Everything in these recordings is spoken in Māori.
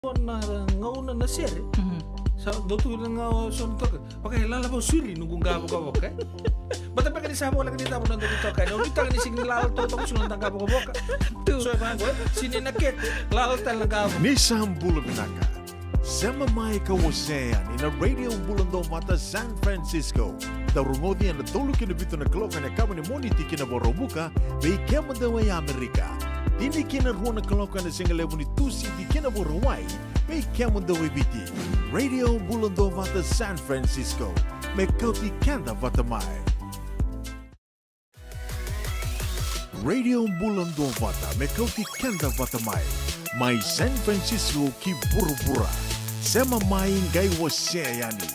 ngauna na sere sa dotu nga son to pakai lala bo suri nunggu ngabo ko ka bata pa kani sabo lang dito na dito ka no dito ni sing lalo to sunan tangga ko boka so ba go sini naket lalo tal ngabo Nissan Bulavinaka. Sema mai kawasean in a radio bulando mata San Francisco. Darungodi na tolu kina bito na kloka na kama ni moniti kina borobuka bei kema dawa ya Amerika. Dini kina ruona kloka na singalevu ni tusi di kina borowai bei kema dawa biti. Radio bulando mata San Francisco. Me kauti kanda vatamai. Radio bulando vata me kauti kanda vatamai. Mai San Francisco ki burubura. Sema mai ngai waseani.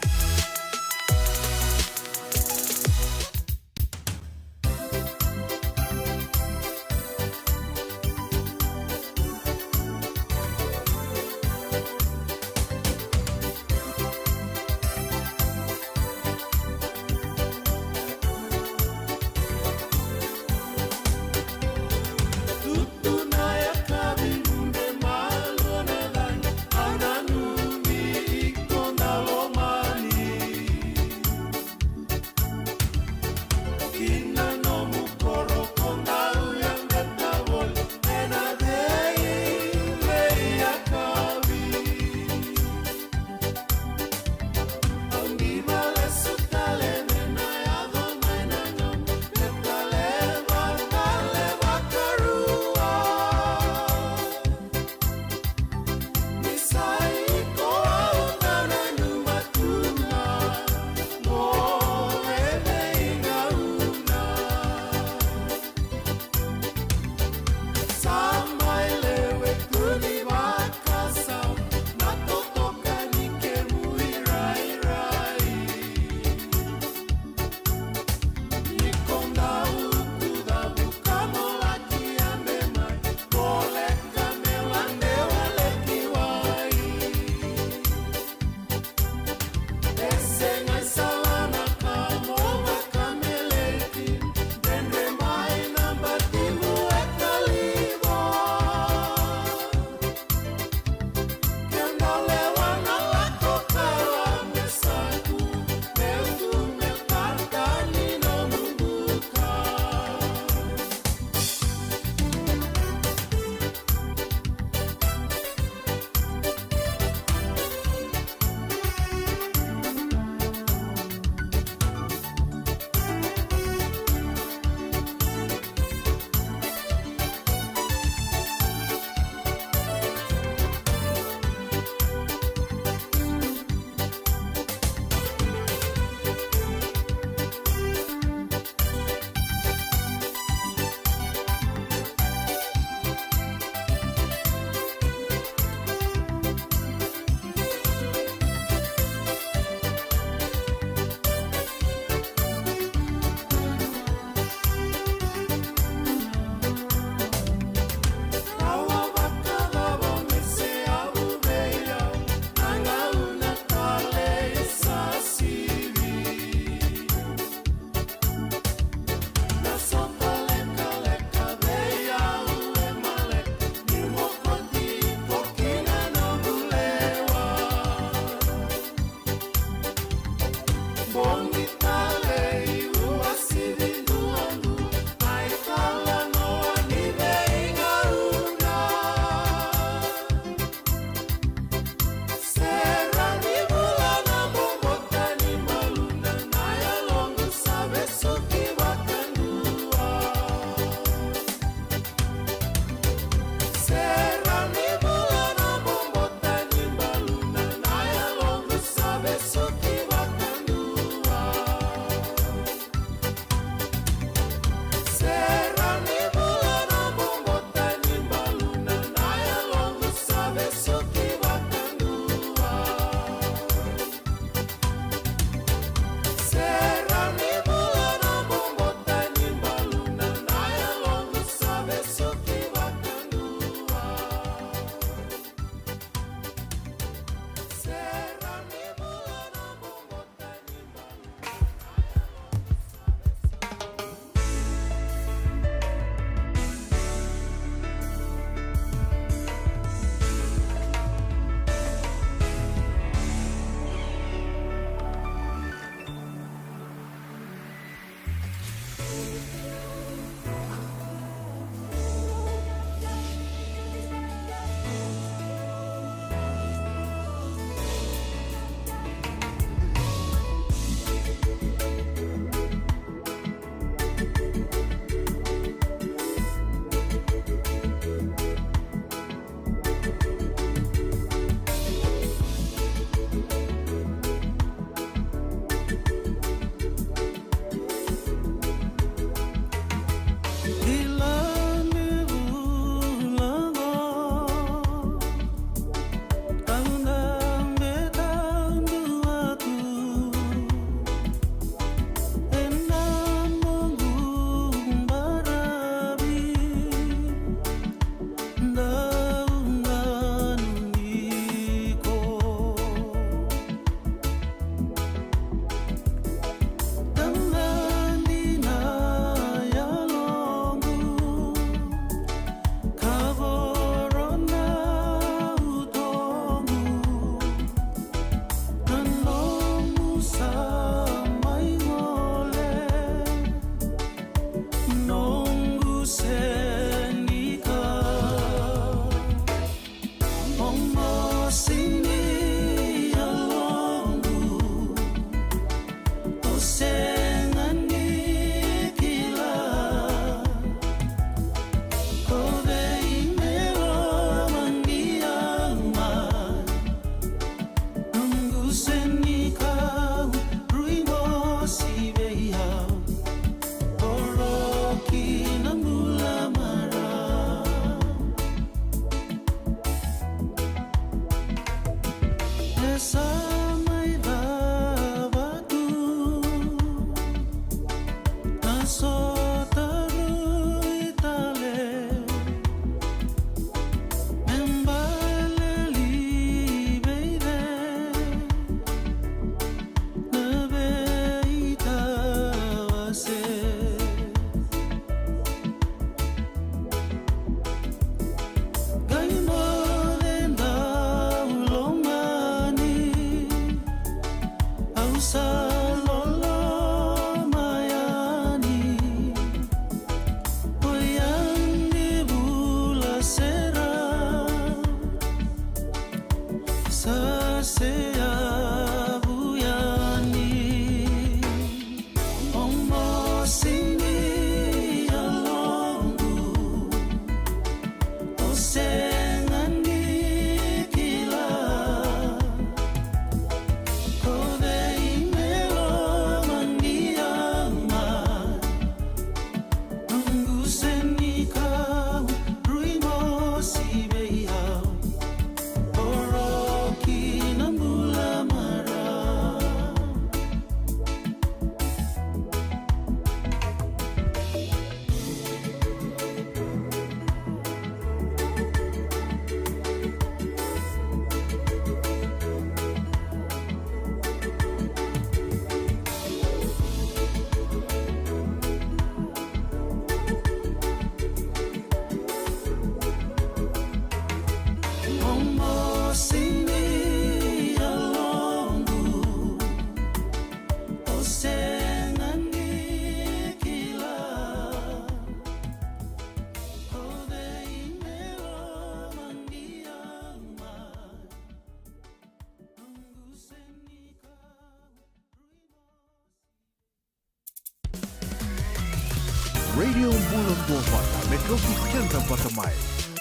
Radio Bulondong Mata, Metro Kenta Batamai,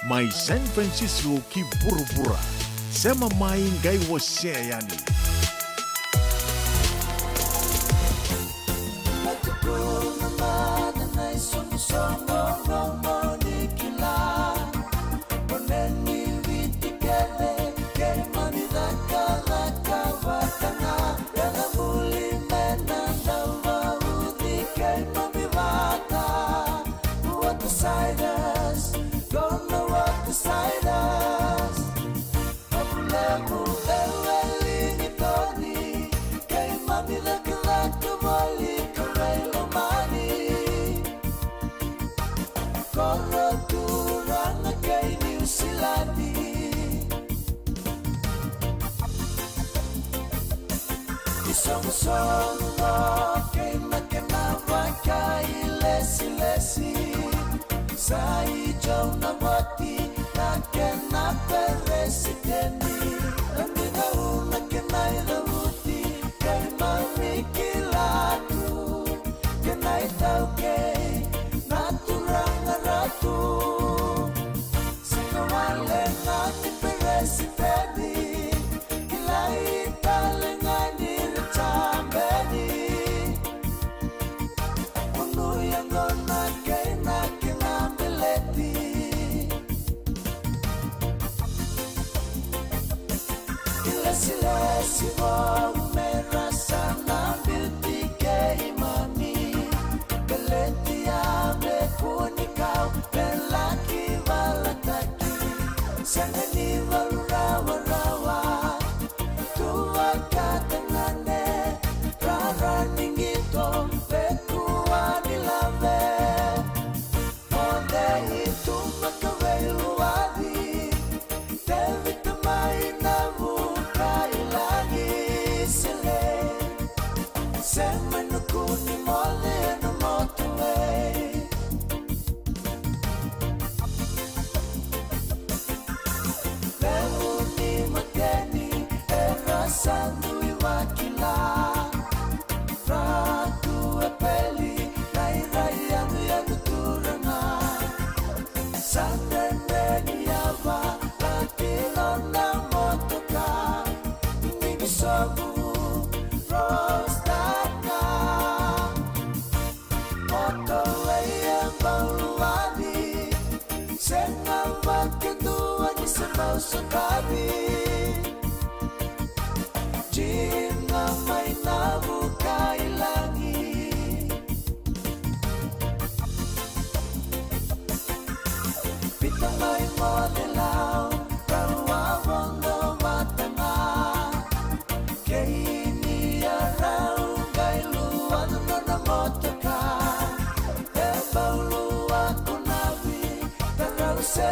Mai San Francisco ki Burubura, Sema Mai Ngai Waseayani.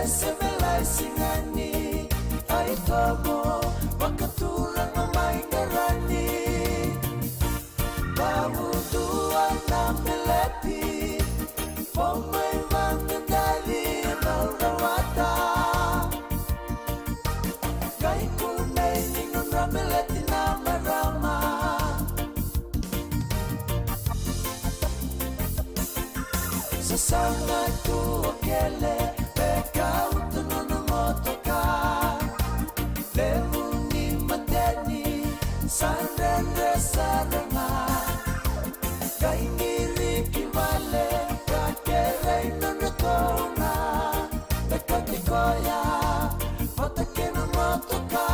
Sebelai singani ai kamu makaturan mamai ngarani babu tua na meleti pomai mandali rawata kai kunai ningun rameleti na marama sasanga tu okele kau tununu motoka Lemuni mateni Sandendre saranga Kainiri kimale Kakerei nunutona Bekatikoya Motakena motoka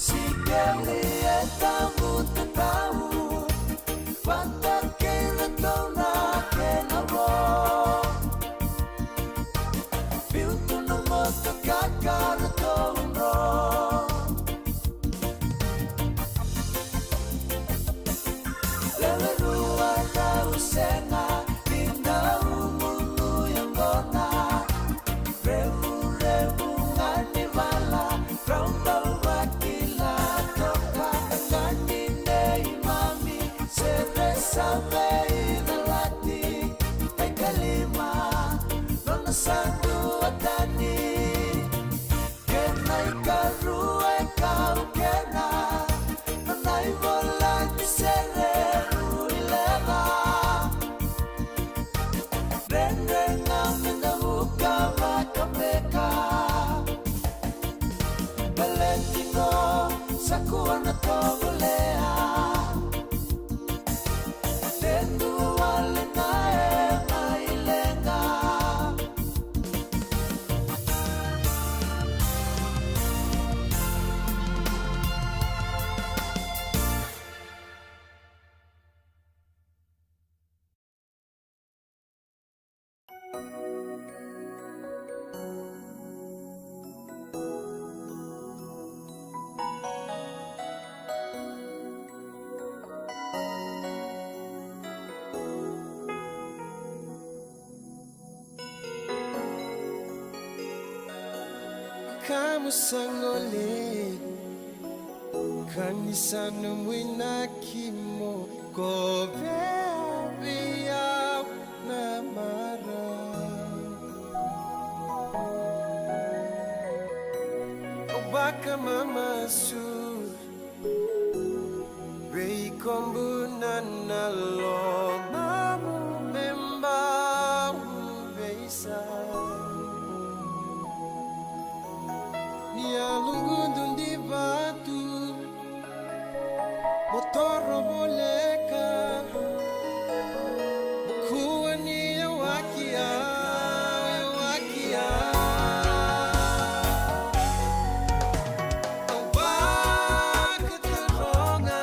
Sikeli etamu tetau Pantakena tona kenavo Sandu atani Kenai karue kau kena Nanai vola di sere ruilela Renrenga menahuka makameka Valentino sakua na togolea Tendu wale nae mailenga Kamu sangole kanisa numwina kimo Kovea na mara Obaka mama su Rei kombu na lo Mamu memba beisa Lungu di batu motor boleka kuani wakia Oba keteronga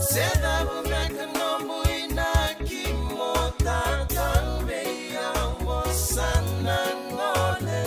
seda bumeka nombu inaki motan beya mosana ngole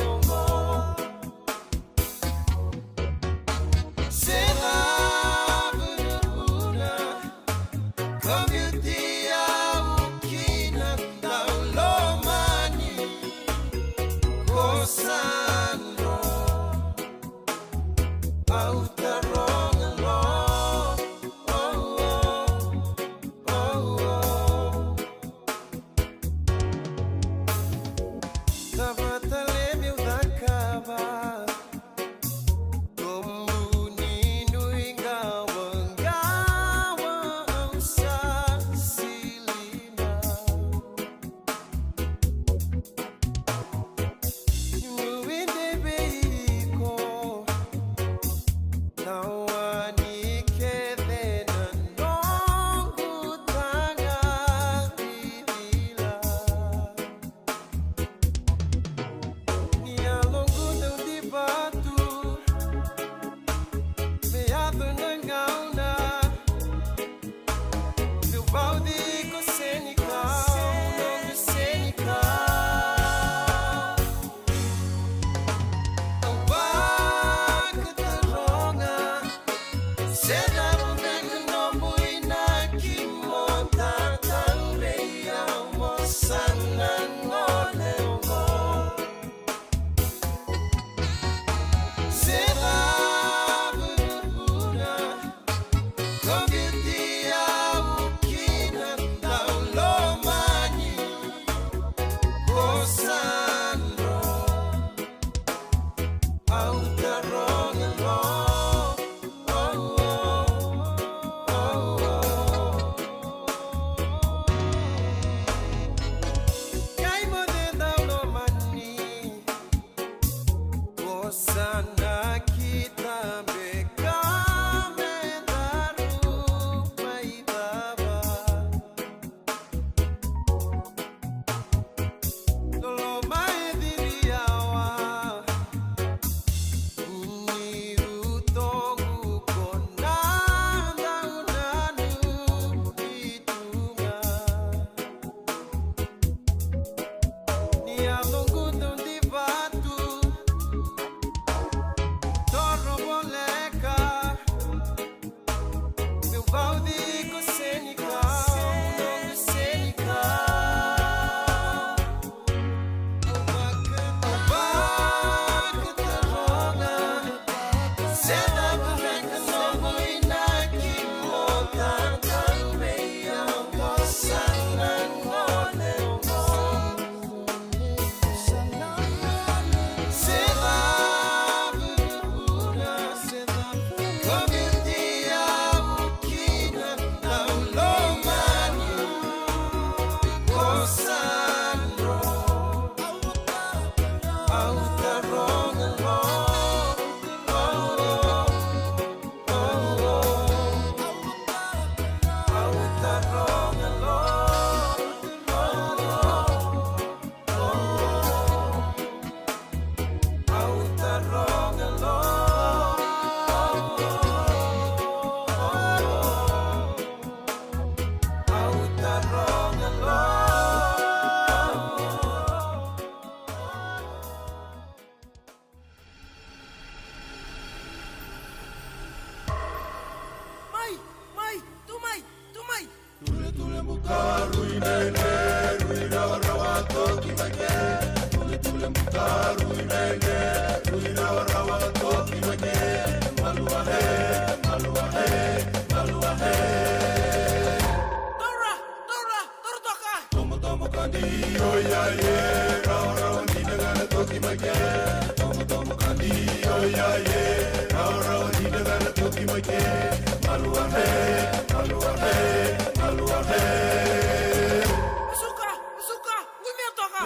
Suka, umetoka.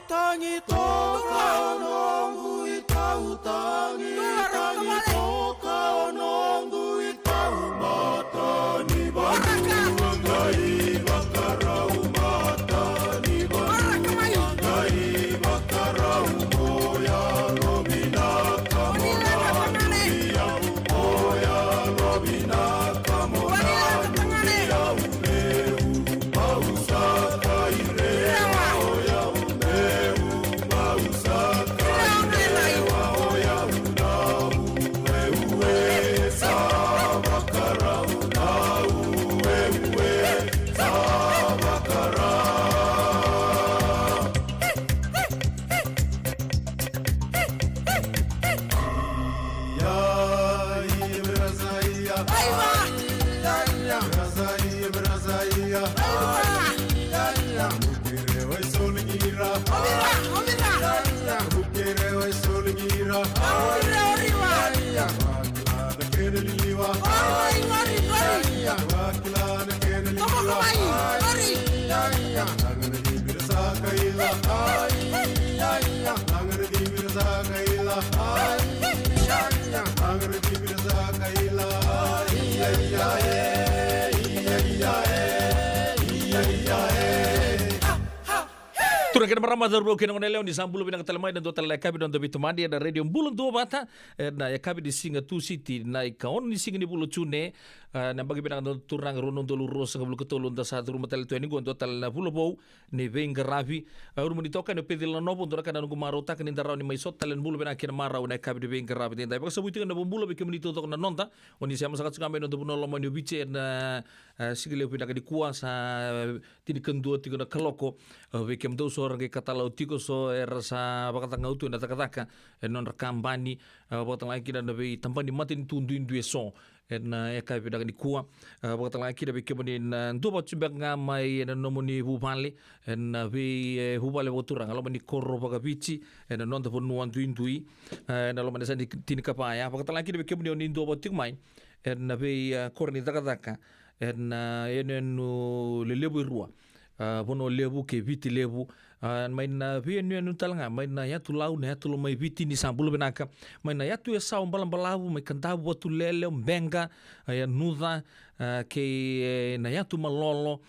Tangi toka nongu itau tangi toka nongu itau matani bangu ngai bakarau matani bangu ngai bakarau moya robina kamona ya moya robina kamona ya umeu pausa kaire moya umeu pausa kaire moya unau ewe sabakarau nau ewe sabakarau. Turun kena marama darbo kena ngoneleo ni sambulo binang telemai dan total kabi dan tobi temadi ada radio bulan dua bata na ya kabi di singa tu city na ikaon ni singa ni bulu cune na bagi binang turang ronon dolu ros ngabulu ketolun da satu rumah tel tu ni gon total na bulu bau ni venga ravi rumah di toka ni pedil no pun turaka na marota kan inda raw ni mai sot talen bulu binang kena marau na kabi di venga ravi den tapi sabuti kan bulu bi kemuni totok na nonta oni siama sakat suka meno buno lo mani bice na sigile binang di kuasa tini kendua tiga na keloko wekem do orang ke kata lau tiko so rasa bakata ngautu na takataka non rakambani bakata lagi dan lebih tampani matin tunduin dua so na eka bida ni kuwa bakata lagi lebih kemudian do bat cubak ngamai na nomoni hubale na be hubale boturang kalau mani korro baka bici na non tapon nuan tuindui na lo mana sandi tini kapaya bakata lagi lebih kemudian indo botik mai na be korni takataka na no lelebu rua bono lebu ke viti lebu mai na vien nu talanga mai na ya tu lau na tu mai viti ni sambulu benaka mai na ya tu esa balam balabu mai kantabu botu lele benga ya nuda ke na ya tu malolo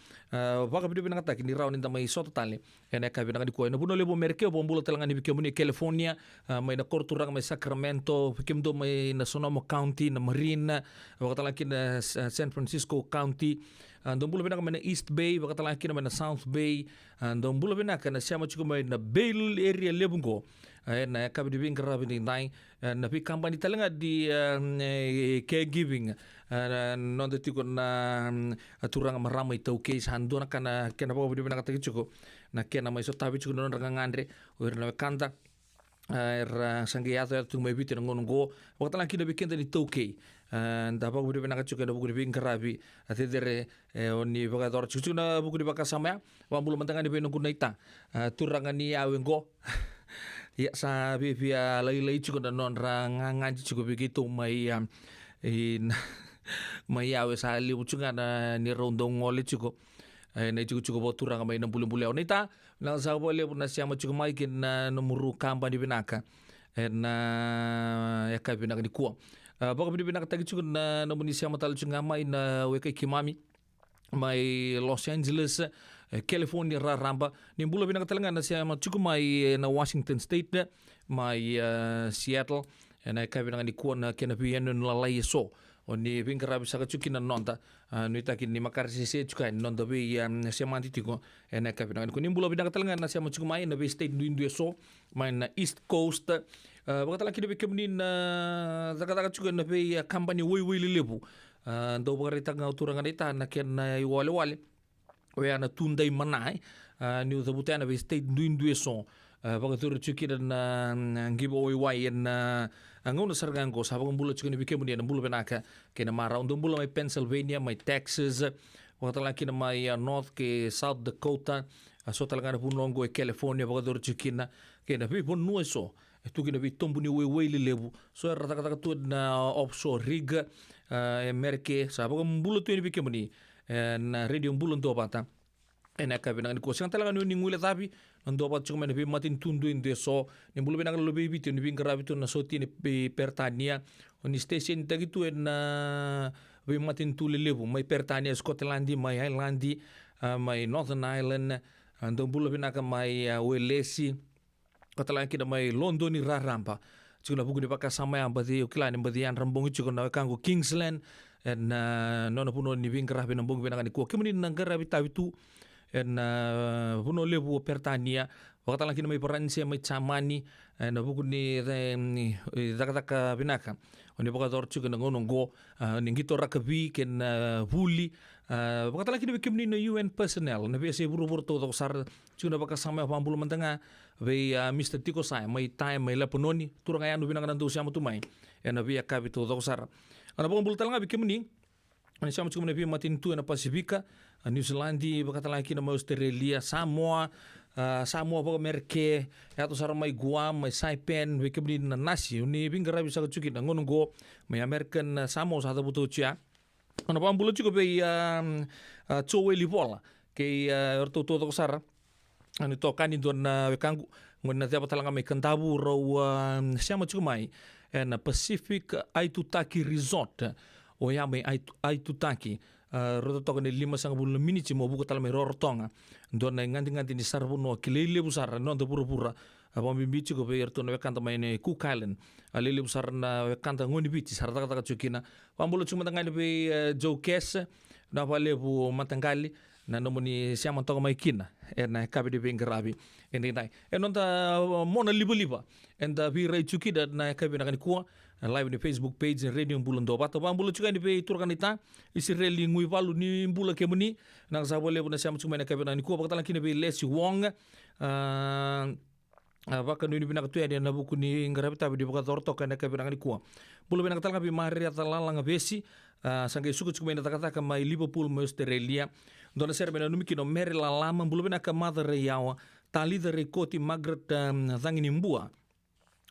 baka bidu benaka tak ni raw ni mai soto tale ene ka benaka di ko na bono lebu merke bombulo talanga ni bikemuni California mai na korturang mai Sacramento bikemdo mai na Sonoma County na Marina wakata laki na San Francisco County andong bula bina na East Bay bakata laki na South Bay andong bula bina na siama chuko mai na Bay area lebungo na kabi di bing karabi ni nai na pi kampani talanga di caregiving non de tiko na aturang maramai tau case hando na kana kena bawa bina kata chuko na kena mai so tabi chuko non rangangandre wer na kanta sanggeato tu mai bitin ngongo wakata laki na bikenta ni tauke da bagu di benaka chuka da buku di bingkarabi atedere oni baga dor chuchu na buku di baka sama wa bulu mantanga di benong kunaita turangani awengo ya sa bibia lai chuka da non rangangan chuka begitu mai mai awe sa li chuka na ni rondong ngole chuko na chuka boturang mai na bulu-bulu onita na sa bole na siama chuka mai kin na nomuru kamba di benaka na ya kai benaka di kuang baka bidi binaka tagi chuko na nomuni siama talu chunga mai na weka kimami mai Los Angeles California raramba ni bula binaka talanga na siama chuko mai na Washington State mai Seattle na kai binaka di kuang na kena piano na lalai so oni bingkarabi saka chuki na nonta nuita kin ni makar sisi chuka nonta bi siama antitiko na kai binaka ni bula binaka talanga na siama chuko mai na bi state duin dua so mai na East Coast bakata laki de kemunin zakata chuka na pe kampanye woi lebu ndo bagarita ngauturanga dita na ken na wale we ana tundai manai ni utabutana be state duin due so Pagatur cuki dan giveaway wayan ngona sargang ko sa bulo cuki ni bikemo ni bulo benaka kina mara undung bulo may Pennsylvania, may Texas, waktu lagi may North ke South Dakota, so talaga na punongo e California pagatur cuki na kina bi pon nueso tu kina bi tombu ni we lebu so rata tu na offshore rig Amerike sa bulo tu ni bikemo ni na radio bulo ndo bata ena ka binang ko sing talaga ni ngule tapi ndo ba cuma ni matin tundu inde so ni bulu binang lo baby tu ni bingra bitu na soti ni pertania oni station tagi tu na be matin tu lebu mai pertania Scotland mai Highland mai Northern Ireland ndo bulu binaka mai Welesi kota lagi mai London ni rarampa cuma buku ni pakai sama yang badi ukila ni badi yang rambung itu kena kanggo Kingsland en nona puno ni bingra binang bung binang ni ko kemuni nangara bitawi tu en puno lebu pertania waktu lagi namai peransia mai camani na buku ni taka binaka oni baka dorchu kena ngonongo ni ngito rakabi ken huli waktu lagi namai kemni no UN personnel na biasa buru-buru to sar cuna baka sama pambulu mentanga be Mr. Tiko sai mai time mai la penoni turang ayanu binaka nantu siamu tu mai na biya kabi to sar ana baka bulu talanga bi kemni ani siamu cuma nabi matin tu na Pasifika New Zealand bakata lagi nama Australia Samoa baka merke ya tu sarang mai Guam mai Saipan we kebni na nasi uni bingara bisa kecuki na ngonongo mai American Samoa satu butuh cia ana pambulo cukup be cowe lipola ke orto to sar ani to kan indon we kangu ngona tiap talanga mai Kantabu ro siamo cukup mai na Pacific Aitutaki Resort o ya mai Aitutaki roto toka ni 5 minit mo buku talamai rorotonga ndona nganti ni sarbu no kilele busara no ndo pura apa mimbici ko be erto no kanta mai ne Cook Island alele busara na kanta ngoni biti sarata kata cukina pambulo cuma tangani be Joe Kes na vale bu matangali na nomoni siama toka mai kina na kabe de bengarabi ende dai enonta mona liba enda bi rai cuki da na kabe na kuwa live ni Facebook page Radio Bulan Doba to pambulo cuka ni be turkan ita isi reli ngui valu ni bula kemuni na sabole bu na siama cuma na kabe na kuwa bakala kini be Leslie Wong baka nuni bina katu ya na buku ni ngarabi tabi di buka torto kana kabe na kuwa bulu bina katala bi mari atala nga besi sangai suku cuma na takata mai Liverpool mai Australia dona ser bena numi kino meri la lama bulu bina ka mother yawa tali de rekoti Margaret zangini mbua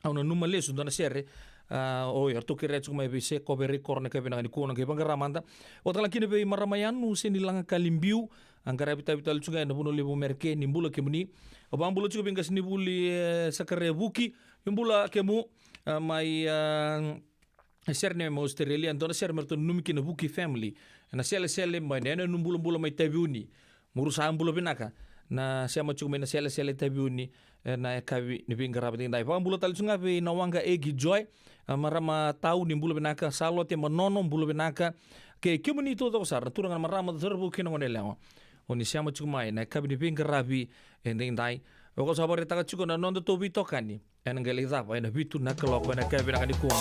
au na numa lesu dona ser o ya to kire cuma be se ko be record na kabe na ni ko na ke bangaramanda o tala kini be maramayanu seni langa kalimbiu angkara bita lucunga na buno lebu merke ni mbula kemuni o bambulo cuka bingas ni buli sakare buki mbula kemu mai serne mo Australia dona ser merto numi kino buki family na sele mai nene numbula mai tabiuni murusa ambulo binaka na siama cuka na sele tabiuni na kabi ni bingara dai bambulo talcunga be na wanga egi joy marama tau ni mbula binaka salote manono mbula binaka ke kemuni to sar turanga marama zerbu kino ngonelewa oni siama cuka mai na kabi ni bingara bi dai Oko sabar kita cukup na nondo tobi tokani en ngeli zapa en bitu na keloko na kabe na kuang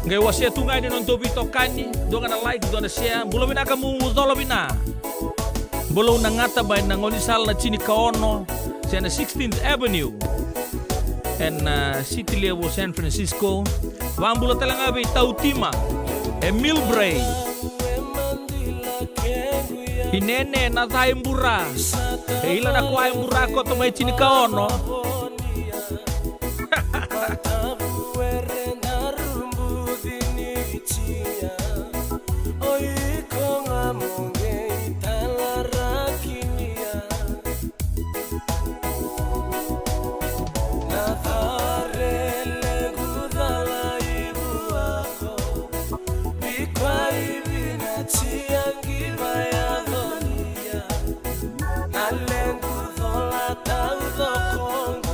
ngai wasia tungai ni nondo tobi tokani donga na like dona share bulo bina kamu dolo bina bulo na ngata bai na ngoni sal na chini kaono na 16th Avenue en City Level San Francisco wambulo talanga be Tautima Millbrae Inene na thaimbura ila na kwa imbura ko to mai chini kaono Alengu thola tau thoko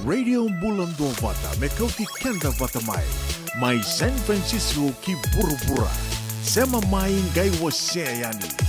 Radio Bulan Dua Vata me kau ti kenda vata mai San Francisco ki burubura sema mai ngai wase yani.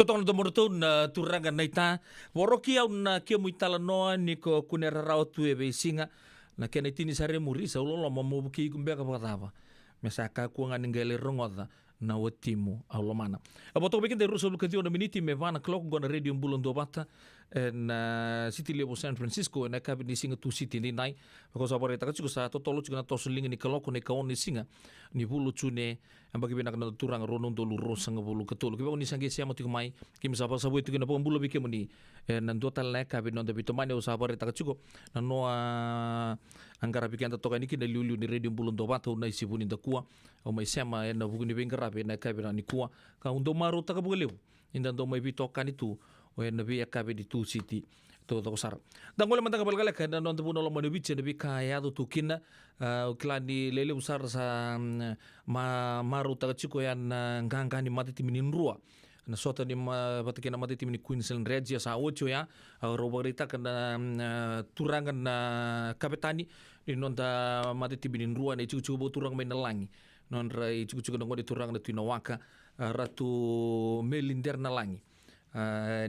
Totong do morto na turanga naita woroki au na kia muitala noa ni ko kunera rao tu e singa na kena tini sare murisa ulo mo mo ki gumbe ka patava mesaka ku ngani ngele rongoda na watimu au lomana aboto bikin de ruso lukatio na miniti me vana clock gona radio Bulan Dua Vata na city level San Francisco na kabi ni singa tu city ni nai ko sa bore taka sa totolo na tosulinga ni kaloko ni kaon ni singa ni bulu tune ambagi bina kana turang ronon do luro sanga bulu ketolo kiba ni sange sia mati mai kim sa sabu itu kina pon bulu bike moni nan total na kabi non de bitomane usa bore taka na noa angara bikin toka ni kina liulu ni radio Bulan Dua Vata na isibuni da kuwa o mai sema na buguni bengara be na kabi ni kuwa ka undo maru taka bugaleu inda do mai bitokan itu o na bi akabe di tu city to sar dan ngole mantanga balgala kan non to puno lo mani biche de bikaya do tukina klani lele usar sa maru taga chiko yan ngangani mati timinin rua na sota ni batikina mati timini Queensland Regia sa ocho ya robarita kan turangan na kapetani ni non ta mati timinin rua ni chuchu turang main langi non rai chuchu ngode turang na tuinawaka ratu melinder na langi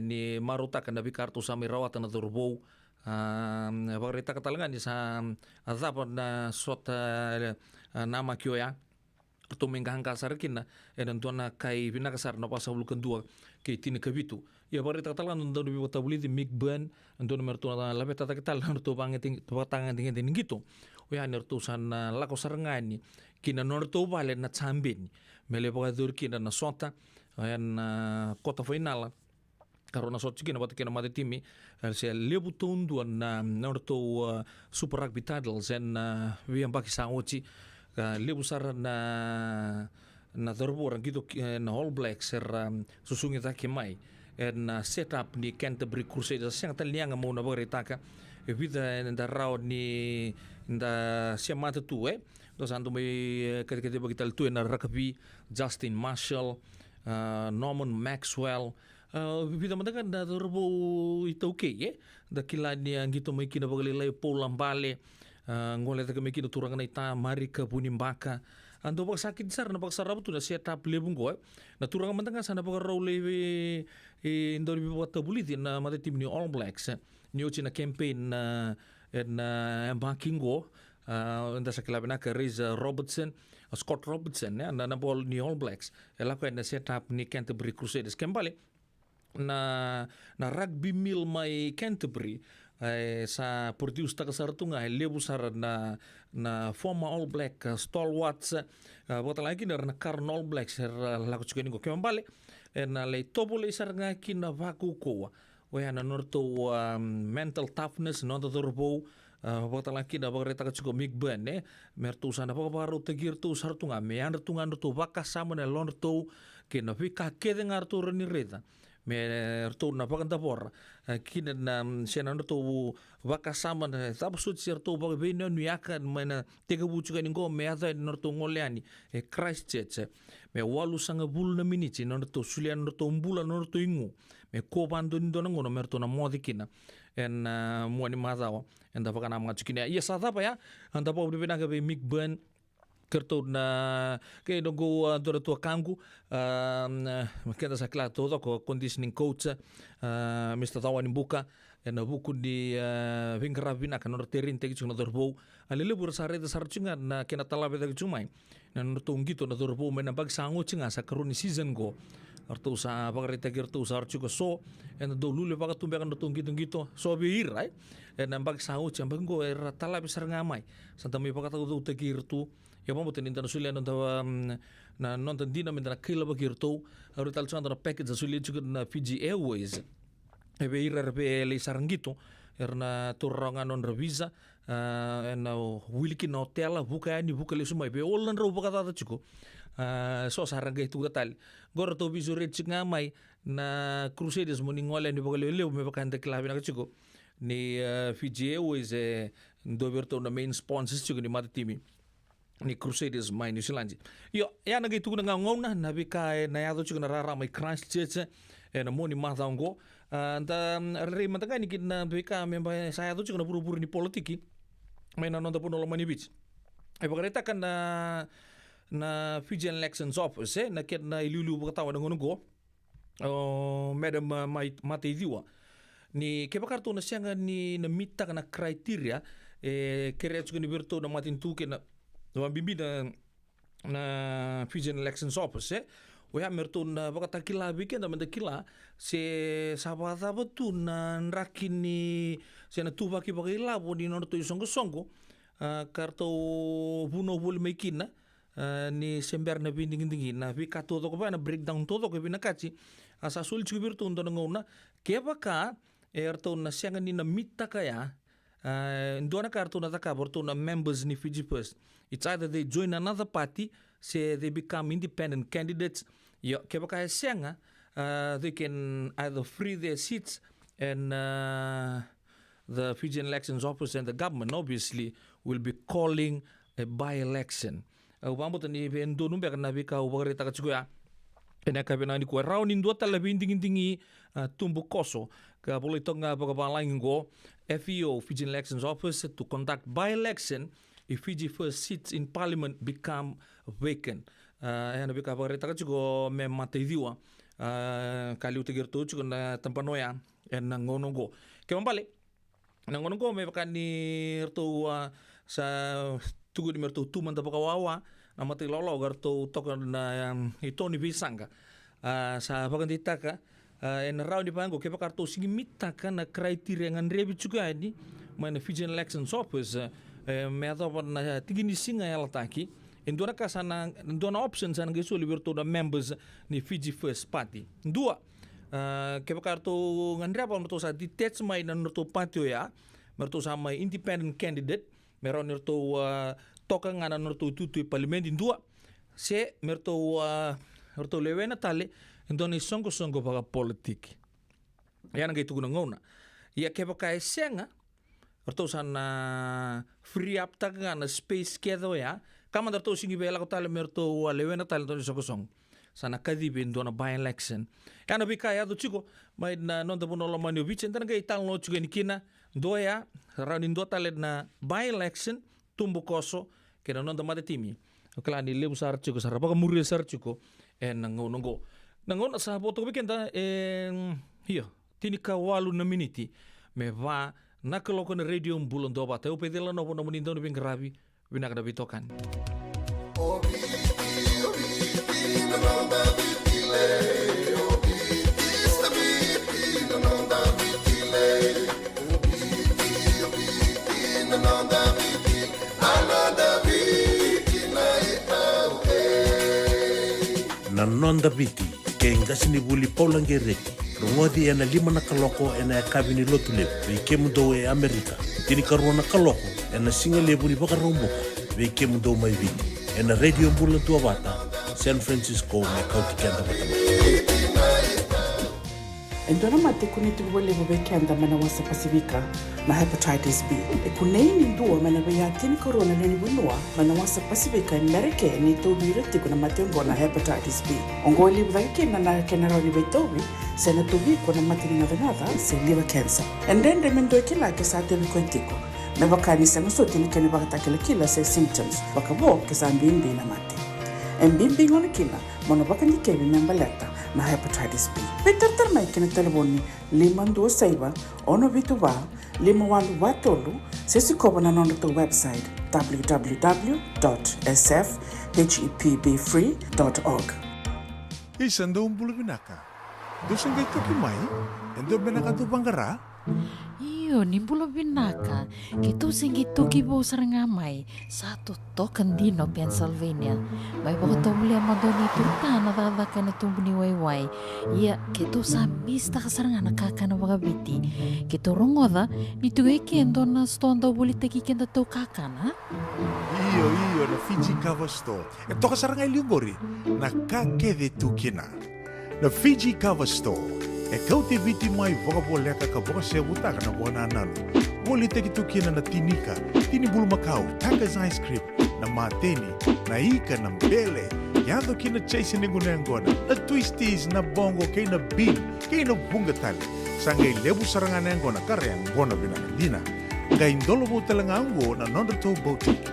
ni maruta kan nabi kartu sami rawat na turbou bagrita katalangan ni sa azab na sota nama kyo ya to menggang kasar kina edan tuana kai bina kasar na pasa bulukan dua ke tini kabitu ya bagrita katalangan ndo bi botabuli di migban ndo nomor tuana labe tata ketal to bangeting to tangan tingin gitu ya nertu san lako sarangani kina norto vale na chambin mele bogadur kina na sota yan kota final karena so chikin apa tikina mati timi se lebu tundu na norto super rugby titles en we ambaki sangochi lebu sar na dorbo orang gitu na All Blacks susungi taki mai en setup ni Canterbury Crusaders yang talianga mo na bagritaka vida nda raw ni nda siamata tu dos ando mai kadikati bagital tu na rugby Justin Marshall Norman Maxwell vida matakan da turbo ito okay da kilani ang gito may kinabagalilay Paul Lambale ngole ta kami turangan na ita Marika Bunimbaka ando pag sakit sar na pagsarap to na set up lebung ko na turangan man sana pag role indor bi wata buliti na mata team ni All Blacks ni na campaign na backing go nda sa kilabi na ka Robertson Scott Robertson na ball ni All Blacks ela ko na set up ni Canterbury Crusaders kembali na rugby mill may Canterbury sa produce ta kasartunga lebu sar na former All Black stalwarts bota lagi na karn All Blacks lako chukeni ko kembali na le tobole sar nga kina vaku ko we na norto mental toughness no to turbo bota lagi na bagreta ka migban mertu sana baru tegir tu sartunga me antunga norto vaka sama na lorto kina vika keden artur ni reta me erto na paganda por kina na sena to vaka sama na tapsut sirto bag bino niaka mana tega buchu kan ngo me ada norto ngoleani Christchurch me walu sanga bul na miniti norto sulian norto mbula norto ingu me ko bando ndo ngono merto na modikina en muani mazawa en da pakana mga chikina iya sa pa ya anda pa bibina ga be migban kerto na kay dogo dora tua kangu makita sa kla todo ko conditioning coach Mr. Tawan Buka na buku di vingrabina kan terin tegi chuna dorbo alile bur sare da sarcunga na kena talabe da chumai na nortungito na dorbo mena bag sango chinga sa karuni season go arto sa bagreta gerto sa archuko so en do lule baga tumbe kan nortungito so bi right en bag sango chamba go era talabe sarngamai santa mi baga tu tegirtu ya mambo tenin tan sulia non tawa na non tan dina men na kila bagirto arutal chanda na package sulia juga na Fiji Airways ebe irarbe le sarangito erna turrongan non revisa na wilki na hotel buka ni buka le sumai be olan ro buka tata chuko so saranga itu gatal gor to bizure chinga mai na Crusaders moni ngole ni buka le me buka ande klabi na chuko ni Fiji Airways doberto na main sponsors chuko ni mata timi ni Crusaders mai New Zealand yo ya na gitu na ngona na bika na yado chuko na rara mai Christchurch na moni mata ngo anda re mataga ni kina bika memba saya tu chuko na buru-buru ni politiki mai na nonda puno Lomani Beach bagreta kan na Fijian Elections Office na ket na ilulu bukatawa na ngono go madam mate diwa ni kebakarto na sianga ni na mita kana criteria kere chuko ni berto na matin tu ke na bibi na Fijian Elections Office Wea mertun bakata kila bikin da menda kila se sabata betu na rakini se na tu baki baki labo di norto songo songo karto buno bul mekina ni sember na binding dingi na vi kato to ko na breakdown to ko binakachi asa sul chubir to ndo ngona ke baka erto na sianga ni na mita kaya ndona karto na taka borto na members ni Fiji First it's either they join another party say they become independent candidates yo ke baka sianga they can either free their seats and the Fijian Elections Office and the government obviously will be calling a by-election. Upambo ni endo numbe kana bika ubarita kachuya. Ena kabina ni ko raun indo tala binding tumbu koso ka boleh tonga pagapalanggo FEO Fijian Elections Office to conduct by-election if Fiji first seats in parliament become vacant. Ena bika ubarita kachugo me matediwa kali utigirtu chugo na tampanoya en ngonongo. Kemambale ngonongo me bakani rto sa tugu ni mertu tuman da pakawawa na mati lolo garto tokan na itoni bisanga sa pagandita ka en round di pango ke pakarto sigimita ka na criteria ngan rebi juga ni mana Fijian Elections Office me ato na tigini singa ya lataki indona ka sana indona options an gesu liberto da members ni Fiji First Party dua ke pakarto ngan repa merto sa detach mai na merto patio ya merto sa mai independent candidate meron merto toka ngana merto tutu parliament indua se merto lewena tale indoni songo baga politik yana gitu guna ngona ya kepa kai senga merto sana free up ta ngana space kedo ya kama merto singi bela ko tale merto lewena tale indoni songo sana kadibe indona by election yana bika ya do chiko mai na non da bono lo mani bichen tan ga ital no chuga nikina doya round indo tale na by election tumbu koso kena non da mate timi kala ni lebu sar chuko sar pa muri sar chuko en ngongo sa boto bikenda hiyo tinika walu na miniti me va na koloko na radio mbulon do bata upedela no bono monindo no bingrabi binaka da bitokan na nonda biti ke ngasini buli paulangereki rongodi ena lima na kaloko ena kabini lotule be kemudo e Amerika tini karona kaloko ena singale buli bakaromboka be kemudo mai biti ena radio mbula tua bata San Francisco me kauti kenda batama Endona mate kuniti wole bobe kenda mana wasa Pasifika na hepatitis B. Kuneini ndua mana beya tini corona nini bunua mana wasa Pasifika Amerika ni tobi reti kuna mate ngona hepatitis B. Ongoli budaki na kenara ni betobi sena tobi kuna mate ni nada se liver cancer. Endende mendo kila kesate bikontiko. Me bakani sema sote ni kene bakata kila se symptoms bakabo kesambi na mate. Mbimbi ngona kila mono bakani kebi membaleta na hepatitis B. Peter mai kena telefoni 52 ono vitu ba 51 sesi koba na nono to website www.sfhepbfree.org. Isando umbulu binaka dosengay tukimai endo binaka tu bangara Iyo, nimbulo binaka. Gitu singi tuki bo sarangamay sa totokan dino Pennsylvania. May baka tumuli ang madoni turta na dadaka na tumbu ni Wayway. Iya, gitu sa mista ka saranga nakaka na wakabiti. Gitu rongoda, nitugay kendo na stonda ulit kikenda to kakana. iyo na Fiji Cover Store ito ka sarangay ligori nakakede tukina na Fiji Cover Store kauti viti mai vokaboleka ka voka sebutaka na bona nanu woli teki tukina na tinika tini bulu makau Tanga's ice cream na mateni na ika na mbele yando kina chase ningunengona na twisties na bongo kay na bean kay na bungatali sangay lebu saranganengona kareang gona binakadina ngay indolo mo talangango na nondato boutique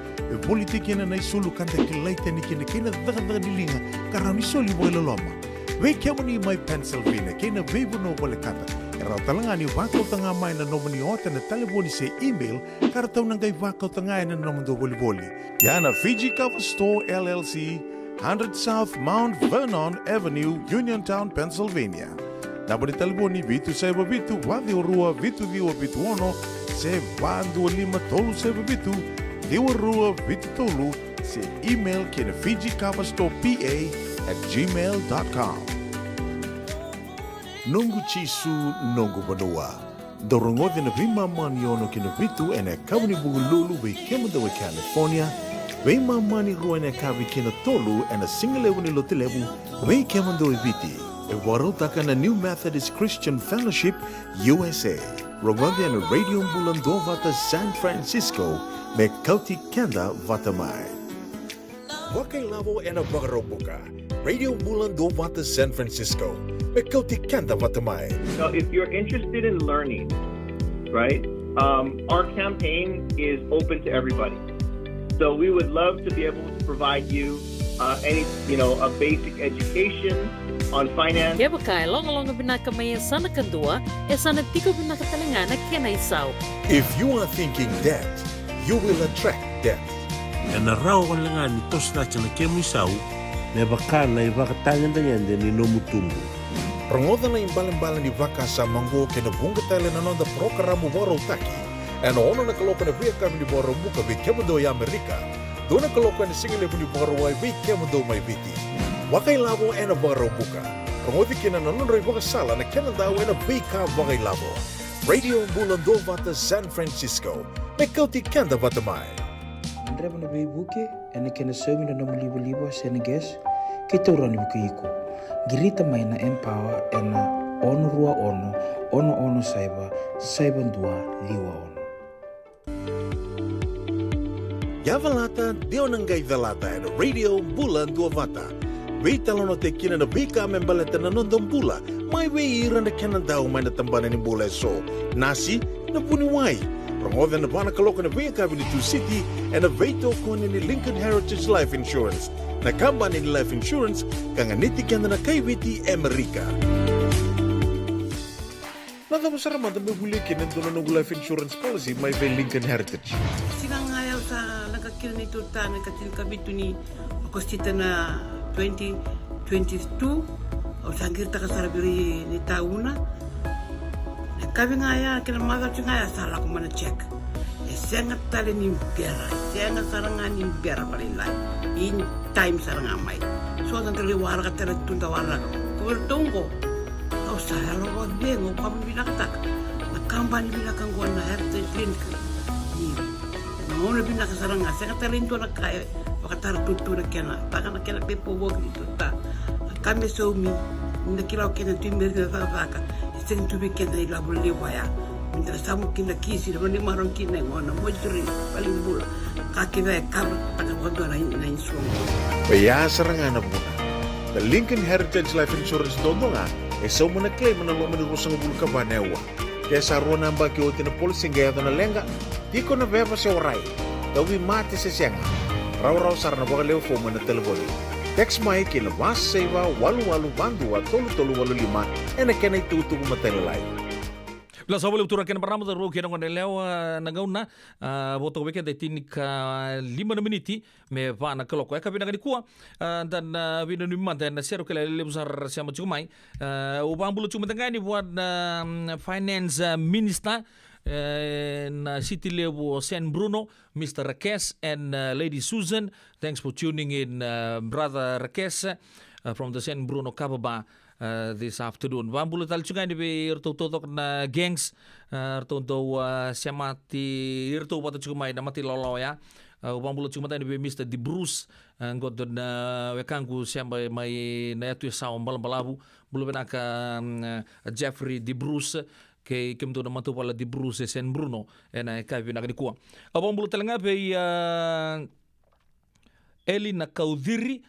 woli teki na naisulu kanta kilaita ni kina kina daga dilinga karami soli boilaloma we kemuni mai Pennsylvania kena vebu no bole kata era talangani wako tanga mai na nomoni ota na telefoni se email kartau nangai wako tanga na nomondo boli yana Fiji Cover Store LLC 100 South Mount Vernon Avenue Uniontown Pennsylvania naboni telefoni vitu seba vitu wadi orua vitu diwa vitu ono se bandu lima tolu seba vitu diwa rua vitu tolu se email kena Fiji Cover Store PA@gmail.com. Nungu chisu nungu banoa. Dorongote na vima mani ono kina vitu ene kabuni bugululu we kemada we California. We mani rua ene kabi kina tolu ene singalewu ni lotelewu we kemando we viti. e warutaka na New Methodist Christian Fellowship USA. Rongondi na Radio Bulan do Vata San Francisco me kauti kenda vatamai. Wakai lavo ena bagarobuka. Radio Bulan do Vata San Francisco me kauti kenda vatamai. So if you're interested in learning, right, our campaign is open to everybody. So we would love to be able to provide you a basic education on finance. Kaya bakay, long binaka may sana kadua, sana tiko binaka talangana kena isaw. If you are thinking that, you will attract death. Na raw ko lang nga nitos na siya na kemisaw, na baka na ibakatangan na yan din inomutumbo. Prangoda na imbalan-balan ni Vaka sa manggo kinabunga tayo na nonda programo Boro Taki. Ano ono na kaloko na biya kami ni Boro Muka bi kemado ya Amerika. Doon na kaloko na singile ni Boro Wai bi kemado may biti. Wakay labo ena Boro Muka. Prangoda kina nanonroy baka sala na kenadaw ena bika wakay labo. Radio Bulan do Vata San Francisco. May kauti kanda vatamay. Andre na buke ene kena semi na libo Senegas kita urani buke iko. Girita mai na empower ena ono rua ono saiba dua liwa ono. Yavalata dio nangai velata ena Radio Bulan do Vata. Weita lono te kina na bika membaleta na nondong bula. Mai wei ira na kenadaw mai na tambana ni bula so. Nasi na puniwai. Promoda na bana kaloka na Via Cabinet City and a veto kone ni Lincoln Heritage Life Insurance. Na kambani ni Life Insurance kanganiti kanda na kaibiti Amerika. Nada masarama na mabulikin ang doon ng Life Insurance Policy may by Lincoln Heritage. Sila nga ayaw sa nagkakira nito ta nagkatil kabito ni Agostita na 2022 o sangir ta kasarabiri ni tauna. Kami ngaya kila maga ngaya salah ko mana check. Sengat tali ni bera, sengat sarangan ni bera paling lain. In time sarangan mai. So nanti liwar kata tunda warna. Kau tunggu. Kau saya lawat bengo kami bilang tak. Nakambani bilang kang gua na heritage clinic. Ni, mau lebih nak sarangan. Sengat tali itu nak kaya. Pakar tutu nak kena. Takkan nak kena pepo bog itu tak. Kami sumi. Nak kira kena timber ke apa. Sing tu bikin dari labu lewaya. Minta samu kina kisi, lalu ni marong kina ngona mojuri paling bula. Kaki dah kabel tak bodoh na insuang. Kaya serangan na muna. The Lincoln Heritage Life Insurance dondonga so muna claim na lumani rusang bulu ka banewa. Kaya sa ruwa namba ki otin na policy gaya to na lenga. Di ko na beba sa oray. Dawi mati sa siyanga. Raw sarana baka leo fo mo na telefoni. Text mai kina mas seva walu bandua tolu walu lima ena kena itu matelai. La sabole utura kena paramo da ro kena ngone leo nagauna boto beke de tinika 5 meniti me pa na keloko ka bina kua dan bina ni manta na sero kala le busar siamo chumai o bambulu chuma tangani buat finance minister na City Level San Bruno, Mr. Raquez and Lady Susan. Thanks for tuning in, Brother Raquez from the San Bruno Kababa this afternoon. Bambulu talchungan ni irto na gangs irto siamati irto pata chumai na mati loloya. Bambulu chumata ni Mr. De Bruce god na wekangu siamba mai na yatu sa balabu bulu benaka Jeffrey De Bruce ke kemto na matu pala Di Bruce San Bruno ena kavi na kua abang bulu talanga pe Eli na kaudiri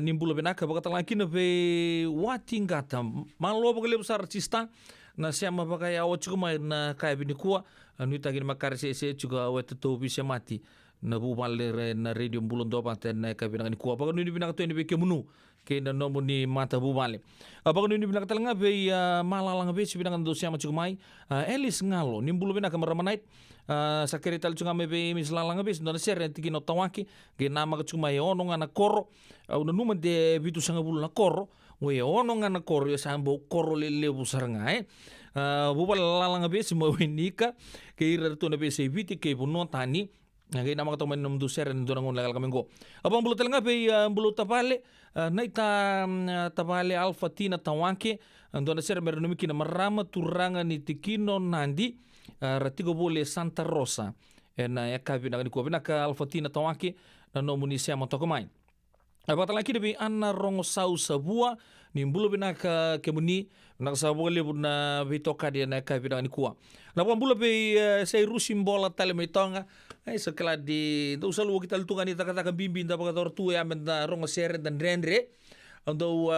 nimbulo benaka baka talaki na pe watingata malo baka lebu sar cista na siama baka ya ochuma na kavi ni kua anu tagin makar se juga wetu to bisa mati na bubaler na radio bulon do pante na kavi na kua baka ni binaka to ni be kemunu ke na nomo ni mata bubale. Abang ni bilang talanga be malalang be si bilang dosia macam mai Elis ngalo nimbulu bina kamera manait sakere tal cunga me be mislalang be ndana serre tiki no tawaki ke nama ka cuma ono ngana koro au numa de bitu sanga bulu na koro we ono ngana koro ya sambo koro le busar ngai bubal lalang be si mawinika ke ira to na be se biti ke puno tani ngai nama ka to men num serre ndona ngon legal kamengo. Abang bulu talanga be bulu tapale naita tabale alfa tina tawanke andona ser merenumiki na marama turanga ni tikino nandi ratigo bole Santa Rosa ena yakabi na ko binaka alfa tina tawanke na nomuni sia motokomai. Abatalaki debi anna rongo sau sabua ni bulo binaka kemuni nakasabole na vitoka dia na ka bidang ni kuwa na bulo be sei rusim bola tale metonga ai sekala di do salu kita lutungan ni taka bimbi nda baka tu ya men da ronga sere dan rendre ando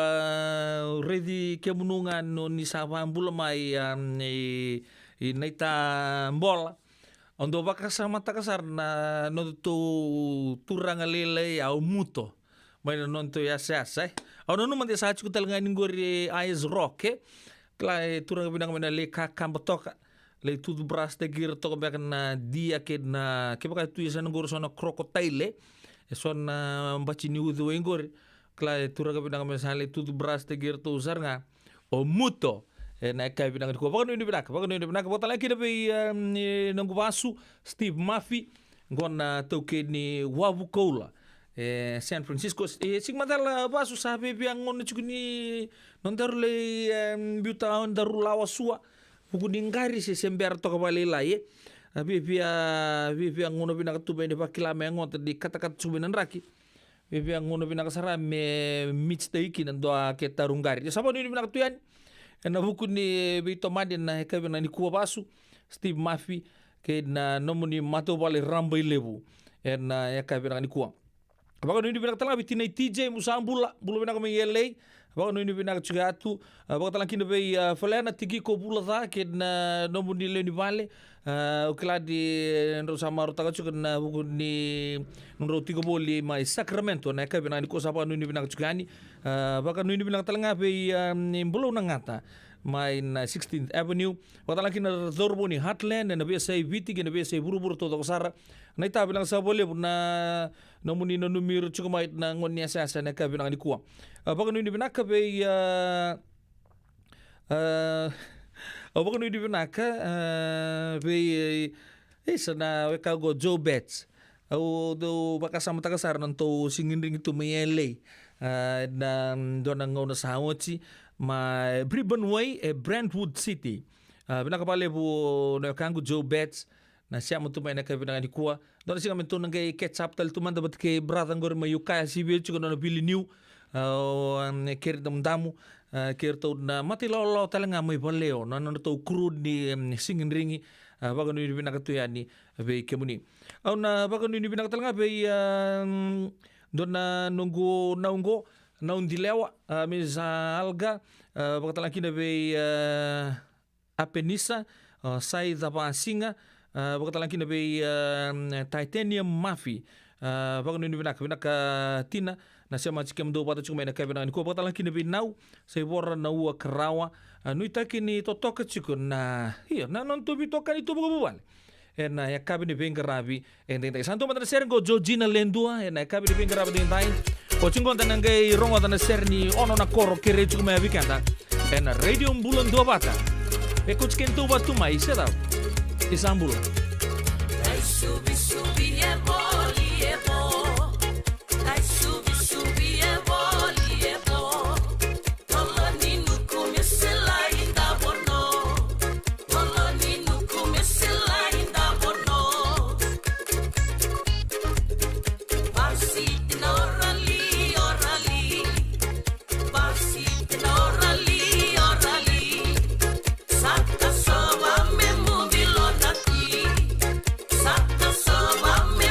ready kemunungan no ni sapa bulo mai i naita bola ando baka sama takasar na no tu turanga lele au muto mai non to ya sa ono no mande sa chu talanga ngori ice rock klai turanga binang mena le ka kambotoka le tudo braço de guerra toca bem na dia que na que baka tu isa ngor sona crocodile e sona bachini udo ngor kla turaga binang mesale tudo braço de guerra to usar nga o muto e na ka binang ko baka no binaka bota la kina be nangu vasu Steve Murphy ngona toke ni Wavukola San Francisco sigmadala vasu sabe biang ngona chukuni non darle biuta on darula wasua Pukudingkari si sember to kabali lai vivia ngono binaka tuba ni pakila me ngot di kata-kata subinan raki vivia ngono binaka sara me mitch taiki nan doa ke tarungari sapa ni binaka tuyan na buku ni bito madin na heka binani kuwa basu Steve Murphy ke na nomuni mato bale rambai lebu na heka binani kuwa baka ni binaka tala bitina TJ musambula bulu binaka me yelei baka no ini binaka juga atu baka talang kina be falena tigi ko bula tha ke na nombu ni le ni vale ukla di ndo samaro taka juga na buku ni ndo tigo boli mai Sacramento na ka binani ko sapa no ini binaka juga ni baka no ini binaka talanga be bulu nangata mai na 16th Avenue baka talang kina dorbo ni Heartland na be sai viti ke na be sai buru-buru to sara na ita bilang sa boleh na nomuni no numero juga mai na ngoni asa na ka binang ni kuwa baka no ini binaka be baka no ini binaka be sana we ka go Joe Betts au do baka sama takasar nanto singin ring itu mayele na dona ngona sawochi ma Bribon Way Brentwood City binaka pale bu no kangu Joe Betts na siya mo tumay na kabinang ni kuwa doon siya kami tunang kay ketchup tal tuman dapat kay brother ngor mayukaya sibil chuko na bili new kir damdamu kir to na matilolo talaga may baleo na to crude ni singin ringi bago ni binakatuyan ni be kemuni na bago ni binakatalaga be doon na nunggo naundilewa misa alga bago talaga na be apenisa sai dapa singa baka talang kina be titanium Murphy baka no binaka tina na siya machikem do pata chukme na kabina ni ko baka talang kina be now sa ibora na uwa karawa no itakini totoka chiko na hiya na non to bitoka ni to bubal na ya kabini be ngarabi ending santo mata ser go Georgina Lendua na kabini be ngarabi din tain o chingon tan ngai rongo tan ser ni ono na koro kere chukme weekenda na radio bulan do bata e kuchken to batu mai sedap Istanbul. Ai subi e boli e bo. Ai subi e boli e bo. Tolani no começo lá ainda bono. Tolani no começo lá ainda bono. Basi orali. Basi orali. Santa soba me Sata soba me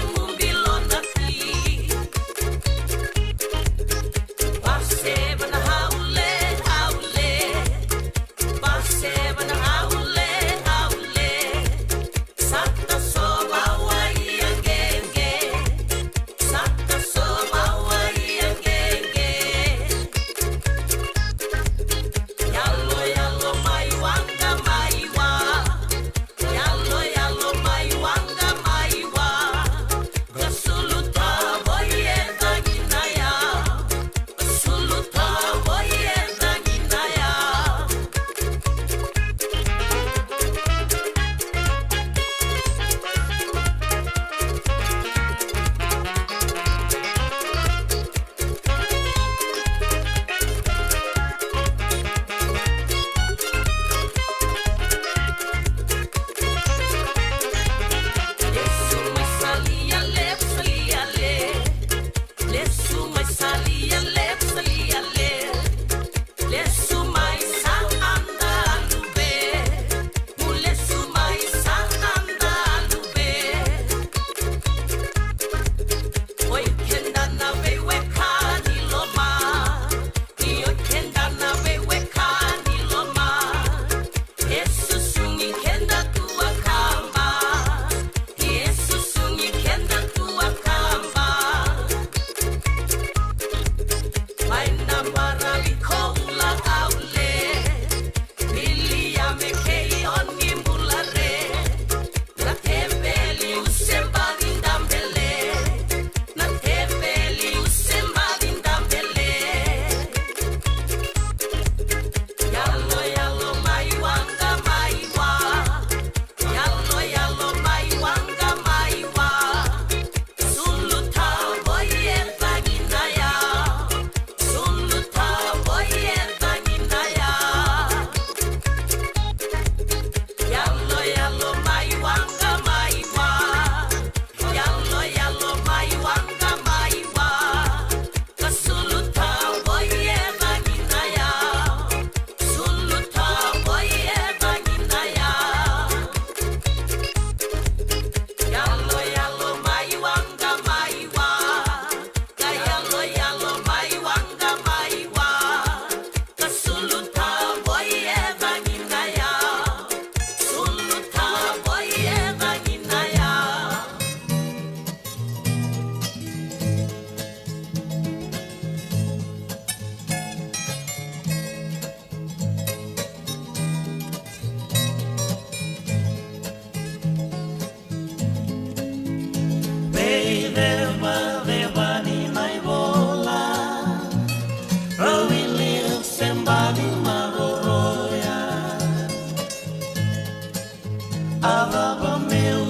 Avava meu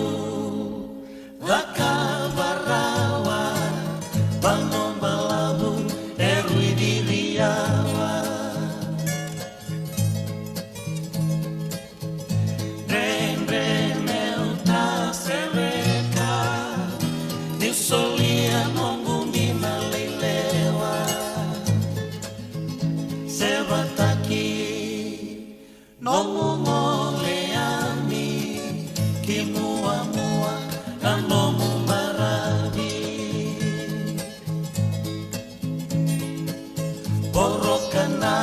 Vakavarawa Banombalabu Eruidiriawa Meu Tasereka Nisolia Mongumina Leilewa Sebataki Nomungoleami Kimuamua Kanomu Marabi Borokana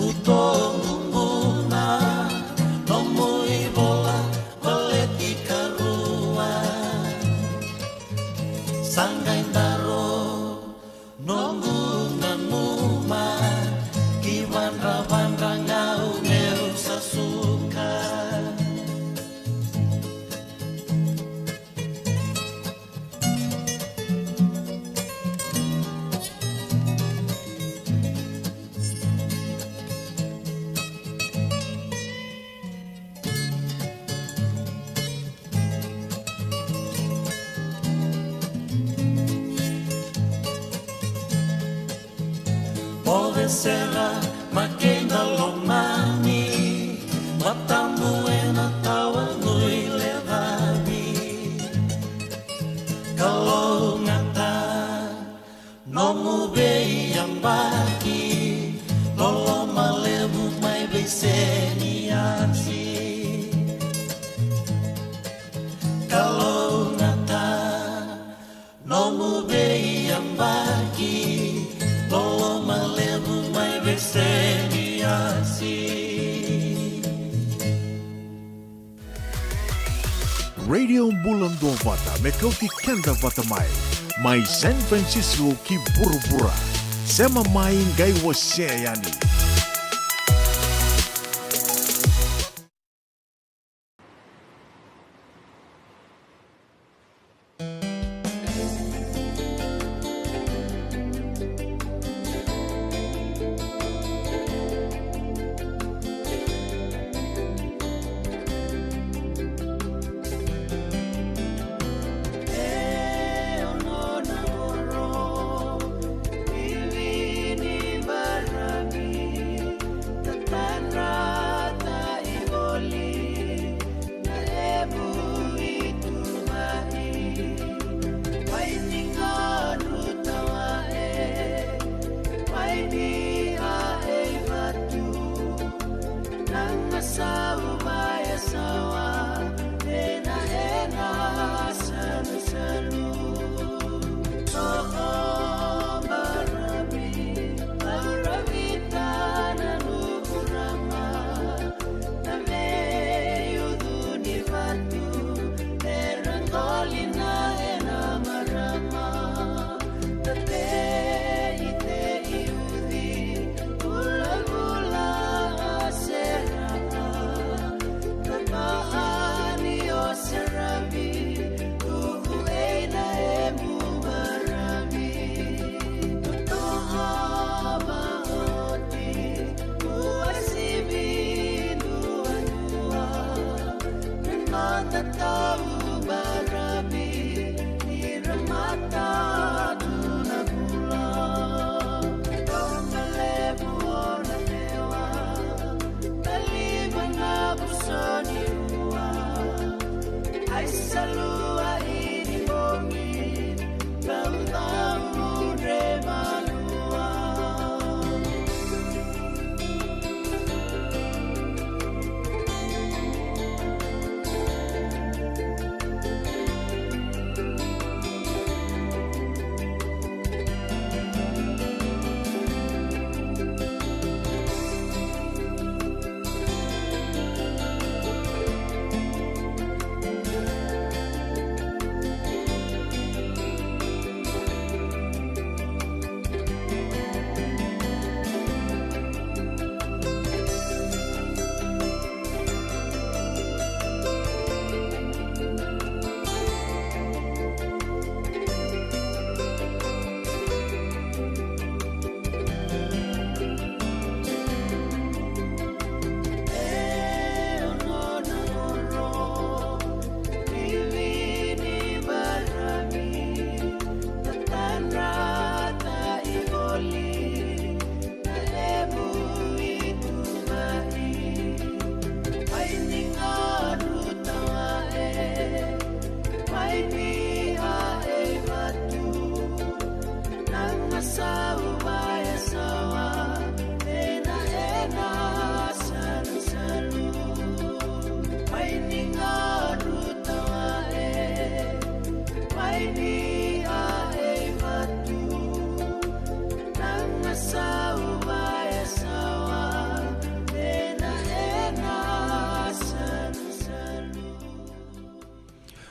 Utongumuna Nomu Ibola Valeti Karua Sangaindaro Nongu Nanuma Kiwandra-wandra ngau ngeu sasuka Pode será Makenda lomani Matamu ena tawa ngui levabi Kalau ngata Nomu bei yang baki Lolo malebu mai beseni aksi Kalau ngata Nomu bei yang baki Lolo malebu mai beseni aksi Radio Bulando Vata Mekauti Kenda Vata Mai San Francisco ki Burubura Sema mai ngai waseani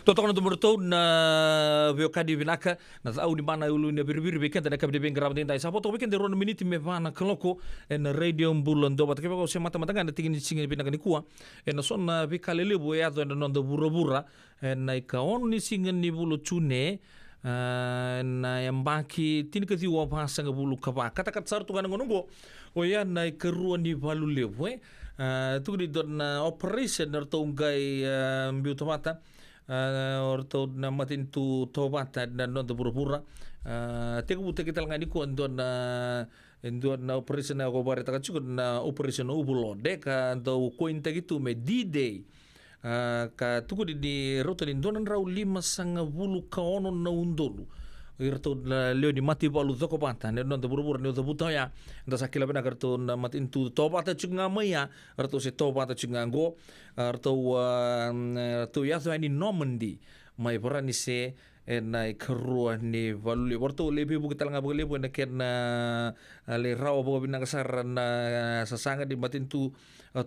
Totokana tumurto na veokadi vinaka na au ni mana ulu ni biribiri weekend na kabde bengra mtinda isa poto weekend ron minute me vana kloko na radio mbulando bat keba ko se mata mata ngana tingini singi binaka ni kuwa na son na vikalele bo ya do na ndo burabura na ikaon ni singi ni bulu tune na yambaki tinika ti wa pasa nga bulu kapa kata kat sar tu kana ngongo o ya na ikarua ni balu lewe tu di don operation na to ngai mbiu tomata orto na matin tu tobata na non de pura tegu bute kita ngani ko ndon na operation na ko bare ta chu na operation ubulo de ka do ko inte gitu me D-Day ka tuku di roto ni donan rau 5 bulu ka ono na undolu irto leo ni mati balu zoko bata ne non de pura ne do butaya nda sakila bena karto na matin tu tobata chunga maya arto se tobata chunga go arto tu ya so ni Normandy mai pora ni se na kerua ni valuli porto lebi bu kita nga lebu na ken le rawa bo binang sar na sasanga di matin tu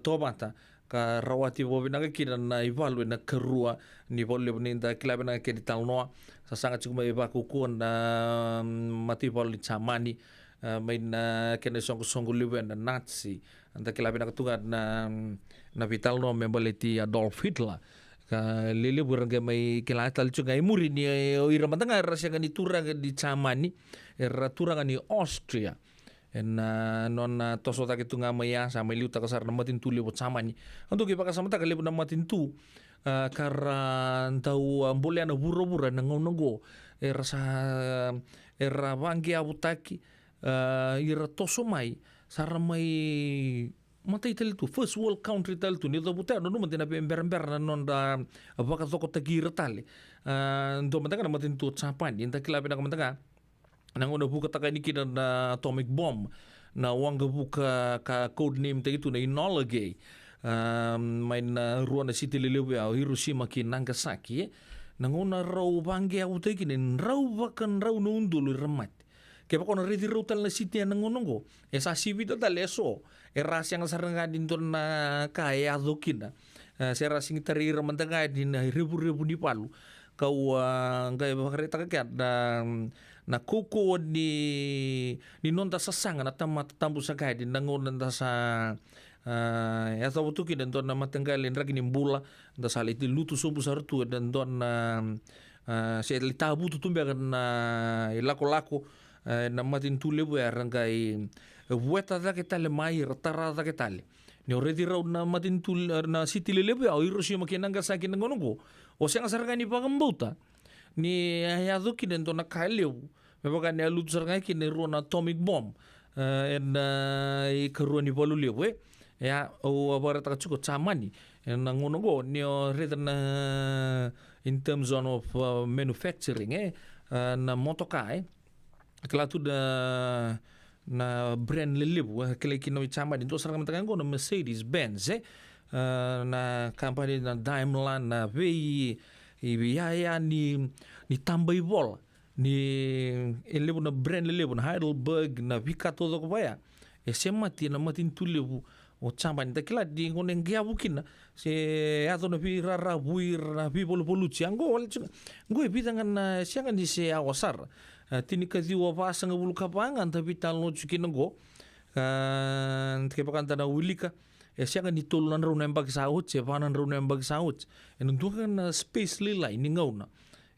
tobata ka rawati bo binang kina na ivalu na kerua ni volle ni da klabe na ken talno sasanga cuma iba kuku na mati volle chamani main ken song lebu na Nazi anda klabe na kutunga na vital no membaleti Adolf Hitler ka lele burang mai kelatal cungai muri ni ira matanga rasya ngani turang di chamani era turang ni Austria en non toso ta kitunga maya sama liu ta kasar namatin tu lebu chamani untuk ipaka sama ta lebu namatin tu karena tau boleh ana buru-buru nanggo era bangi abutaki ira toso mai saramai mata ital tu first world country tal tu ni do buta no mate na ember non da baka toko tagi retale ndo mata kana matin tu chapan inta kilabe na mata nangono buka taka ni kina na atomic bomb na wanga buka ka code name te itu na Enola Gay main ruana city lelewe au Hiroshima ki Nagasaki nangona rau bangi au te kini rau bakan rau nundulu remat ke pa kono redi rutal na city nangonongo esa sivita taleso era yang saranga dinton na kaya dokina sera sing tari ramantanga din ribu-ribu di Palu kau ngai bakareta kakat na koko ni nonta sasanga na tambu sakai din nangon nda sa ya tahu tu ki dan don na matanggalin ragi nimbula nda salit lutu sumbu sartu dan don se litabu tu tumbe na lako na matin tu lebu ya rangai bueta da que tal mai retara da que tal ni already raw na matin tu na city lebu ya Hiroshima ki Nagasaki nangonongo o se ngasarga ni pagambauta ni ya doki den to na kaileu me baga ne alut sarga ki ne rona atomic bomb en i karua ni bolu lewe ya o abara ta chuko chamani nangonongo ni already na in terms of manufacturing na motokai kala tu na brand lelebu kala kino chama din to sarang matakan ko na Mercedes Benz na company na Daimler na VI ya ni tambay bol ni lelebu na brand lelebu na Heidelberg na Vika todo ko baya semati na matin tulebu o chamba ni kala di ngonen gya bukin se ato na pi rara buir na pi polu chiango ngo ebitangan na siangan di se awasar tini kazi wa pasang bulu kapangan tapi talo chukin ngo ke pakanta na ulika siangan di tolunan ro nembag saut se panan ro nembag saut en dukan space lila ini ngauna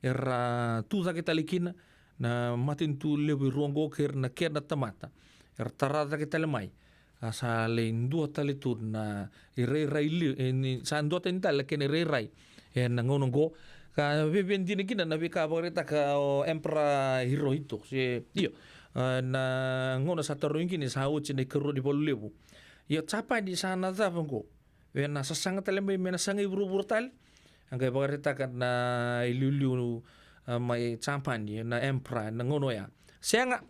era tu sa kita likina na matin tu lebi rongo ker na tamata tarada kita lemai sa lain dua tali tu na rai ni san dua tental ken rai en ngono go ka beben dini kina na bika bareta ka Emperor Hirohito si io na ngono sa taruin kini sa uchi ne kero di polu lebu io chapa di sana za pangko na sasanga talembe mena sanga iburu tal angkai bareta ka na ilulu mai champani na Emperor na ngono ya senga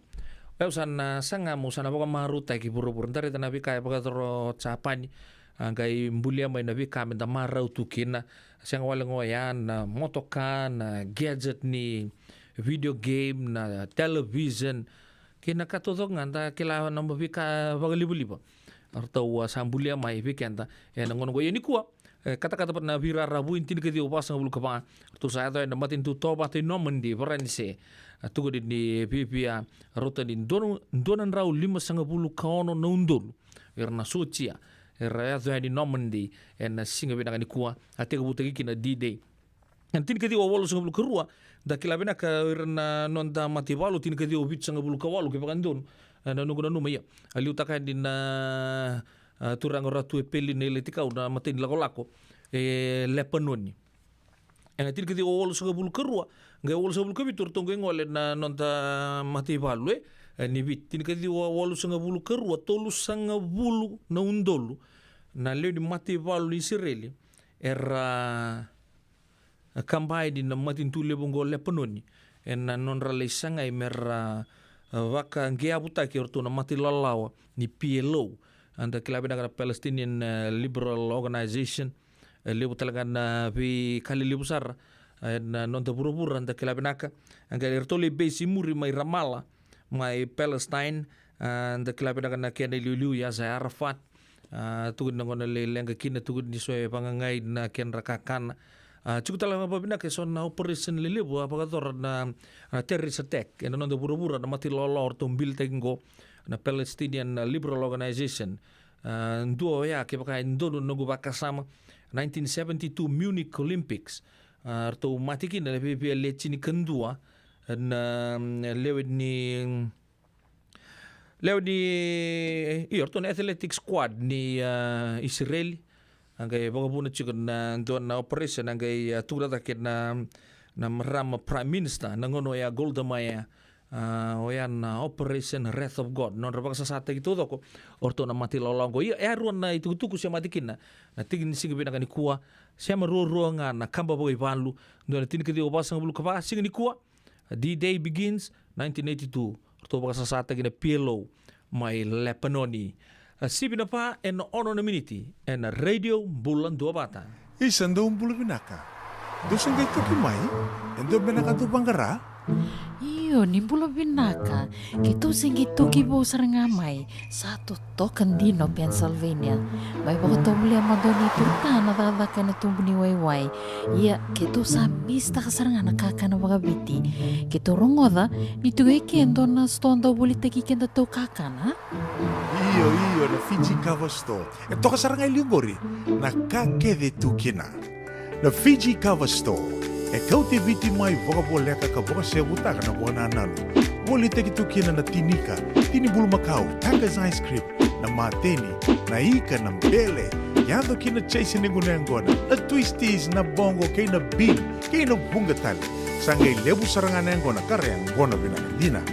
sana sanga mo sana baka maruta ki buru-buru ntare ta nabi kaya baka toro chapani angkai mbulia mai nabi kami da marau tukina siang wala ngoyan na motoka na gadget ni video game na television kina katodong anta kila namba bika baka libu-libu atau sambulia mai bikenta ya nangono go yani kuwa kata-kata na vira rabu intin ke dio pasang bulu kapa tu saya to na matin tu toba te no mandi forense tu di pipia rota di donan rau 50 kaono na undul irna socia era ya di no mandi en singa bina ni kuwa ate ko butagi kina D-Day tin ke dio wolo sanga bulu kerua da kila bina ka irna nonda mati walu tin ke dio bit sanga bulu kawalu ke pakandon na nunguna numa ya aliu takan din turang ratu peli nele tikau na matin lako lepanoni ena tin kiti ol sa bulu kerua ngai ol sa bulu kebitur tongge ngole na nonta mati balu ni bit tin kiti ol sa bulu kerua tolu sanga bulu na undolu na le di mati balu Israeli era kambai di na matin tule bongo lepanoni ena non rale sanga mera waka ngea buta ki orto na mati lalawa ni PLO anda kilabi na Palestinian Liberal Organization lebu talaga na pi kali lebu sar na nonta pura-pura anda kilabi naka anga ertole base muri mai Ramallah mai Palestine anda kilabi na kena liu ya Yasser Arafat tugud ngona le lenga kina tugud ni soe pangangai na ken rakakan cukup talaga babina ke son operation lebu apa kator na terrorist attack ena nonta pura-pura na mati lolo orto bil tengo na Palestinian Liberal Organization nduo ya ke pakai ndono nogu bakasama 1972 Munich Olympics arto matiki na lepe lechini kendua na lewed ni orto na athletic squad ni Israel angay bagabuna chicken na doon na operation angay tulad akin na marama prime minister nangono ya Golda Meir oyan operation Wrath of God non rabak sa sate gitu ko orto na mati lolongo ruan na itutuku siya matikin na tigin sige bina ni kuwa siya maruruan nga na kamba bagay panlu do na tinikiti obasang bulu kapa sige ni kuwa D-Day begins 1982 orto baka sa sate gina PLO may Lepanoni sibi na pa en ono na miniti en radio bulan dua bata Isan daw bulu binaka. Dosan kay tukimay, endo binaka tu banggara. Iyo, ni bulo binaka. Gitu singgitu kibo sarangamay. Satu token dino Pennsylvania. May baka tumuli ang madoni turta na dadaka na tumbo ni Wayway. Iya, gitu sa mista kasarangan nakaka na wagabiti. Gitu rongoda, nitugay kendo na stondo bulit kikenda to kakana. Iyo, na Fiji Cover Store. Ito kasarangay ligori, nakakede tukina. Na Fiji Cover Store. Kau te viti mai vokaboleka ka voka se butaka na buana nanu. Woli te kitukina na tinika, tini bulu makau, Tanga's ice cream, na mateni, na ika na mbele. Yado kina chase ni gunengona, na twisties na bongo kay na bean, kay na bungatali. Sangay lebu sarangan ngona kareang ngona binakadina.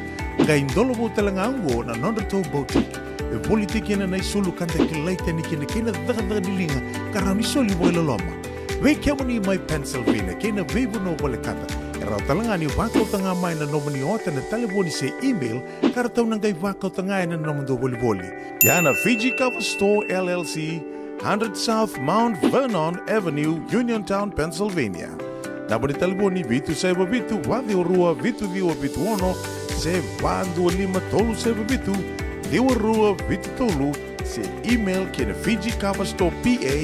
Kay indolo bo talangango na nondato boutique. E politiki na naisulu kanta kilaita ni kina daga dilinga karami soli boy loloma. Wei kemo ni mai Pennsylvania, kena vebu no bole kata. Erau talanga ni wakau tanga mai na nomani ota na taleboni se email, kara tau nangai wakau tanga na nomando boli. Yana Fiji Cover Store LLC, 100 South Mount Vernon Avenue, Uniontown, Pennsylvania. Naboni taleboni vitu seba vitu, wadi orua vitu diwa vitu ono, se vandu lima tolu seba vitu, diwa rua vitu tolu, se email kena Fiji Cover Store PA@gmail.com.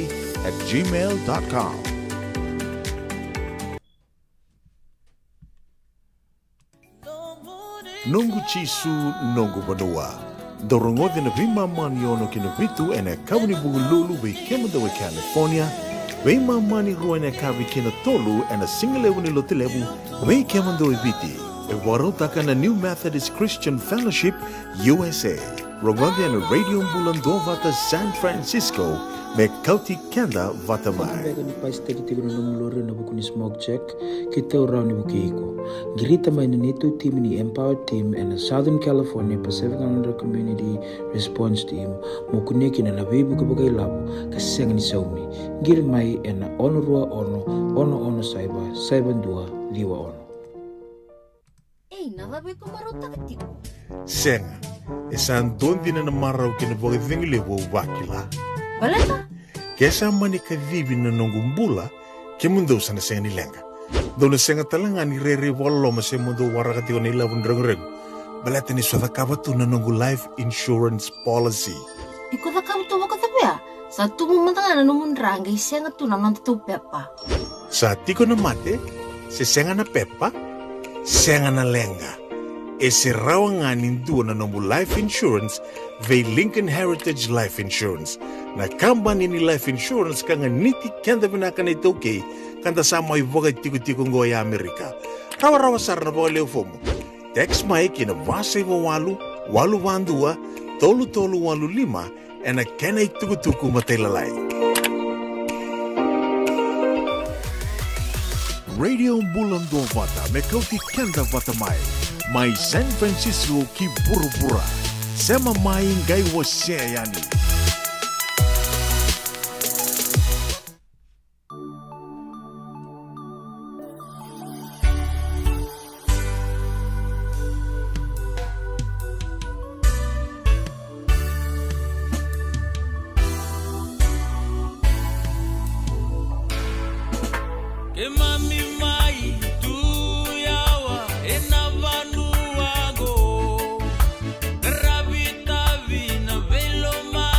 Nungu chisu nungu banua. Dorongote na vima mani ono kina vitu ene kabuni bugululu be kemadawe California. Vima mani rua ene kabi kina tolu ene singalewu ni lotilewu be kemadawe viti. E warotaka na New Methodist Christian Fellowship USA. Rongote ene radio mbulando vata San Francisco. Me kauti kenda vatamai. Bega ni pasta kita guna nomlore na buku ni smoke check kita orang ni buku iko. Girita mai ni tu team ni Empower Team and Southern California Pacific Islander Community Response Team mukune kina na bebu ke bagai labu kaseng ni saumi. Gir mai ena ono rua ono saiba dua liwa ono. Nada be kumarota ketiku. Senga, esan dondi na marau kina boga vingile wo wakila. Baleta? Kesa mani ka vivi na nongumbula ke mundo sana senga ni lenga. Dona senga talanga ni rere walo ma se mundo warakati o ni lavun reng. Baleta ni swada kabatu na nongu life insurance policy. Iko da kamu to waka tapia? Satu mumentanga na numundranga isenga tu na tu pepa. Sa tiko na mate, se senga na pepa, senga na lenga. E se rawanganin dua na nomu life insurance vei Lincoln Heritage Life Insurance. Na kambani ni life insurance kanga niti kenda vinaka na itoke kanda sama ivoga tiko-tiko ngoya Amerika. Rawa-rawa sarana boga leo fomo. Text mai kina vasa iwa walu vandua, tolu walu lima, ena kena ituku-tuku matelalai. Radio Bulando Vata me kauti kenda vata mai San Francisco ki buru-bura. Sema mai ngai wase yani. Rabita vina velo mai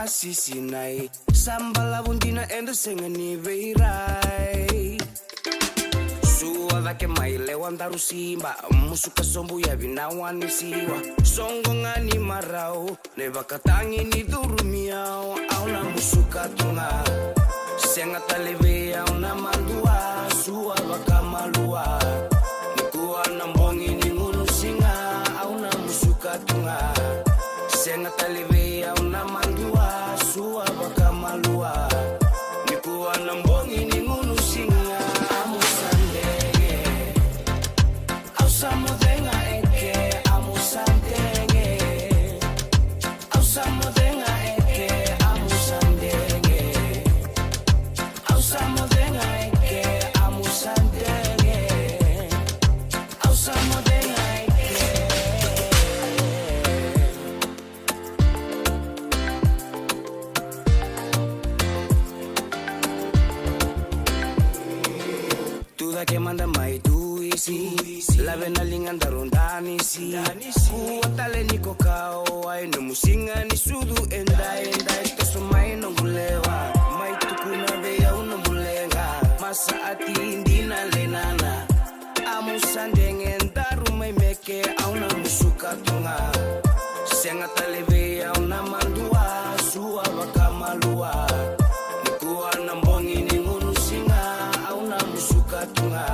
sisi nai sambala bundina endo sengani veirai suwa vake maile wandaru simba musuka sombu ya vinawani siwa songo ngani marau ne bakatangi ni durumiao auna musuka tunga senga taleve auna mandua suwa bakamalua nikuwa nambongi ni ngunu singa auna musuka tunga senga taleve auna mandua suwa bakamalua nikuwa nambongi ni ngunu singa amusandege ausamudenga eke amusandege ausamudenga eke amusandege ausamudenga eke amusandege ausamudenga que manda mai tuisi la vena linganda rondani si kuatale niko kao ai no musinga ni sudu endai toso mai no mulewa mai tukuna veya uno mulenga masa ati indina lenana amusandenge ndaru mai meke auna musuka tunga senga taleve auna mandua suwa bakamalua nikuwa nambongi ni ngunu singa auna musuka tunga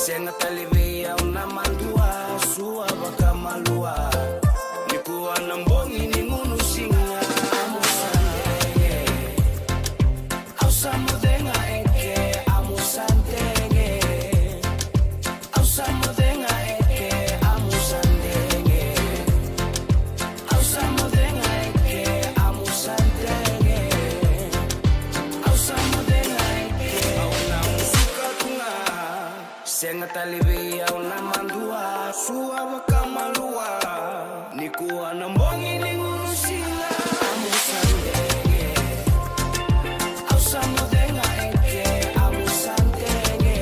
senga taleve auna mandua suwa bakamalua nikuwa nambongi ni ngunu singa amusandege ausamudenga eke amusandege ausamudenga eke amusandege ausamudenga eke amusandege ausamudenga eke auna musuka tunga senga taleve auna mandua suwa bakamalua nikuwa nambongi ni ngunu singa amusandege ausamudenga eke amusandege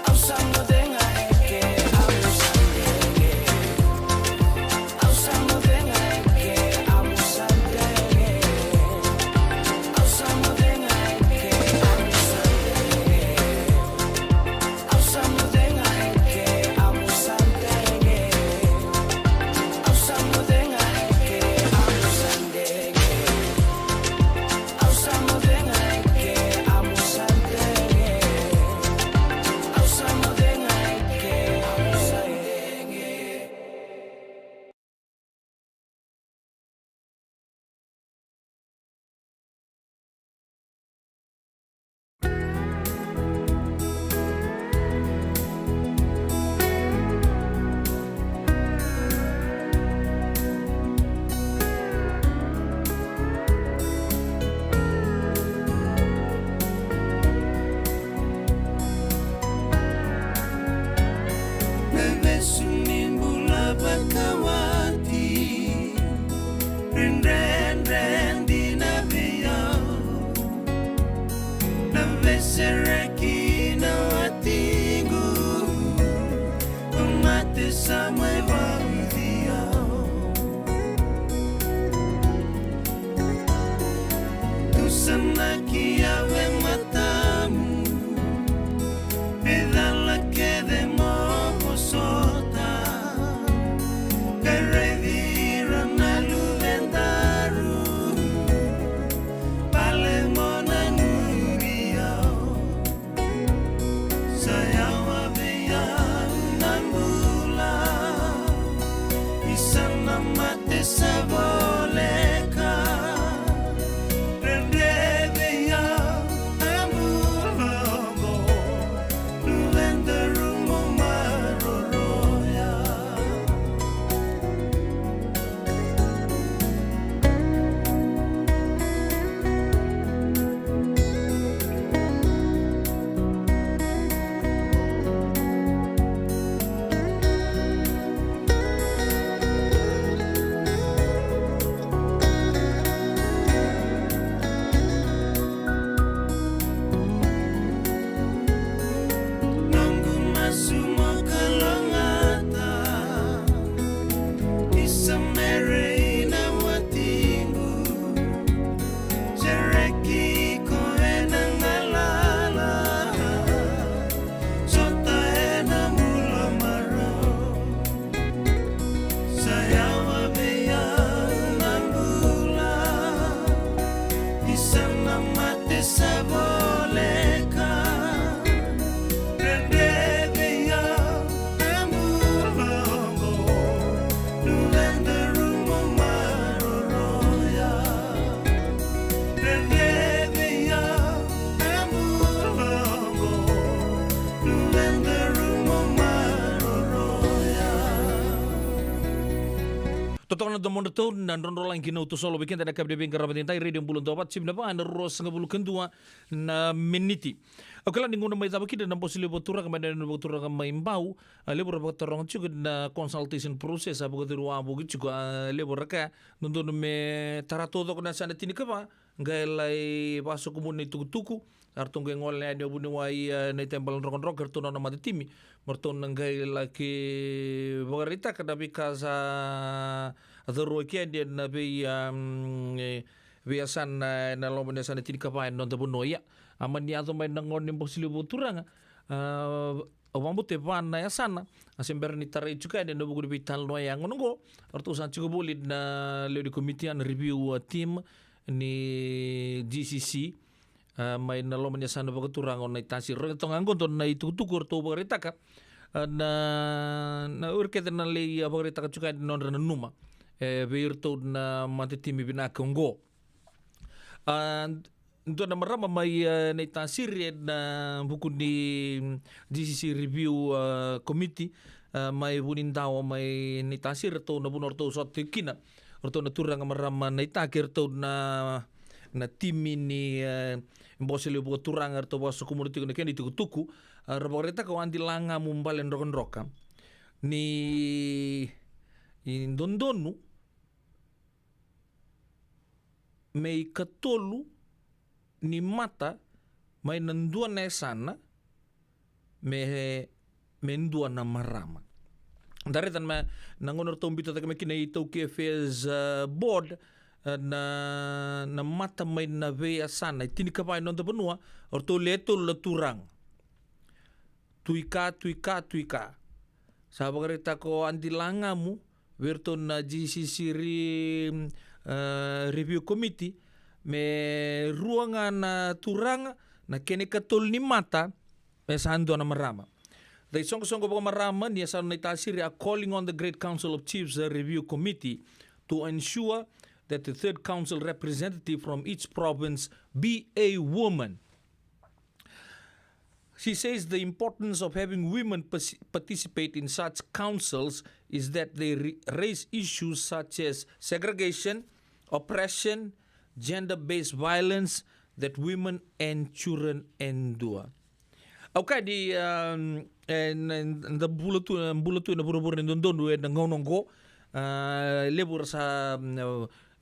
ausamudenga eke amusandege ausamudenga eke amusandege ausamudenga eke amusandege ausamudenga eke amusandege ausamudenga eke amusandege ausamudenga eke amusandege ausamudenga eke amusandege Bebesunimbula bakawati Rindendi na biyo Na besereki na watingu Umate sa may waudiyo Tusanaki awe matamu Pedala que de mojo sota Que revira na luvendaru Pale mona nubio Sayawa veya nambula Isana mate saboleka Rende veya mate saboleka Rendevia Emulongo Nulende rumo maroroya Rendevia Emulongo Nulende rumo maroroya Totoo na damon ito na ronrolang ginuto solo weekend na kabibing karabatin tayo radio bulong dapat sim na ba na ros nga bulong kendua na miniti. Ako lang ningunan may tabaki na posili botura ka man na botura ka maimbaw lebur ba tarong chugud na consultation process abu gadu abu gichu lebur ka nundun me taratodo ko na sana tinika ba ngaylay paso ko mun tuku artong ngol na dio bunuway na tembal rock rocker to na madatimi marton nangay laki bagarita kada because adoro kende na be biasan na lomba sana tinika pa non ta bunoya aman ni ato may nangon ni posili botura nga awambute pan na sana asember ni taray juga dan buku di bital no yang nunggu artusan cukup boleh na lewat komite review team ni GCC may nalom niya sana bago turang on itasi retong anggon ton na itutukur to bagarita ka na urkete na lei bagarita ka juga non renuma beirto na matitimi binakonggo Ito na marama may naitasir na buku di GCC review committee may bunin daw may naitasir to na bunor to sa tikina orto na turang marama naitakir to na timi ni mbosele buku turang arto baso community ko na kani tuku raboreta ko andi langa mumbalen rokan roka ni indondonu may katolu ni mata may nandua na sana may ndua na marama. Daritan ma nangonor to mbito taka kinay ito KFS board na mata may naveya sana tinika pa non ta benua or to leto laturang. Tuika sa bagarita ko andi langamu werto na GCC review committee me ruangan na turang na kene katol ni mata me sando na marama. Dahil song-song ko marama niya sa naitasiri a calling on the Great Council of Chiefs Review Committee to ensure that the third council representative from each province be a woman. She says the importance of having women participate in such councils is that they raise issues such as segregation, oppression, gender-based violence that women and children endure. Okay, di bulatu na burubur ni dondon na ngononggo lebur sa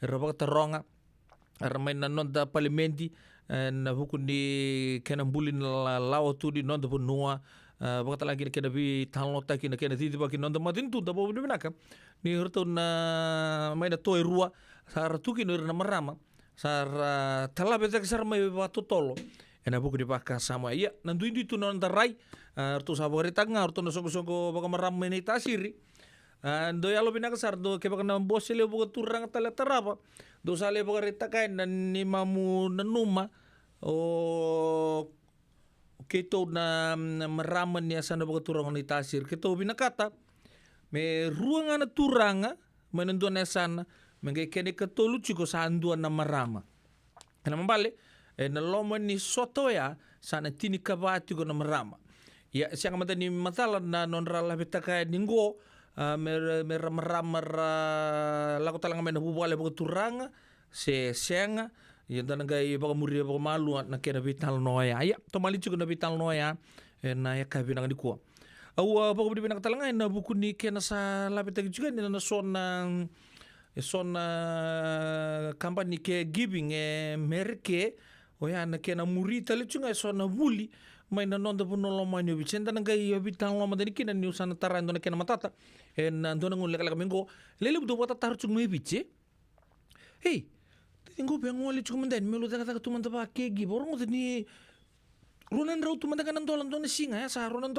rabak taronga ramay na non da parlamenti na hukun di kenambulin lawa tu di non da punua bakta lagi kena bi talota kena titiba kena non da matintu da babu binaka ni hurto na may na toy rua sa ratuki no na marama sar talabe tak sar may batu tolo ena buku dipaka sama iya nandu itu non tarai artu sabori tanga artu no songo baka maram ni tasiri do yalo binaka sar do ke baka na bosele buku turang tala tarapa do sale baka rita kain nan ni mamu nanuma o keto na maraman niya sana baka turang ni tasir keto binakata me ruanga na turanga menendu na sana mengke kene ketolu chiko sa anduan na marama kana mambale na loma ni soto ya sana tini kabati ko na marama ya siang mata ni matala na non rala betaka ningo mer marama lago talang men bubale bo turanga se senga ya dananga ba muri ba malu na kena vital noya ya to mali chiko na vital noya na ya kabina di ko au ba ko di talanga na buku ni kena sa labetaka juga ni na sona kampani ke giving merke oya na kena murita le chunga sona buli mai na nonda puno lo manyo bicenda na gai bitang lo madani kina ni usana tarando na kena matata na ndona ngun lekala kamingo lele budo bota tar chung me biche hey tingo bengo le chung mandan melo taka tumanda ba ke gi borong ni runan rau tumanda kanan dolan dona singa ya sa runan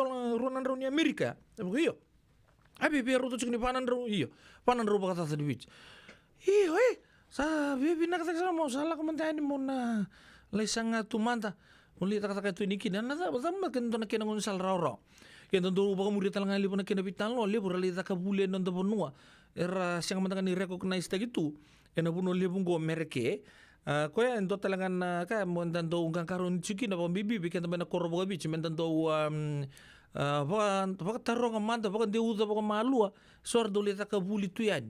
rau ni Amerika yo abi biar rutu chung ni panan rau baka tata di biche iyo sa bibi nakata sama salah komentar ni mo na lai sanga tumanta uli taka tu ini kina na sama kan to na kina ngon sal raw yang tentu baka muri talang ali puna kina bitan lo le pura li taka bule non to ponua era siang mantangan ni recognize ta gitu ena puno le bungo mereke koya endo talangan ka mo tanto ungkang karon chiki na bibi bikin tamana korbo gabi chimen tanto baka tarong amanda baka deuda baka malua sordo le taka buli tu yan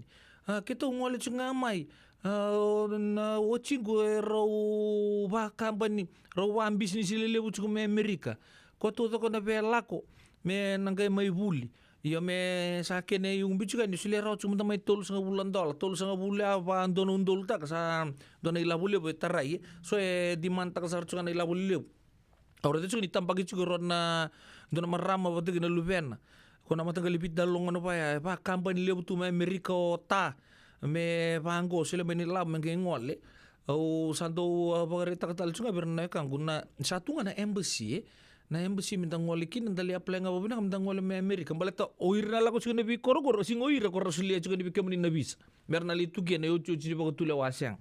kita ngole cungamai na watchingo raw ba company raw ang business lele bucu me Amerika ko to na belako me nangay may buli iyo me sa akin yung bicu kan sile raw cuma may tol sa bulan tol sa bula pa andon undol ta sa don ila buli bo taray so di manta ka sa cunga ila buli ahora de cunga itampagi cunga na don marama ba de na lubena ko na matagalipit dalong ano pa company le butu me Amerika o ta me pango sila menilab mengengole o santo pagarita katal chunga berna kan guna satu na embassy minta ngole kin ndali apply nga babina minta ngole me Amerika balata oirna la ko chunga bi korogor sing oira ko rasulia chunga bi kemni nabis berna li tuge na yo chuchi ba ko tule wasang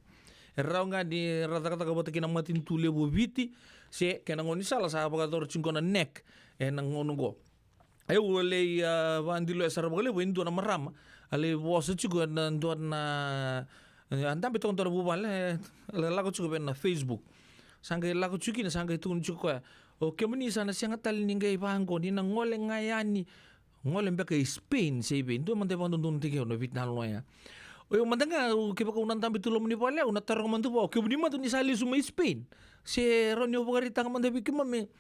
erraw nga di rata kata ka botaki na matin tule bo viti se kena ngoni sala sa ba dor chunga na neck nang ngono ayo wale bandilo esar bagale windu na marama ale bosa chugo na ndon na andam betong tor bubale la ko chugo na Facebook sanga la ko chuki na sanga tun chuko o kemuni sana sianga tal ningai bango ni na ngole ngayani ngole mbeka Spain sebe ndo mante bando ndon tike no Vietnam loya o mandanga ke baka unan tambi tulom ni pale una tarong mantu po ke buni matu ni sali suma Spain se ronyo bagarita mande bikimame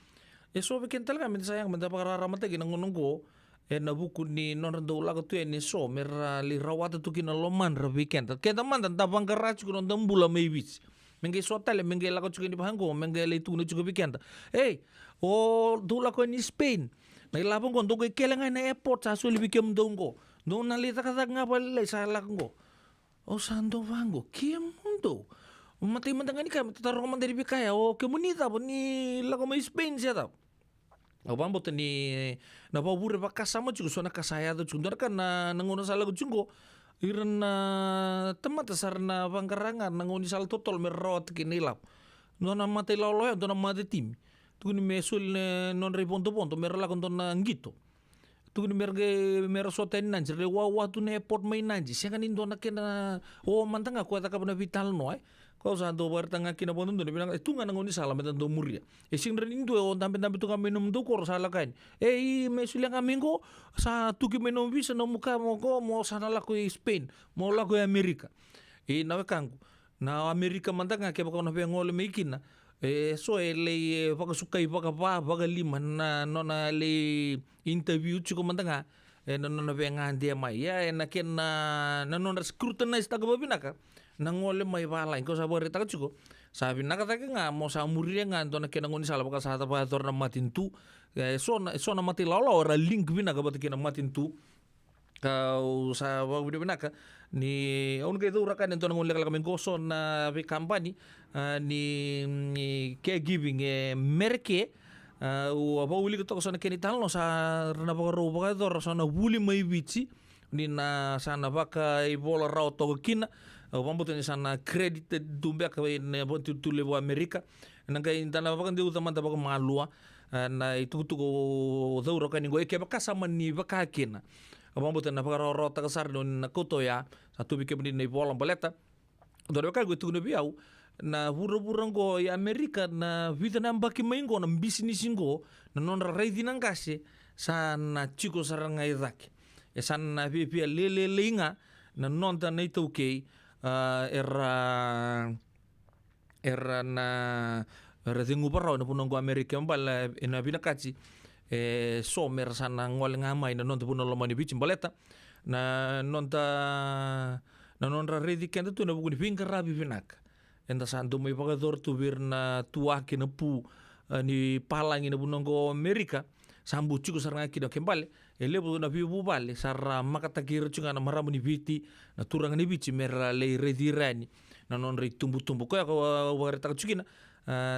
eso bikin talaga min sayang manda pagararamata ginangunong ko na buku ni non rando lago tu ni so mera li rawata tu kina loman ra weekend kaya taman tan tabang garage ko non bula may wits mengge so tale mengge lago chuki ni bahango mengge le tu ni chuki weekend o dula ko ni Spain na ilabong ko ndo ko kelangan na airport sa so libikem dongo no na li takatag nga pala sa lago o sando vango kiem mundo matay mandang ni ka tatarong man dari bikaya o kemunita po ni lago may Spain siya tao Abang boten ni na pabure pa kasama juga so na kasaya to chundar kan na nangono sala ko chungo iran na temata sarna bangkarangan nangoni sal totol merot kinilap no na mate lolo ya na mate tim tu ni mesul non riponto ponto merla kon na ngito tu ni merge merosoten nanjir le wa tu ne port may nanji siya kanin do na kena o mantanga ko ta ka na vital no kau sa do bertanga kina pon do bilang tu nga nangoni sala metan do muria sing rin do on tampe tu kami minum do kor sala kan mesul yang kami ko sa tu ki minum bisa no muka mo ko mo sana la ko Spain mo la ko Amerika nawe kangu na Amerika mantanga ke baka na pe ngole mekina so le baka sukai baka baka lima na no na le interview chuko mantanga no na pe ngande mai ya na ken na no na scrutinize ta ko binaka nangole mai bala ko sa borita ka chuko sabi nakatake nga mo sa muria nga ndo na kenangoni sala baka sa tapa tor na matintu so na mati lolo ora link binaka batake na matintu kau sa wabudi binaka ni on ke dura kan ndo ngol kala kamen goso na be company ni caregiving merke o apa uli ko sa na kenital no sa na baka ro baka dor sa na wuli mai bici ni na sana baka ibola raw to kina pambuto ni sana credit dumbe ka ne bontu tulebo Amerika nanga indana baka ndi utamanta baka malua na itutu ko dauro kan ngo ke baka sama ni baka kina pambuto na baka rota ka sar don na koto ya satu bike ni ne bola baleta do baka go tu no biau na buro-burang go ya Amerika na Vietnam baki maingo na business ngo na non raidi nang kasi sana chiko saranga idak sana pipia lele linga na non ta na ito okay era na tingu parao na punong ko Amerika mbala ina binakachi so mer sana ngol ngamay na non ta punong lomani bichim baleta na non ra ready kenda tu na buguni pinka rabi binak enda santo may pagador tubir na tuwaki na pu ni palang ina punong ko Amerika sambu chuko saranga kino kembale lebo na bibu bale sarra makatakira chunga na maramu ni biti na turang ni bichi mera le redirani na non re tumbu ko ya ko wareta chukina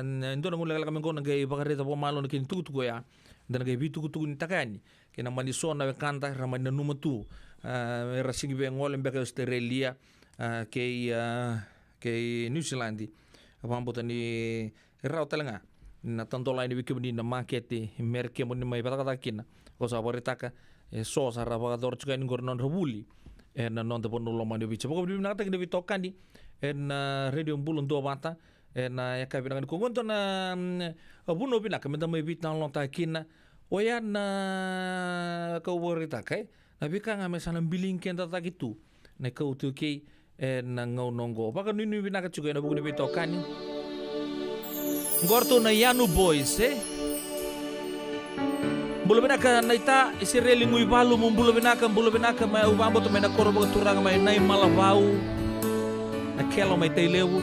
ndo na ngula kami ko na gay bagareta po malo na kin tutu ko ya dan gay bitu kutu ni takani kina maniso na kanta ramani na numatu mera singi be ngol mbeka Australia ke New Zealand apambuta ni Rau telenga. Na tantola ini wiki na maketi merke mo ni mai patakata kina. Ko sa boritaka so sa rabagador chuka ni gornon rabuli. Na non de pono lo mani bicha. Poko bibina kata kini bitokandi. Radio Bulon do bata. Na ya kabina kan kongonto na buno bina kamenta mai bit na lonta kina. Oya na ko boritaka na bika nga mesana biling kenta ta gitu. Na ko tu ke na ngau nongo. Paka nini bina ka chuka na buku ni bitokani. Gorto na Yanu Boys, Bulu benaka naita isi reli ngui balu bulu benaka mai ubambo to mai na korobo turanga mai nai malavau na kelo mai teilewu.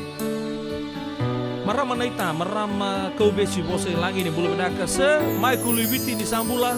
Marama naita marama kau besi bose langi ni bulu benaka se mai kulibiti ni sambula.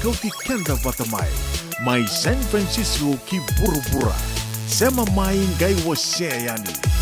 ikaw ti kenda batamai. Mai San Francisco ki bura-bura. Sema mai ngai wase yani.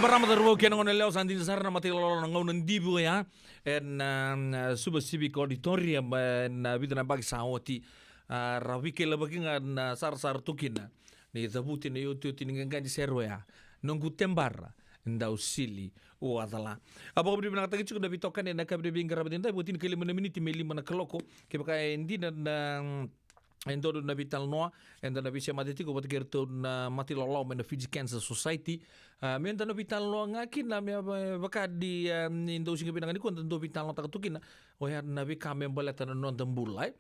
Barama da ruo kena ngone leo sandin sarna matilo na ngau ndibu ya en suba civic auditorium na vidana bagi saoti rawike la bagi na sar tukina ni zabuti na yotu tininga serwe ya nongu tembara ndau sili o adala abo bri bina tagi chuku da bitokan na kabri bingra badinda butin kele mana miniti meli mana keloko ke baka endina na endo na vital noa enda na visia matiti ko batgerto na matilolo na Fiji Cancer Society menta na vital noa ngaki na me baka di indo singa binang ni ko ndo vital noa taktukina o ya na vi kame balata na non tambulai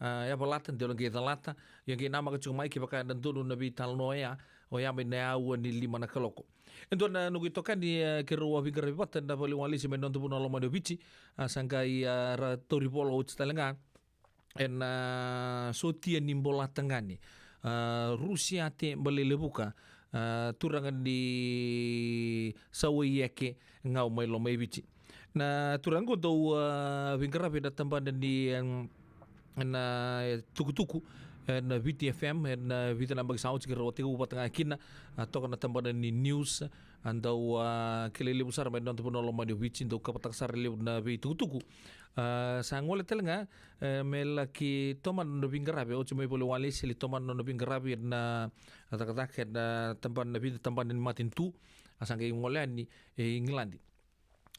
ya balata de longe dalata yang ke nama ke mai ke baka ndo na vital noa ya o ya me na au ni lima na kaloko endo na nugi tokan di ke ruwa vingra bata na bali wali se me non tambuna lo ma de vici sangai tori polo utstalenga en sotia nimbola tengani Rusia te balele buka turangan di sawiyake ngau mai lo mai bici na turango do vingara beda tamban di na tuku-tuku na VTFM na vita nambag sound kira o tigu patanga kina to kana tamban ni news andau kelele besar mai non tupuno lo mai bici do kapatak sar le na tuku-tuku sangole telnga melaki toman no bingarabe o chumai bolo wali sili toman no bingarabe na atak na tamban na vida tamban ni matin tu asang kay ngolani England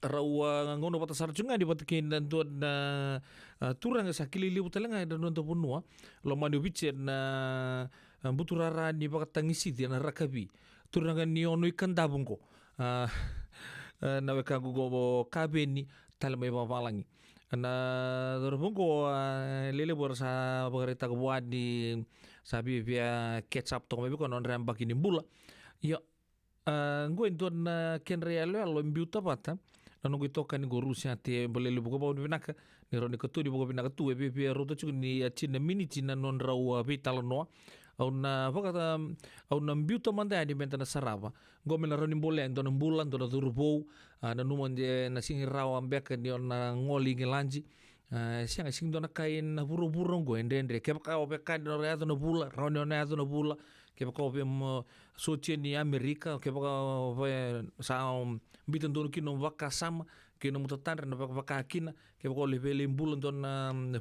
rawa ngono bata sarjunga di batakin dan tu na turang sa kilili butalanga dan no punua lo manu biche na buturara ni bakatangisi di na rakabi turanga ni ono ikandabungko na weka go kabeni talmay mapalangi na dormungo lele bor sa berita kebuat di sabi via catch up tong mebi konon ramba kini bula yo gue don ken realo allo imbiuta pata nanu gue toka ni Rusia te bolele buko bawa binaka ni roni ketu di buko binaka tu ebi rota cukup ni cina mini cina non rawa vital noa auna vakata auna imbiuta manda di mentana sarava gue melaroni boleh don bulan don turbo na numon je na singi rawa ambeka ni ona ngoli ngelanji siang sing dona kain na buru-buru gue ndendre ke ka ope ka no reato no bula roni ona ato no bula ke ka ope socie ni Amerika ke ka ope sa bitan don kino waka sama kino mutatan na waka kina ke ka levele bulan don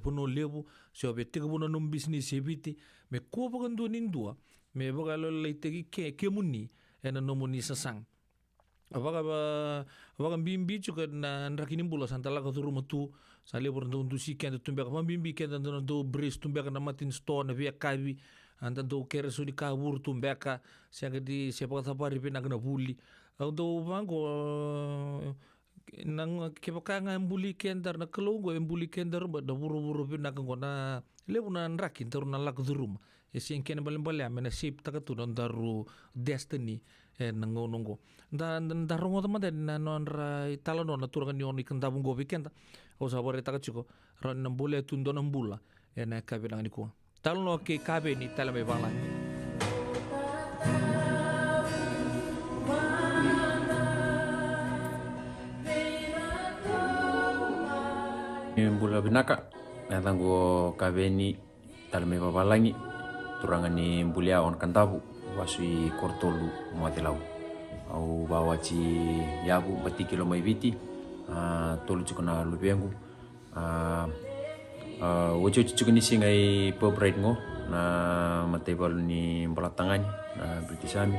puno lebu so ope tiga buno num business ebiti me ko pa kan don indua me boga lo leitegi ke muni ena no muni sasang Abaga bimbi juga na rakini bula santala ka turu matu sale por ndo si kenda tumbe ka bimbi kenda ndo bris tumbe ka na matin sto na via kavi anda ndo kere sudi ka wur tumbe ka siaga di sepa ka tapari pina kana buli ndo bango nang kepaka nga embuli kendar na kalungo embuli kendar ba da buru pina ka ngona lebuna rakin taru na lak durum esien kena bale amena sip takatu don daru destiny nongo da rongo tama den na non rai talo non natura kan yoni kanda bungo weekend o sabore takachiko ran nambule tundo nambula ena kabe nang ni ko talo no ke kabe ni tala me bala Bula binaka na tango kabe ni tala me babalangi turangani bulia on kantabu wasui kortolu muatilau au bawa ci yabu bati kilo mai viti tolu cikona lupengu wojo cikuni singai pobrate ngo na mate balu ni balatangani na britisami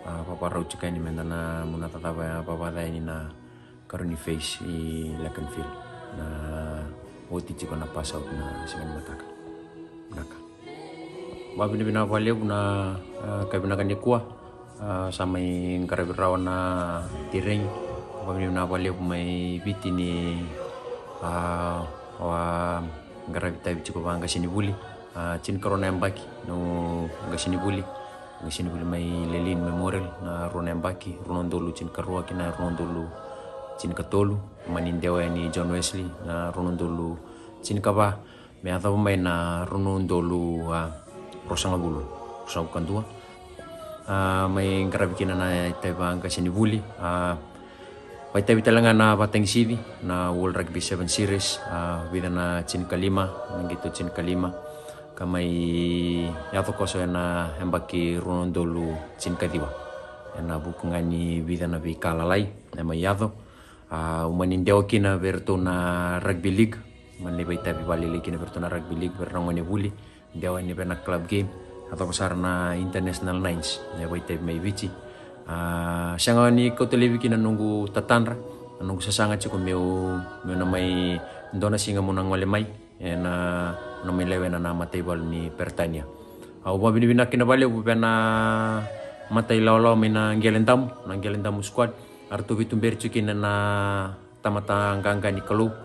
papa rau cikani mendana munata taba papa dai ni na karuni face I Leconfield na woti cikona pass out na singan mataka naka Babi bina vale una kabina kan kuah samai karabiraw na tireng babi bina vale mai biti ni wa garabita bici ko banga sini buli cin corona mbaki no ngasini buli mai lelin memorial na rona mbaki ronon dulu cin karua kina ronon dulu cin katolu manindewa ni John Wesley na ronon dulu cin kaba me atau mai na ronon dulu rosang bulu rosang bukan tua may karabikin na taibang kasi ni Buli may tabi talaga na batang sidi na World Rugby 7 Series wida na chin kalima nangito chin kalima kamay yato ko so na hembaki runon dolu chin kadiwa na bukungan ni wida na bikalalay na may yato umanindewa kina verto na rugby league manibay tabi bali kina verto na rugby league verto ni Buli Dewa ini pernah club game atau besar na international nines ya boy tape may bici siang ni ko televi kina nunggu tatanra nunggu sasangat cukup meu na may dona singa munang wale may na may lewe na nama table ni Pertania au babi bina kina bale bu pena matay law may na ngelentamu squad artu bitumber cukin na tamata angga ni club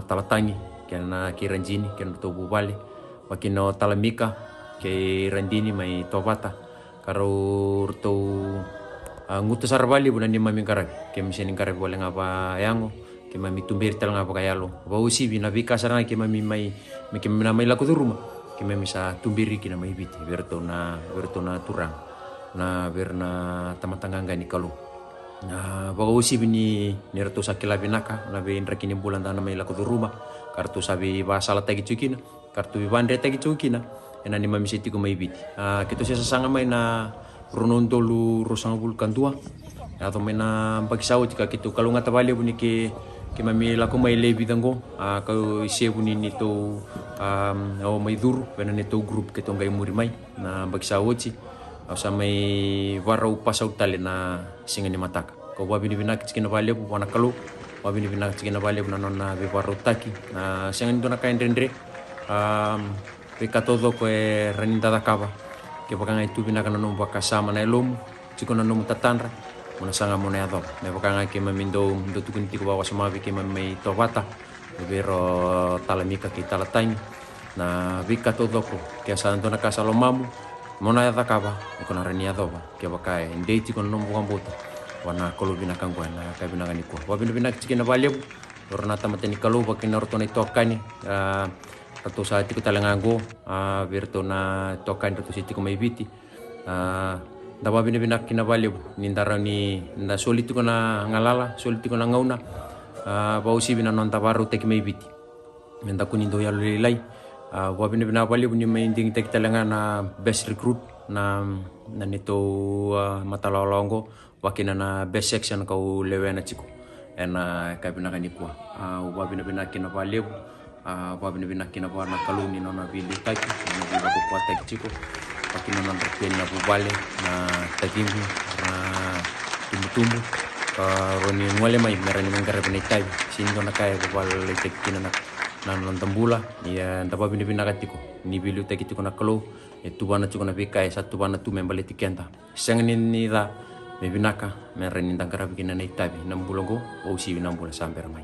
talatangi kena kiranjini kena tubu bale Wakino talamika ke randini mai tobata karo to ngutu sarbali bulan di mami karag ke mesin karag boleh ngapa yango ke mami tumbir tel ngapa kayalo ba usi bina bika sarang ke mami mai laku tu rumah ke mami sa tumbiri kina mai biti berto na turang na berna tamatanganga ni kalu na ba usi bini nirto sakila binaka na be indra kini bulan dana mai laku tu rumah kartu sabi ba salat tagi cukina kartu bibandre tagi cukina ena ni mami siti ko may biti kito siya sasanga may na runon dolu rosang bulkan tua atau may na pagsaw tika kito kalunga tabali buni ke mami lako may lebi dango ka ise buni nito o may duru pena nito group kito ngay muri may na pagsaw ci sa may waraw pasaw tali na singa ni mataka ko babi ni binak cikina bali bu wana kalu babi ni binak cikina bali bu nanon na waraw taki na singa nito na kain rendre Pika todo kwe raninda da kaba ke bakanga itu bina kana no bakasama na elom chiko na no mutatanra mona sanga mona yado me bakanga ke mamindo ndo tukunti ko bawa sama ke mami tobata vero talamika ki talatain na vika todoko ke sa antona ka salomamu mona ya takaba ko na renia doba ke bakae ndeti ko no mbota wana kolubina kangwa na kabina gani ko wabina bina tikina valeu orna tamateni kaluba kinorto ni tokani Ratu saat itu talangago virto na tokan ratu siti ko maibiti dawa bina kina valeu nindara ni na soliti ko na ngalala soliti ko na ngauna bausi bina non tabaru teki maibiti menda kunindo ya lilai wa bina valeu ni mainding tek talanga na best recruit na nito matalolongo wakina na best section kau lewena chiko ena kabina kanipua wa bina kina valeu wa bina kina na kaluni nona vili taki na vila kwa taki chiko wakina na na bubale na tagimbu na tumbu roni ngole mai merani mengara bina tai sindo na kaya bubale tekina na tambula ya ndaba bina katiko ni bilu taki chiko na kalo tu bana chiko na bika satu bana tu membale tikenta sangani ni da mebinaka merani ndangara bikina na itabi nambulongo o si nambula samper mai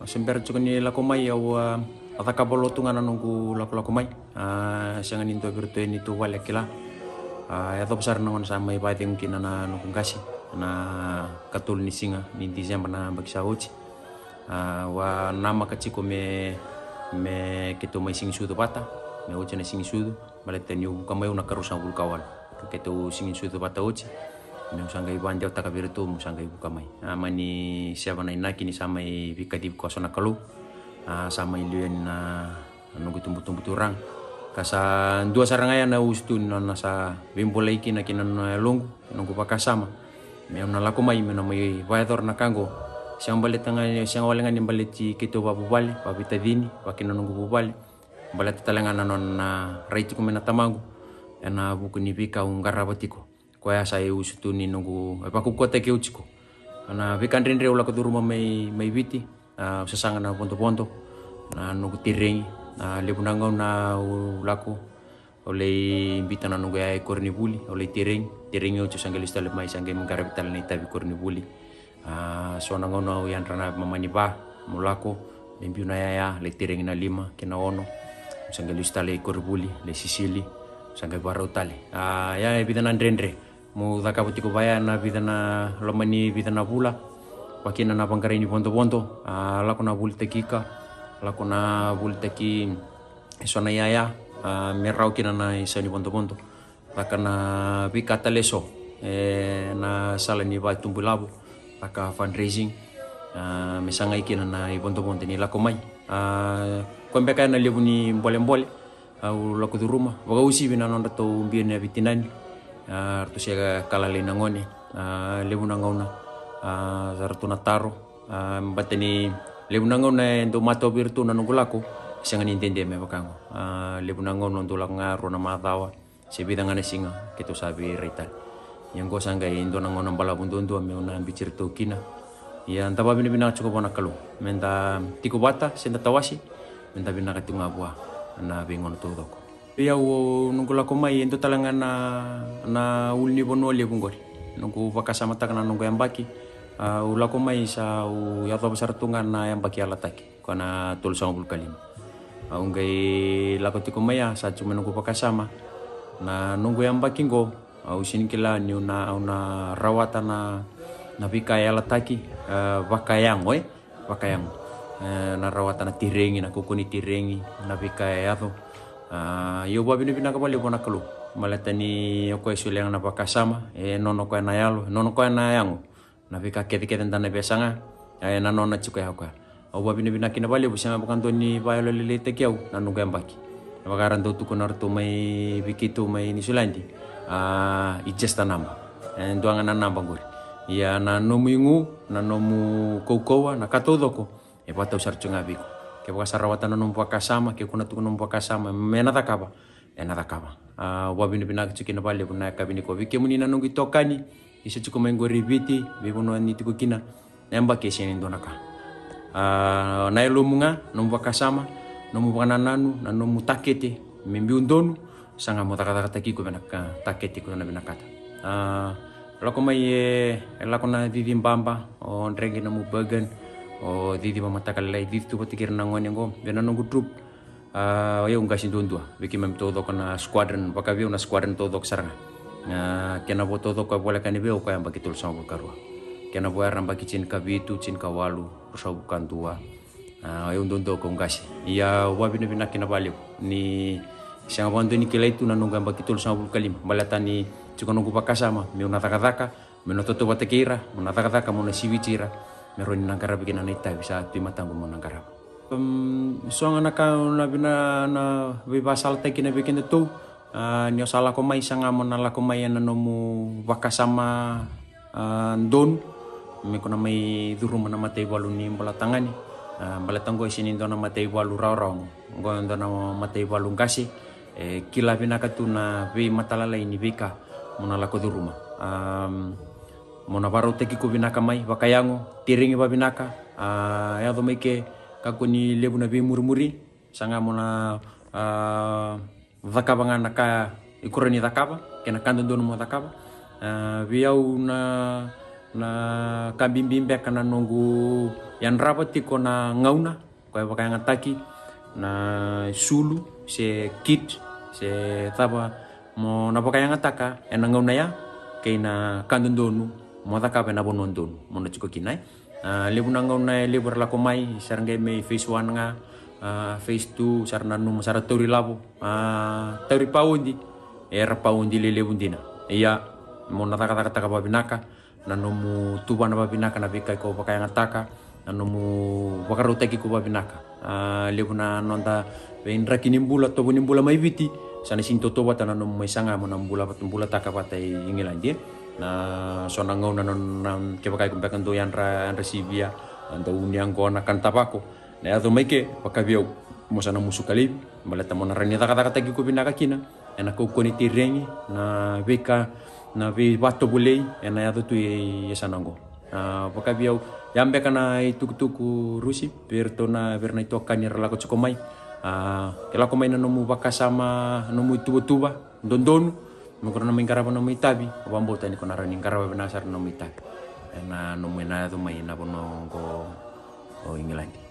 semper chiko ni lako mai au ataka bolotunga na nunggu lako mai sangani into virtu ni tu wale kila ya to besar nangon sama ibai mungkin na nunggu kasi na katul ni singa ni Desember na bagsa uci wa nama kachiko me keto mai sing sudu bata me uci na sing sudu baleta ni kamay una karusa bulkawal keto sing sudu bata uci me usanga iban dia taka virtu musanga ibu kamay mani siapa na inaki ni sama bikadi ko sona kalu sama iluen na nunggu tumbu turang kasa dua sarangaya na ustu na sa bimbola iki na kinan longu nunggu pakasama me una lako mai me na mai vaidor na kango siang balet tanga siang walengan ni balet ci kito babu bali babita dini wakina nunggu bubali balet talengan na non na raiti ko mena tamangu ena buku ni bika ungara batiko ko ya saya ustu ni nunggu apa ku kota ke uchiko ana bikan rendre ula ko duruma mai biti sasanga na ponto na nunggu tirengi na lebunanga na ulako oleh imbita na nunggu ay korni buli oleh tirengi ucu sangga listale mai sangga mengara bital ni tabi korni buli so nangono yan rana mamani ba mulako limpiu na ya le tirengi na 5 kina ono sangga listale korni buli le sisili sangga barotale ya bita na rendre mu dakabuti ko baya na bita na lomani bita na bula wakina na bangkarini ponto lako na buli tekika lako na buli teki sona yaya merau kina na isani ponto laka na bikata leso na sala ni ba tumbulabu laka fundraising mesanga ikina na ponto ni lako mai kombeka na lebu ni mbole au lako duruma waga usi bina nonda to mbien bitinani artu sia kala le nangone lebu nangona zartu na taro bateni lebu nangona ndo mato virtu na nungulako sanga ni entende me bakango lebu nangono ndo ngaro na matawa se bidanga na singa keto sabi reital yang go sanga indo nangona bala bundondo me una bichirto kina ya ntaba bina cukup bona kalu menta tiko bata senda tawasi menta bina katunga bua na bingon to ya wo nungulako mai ndo talanga na ulni bono le bungori nunggu pakasama takana nunggu yang baki ulako mai sa ya to besar tungan na yang baki alataki kana tul 90 kali ngai lako tiko maya sa cuma nunggu pakasama na nunggu yang baki go usin kila ni una rawatan na bika alataki bakayang na rawatan tirengi na kukuni tirengi na bika yato yo bina kabali bona kalu malatani ko isuliang na pakasama nono ko na yalo nono ko na yango na bika kete ndana besanga na nona chuka yakwa au bina kina bali busanga bukanto ni bayalo lelete kiau na nunga mbaki bagaran do tukunar to mai bikitu mai ni sulandi ijesta namba ndoanga na namba ngori ya na nomu ingu na nomu koukowa na katodoko pata usar chunga biko ke baka sarawatan nomu pakasama ke kuna tuku nomu pakasama mena takaba bina chukina bali buna kabini ko bike munina nungi tokani isa chuko mengori biti bibuno ni tuku kina namba ke sini ndonaka na elumunga nomu pakasama nomu panananu na nomu takete membiundonu sanga motakata kiko benaka takete ko na benakata lako mai lako na vivimbamba on rengi na mubagan o didi mamatakala didi tu patikir nangoni ngo bena nongu troop eu ngasi dundua biki mem todo kana squadron pakavio na squadron todo saranga kena bo todo ka bola kani beo ka yamba kitul sama karua kena bo aramba kicin kabitu cin kawalu rusa bukan dua eu ndondo ko ngasi ia wabina bina kina baliu ni siang bantu ni kila itu nanu gamba kitul sama kalim balatani cuka nunggu pakasama me una takataka me no toto batekira una takataka mo na siwicira me roni nangkara bikin anita bisa tu matangu mo nangkara soang anaka na bina na bibasal te kina bikin itu ni osala ko mai sanga mo nala ko mai na nomu pakasama don me ko na mai duru mo na matei balu ni balatangani balatanggo sini ndo na matei balu raw ngo ndo na matei balu ngasi kila binaka tu na be matalala ini beka mona lako du rumah mona baro teki ko binaka mai wakayango tiringi ba binaka ya do meke kakuni lebu na be murmuri sanga mona vakaba naka ikurani dakaba kena kando dono mo dakaba biau na kabimbimbe kana nongu yan rabati ko na ngauna ko wakayanga taki na sulu se kit se taba mo na pakaya ngataka enangau na ya kay na kandundonu mo taka pe na bonondonu mo na chiko kinay lebu nangau na lebu la komai sarangay may phase 1 nga phase 2 sarna no masara tori labo tori paundi era paundi lebu dina iya mo na taka babinaka nanomu tuba na babinaka na bikay ko pakaya ngataka nanomu wakaruteki ko babinaka lebu na nonda indra kinimbula to bunimbula mai viti sana sinto to bata nanu mai sanga monambula patumbula taka patai ingila dia na sona ngau nan ke pakai kumpekan do yanra sibia anda uniang ko na kan tabako na ato mai ke pakavio mo sana musukali malata mona rani taka taki ko binaka kina ena ko koniti rengi na beka na be bato bulei ena ato tu yesanango pakavio yambe kana itukutuku rusi pertona verna itu akan rala ko chokomai kela ko may nomu bakasama nomu tuba dondon mo ko na may karaba nomu itabi bambota ni ko na rin karaba binasar nomu itabi na nomu na do may na bono ko o ingilandi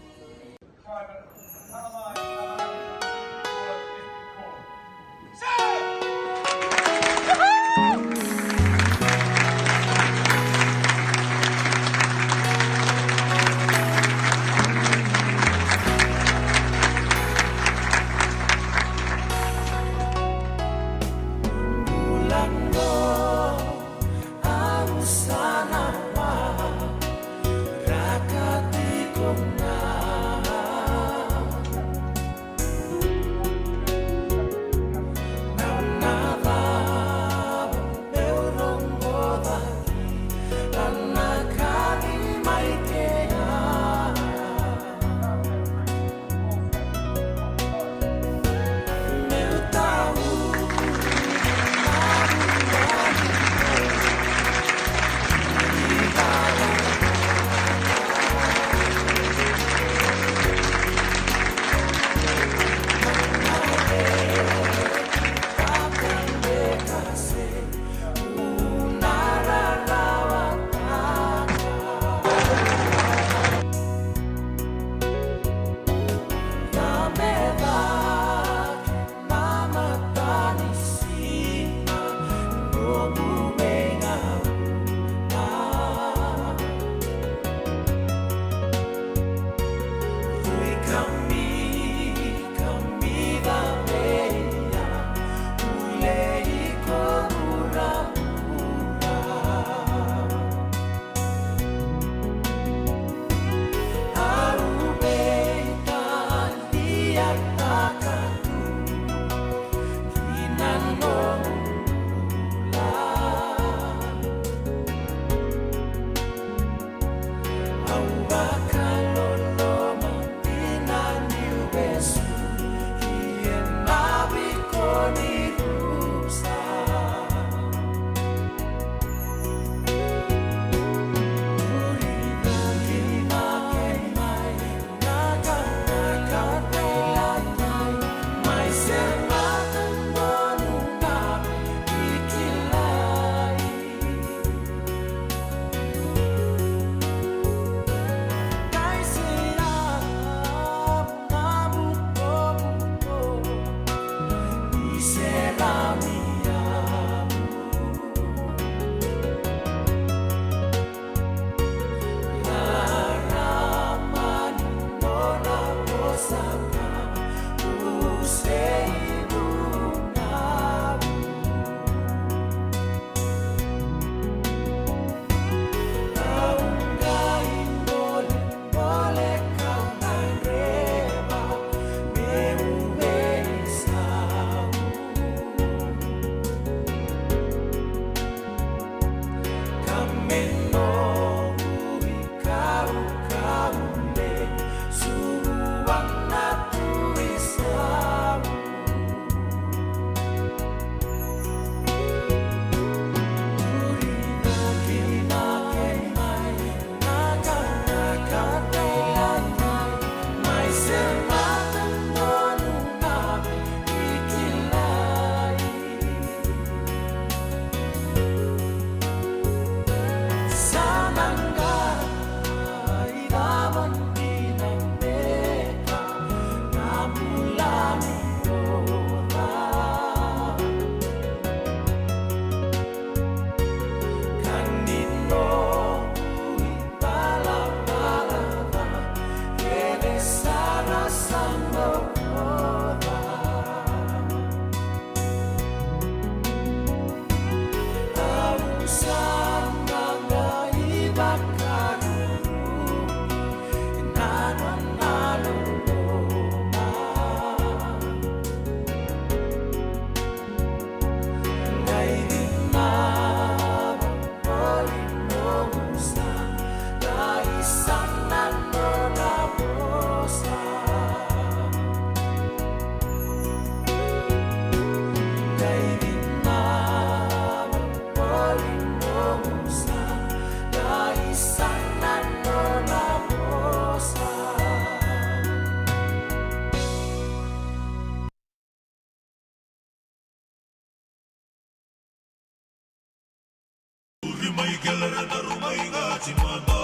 mai gelera daru mai ngati manda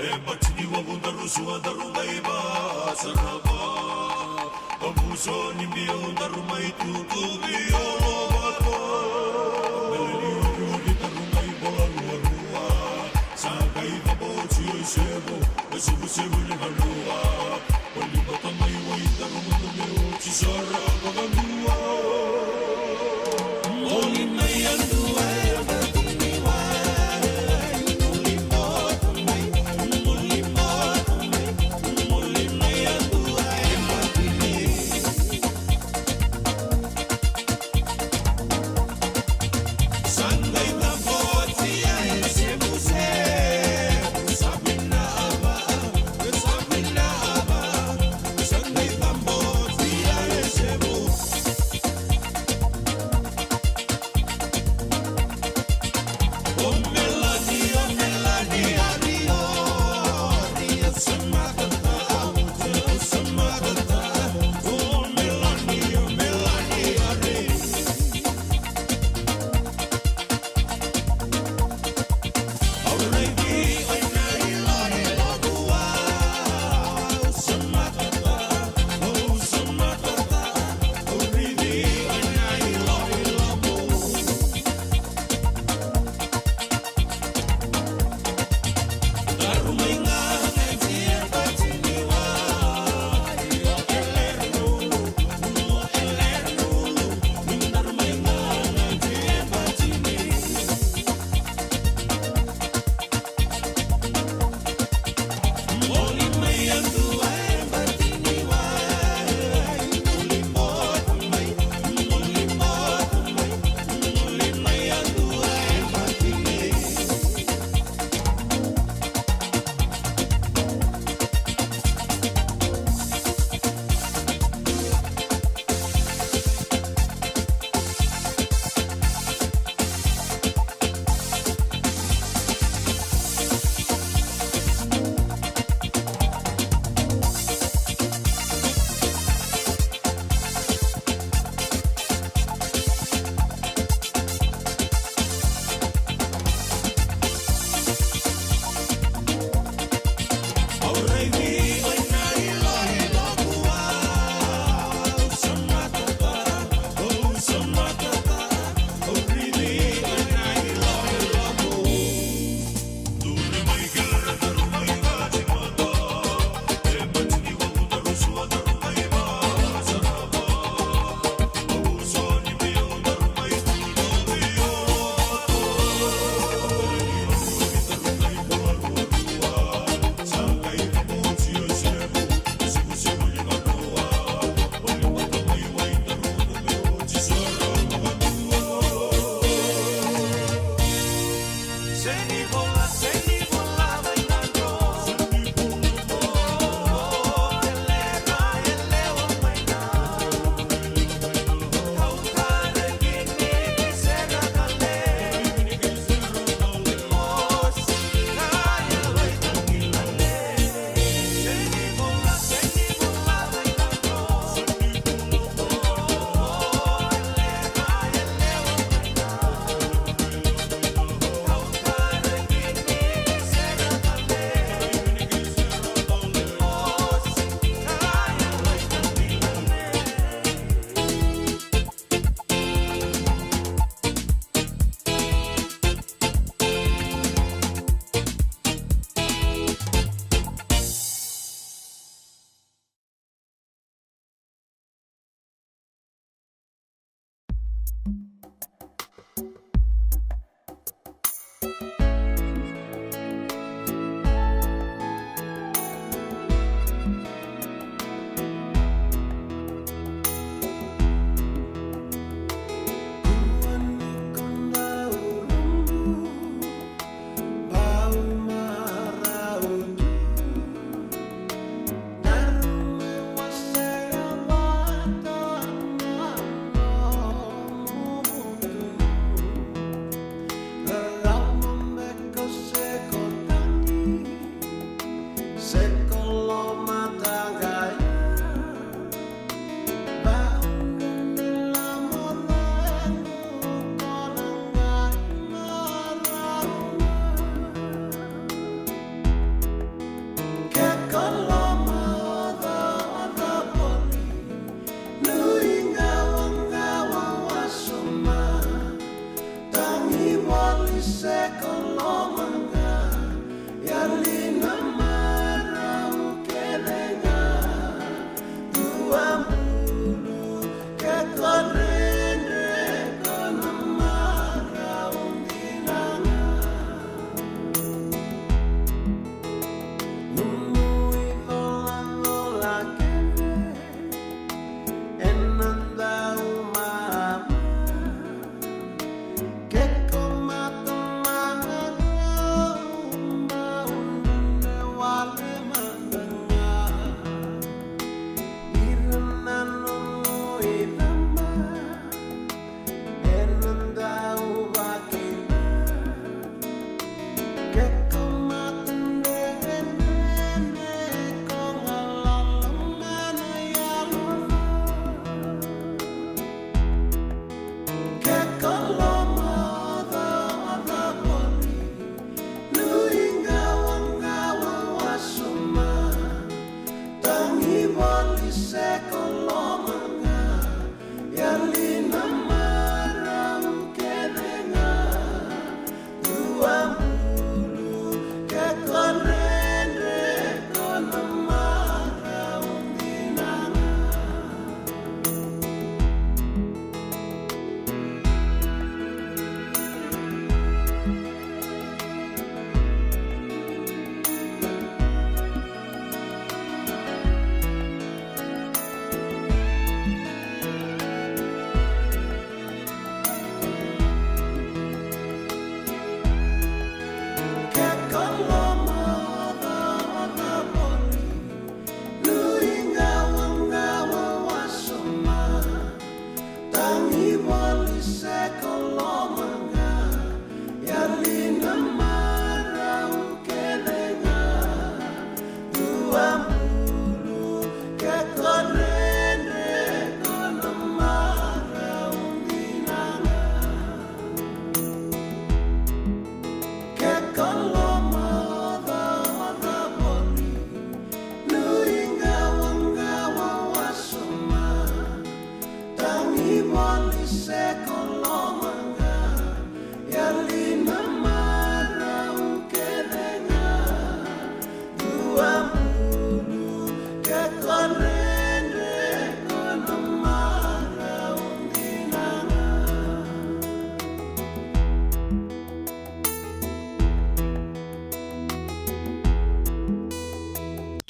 e batini wa bundaru suwa daru mai ba saraba abuso ni bio daru mai tutu bio bato meleni uri daru mai bola luarua sagai babo chio sebo esubu sebo ni halua wali bata mai wai daru mai meu chisara bagandua Oli mai andua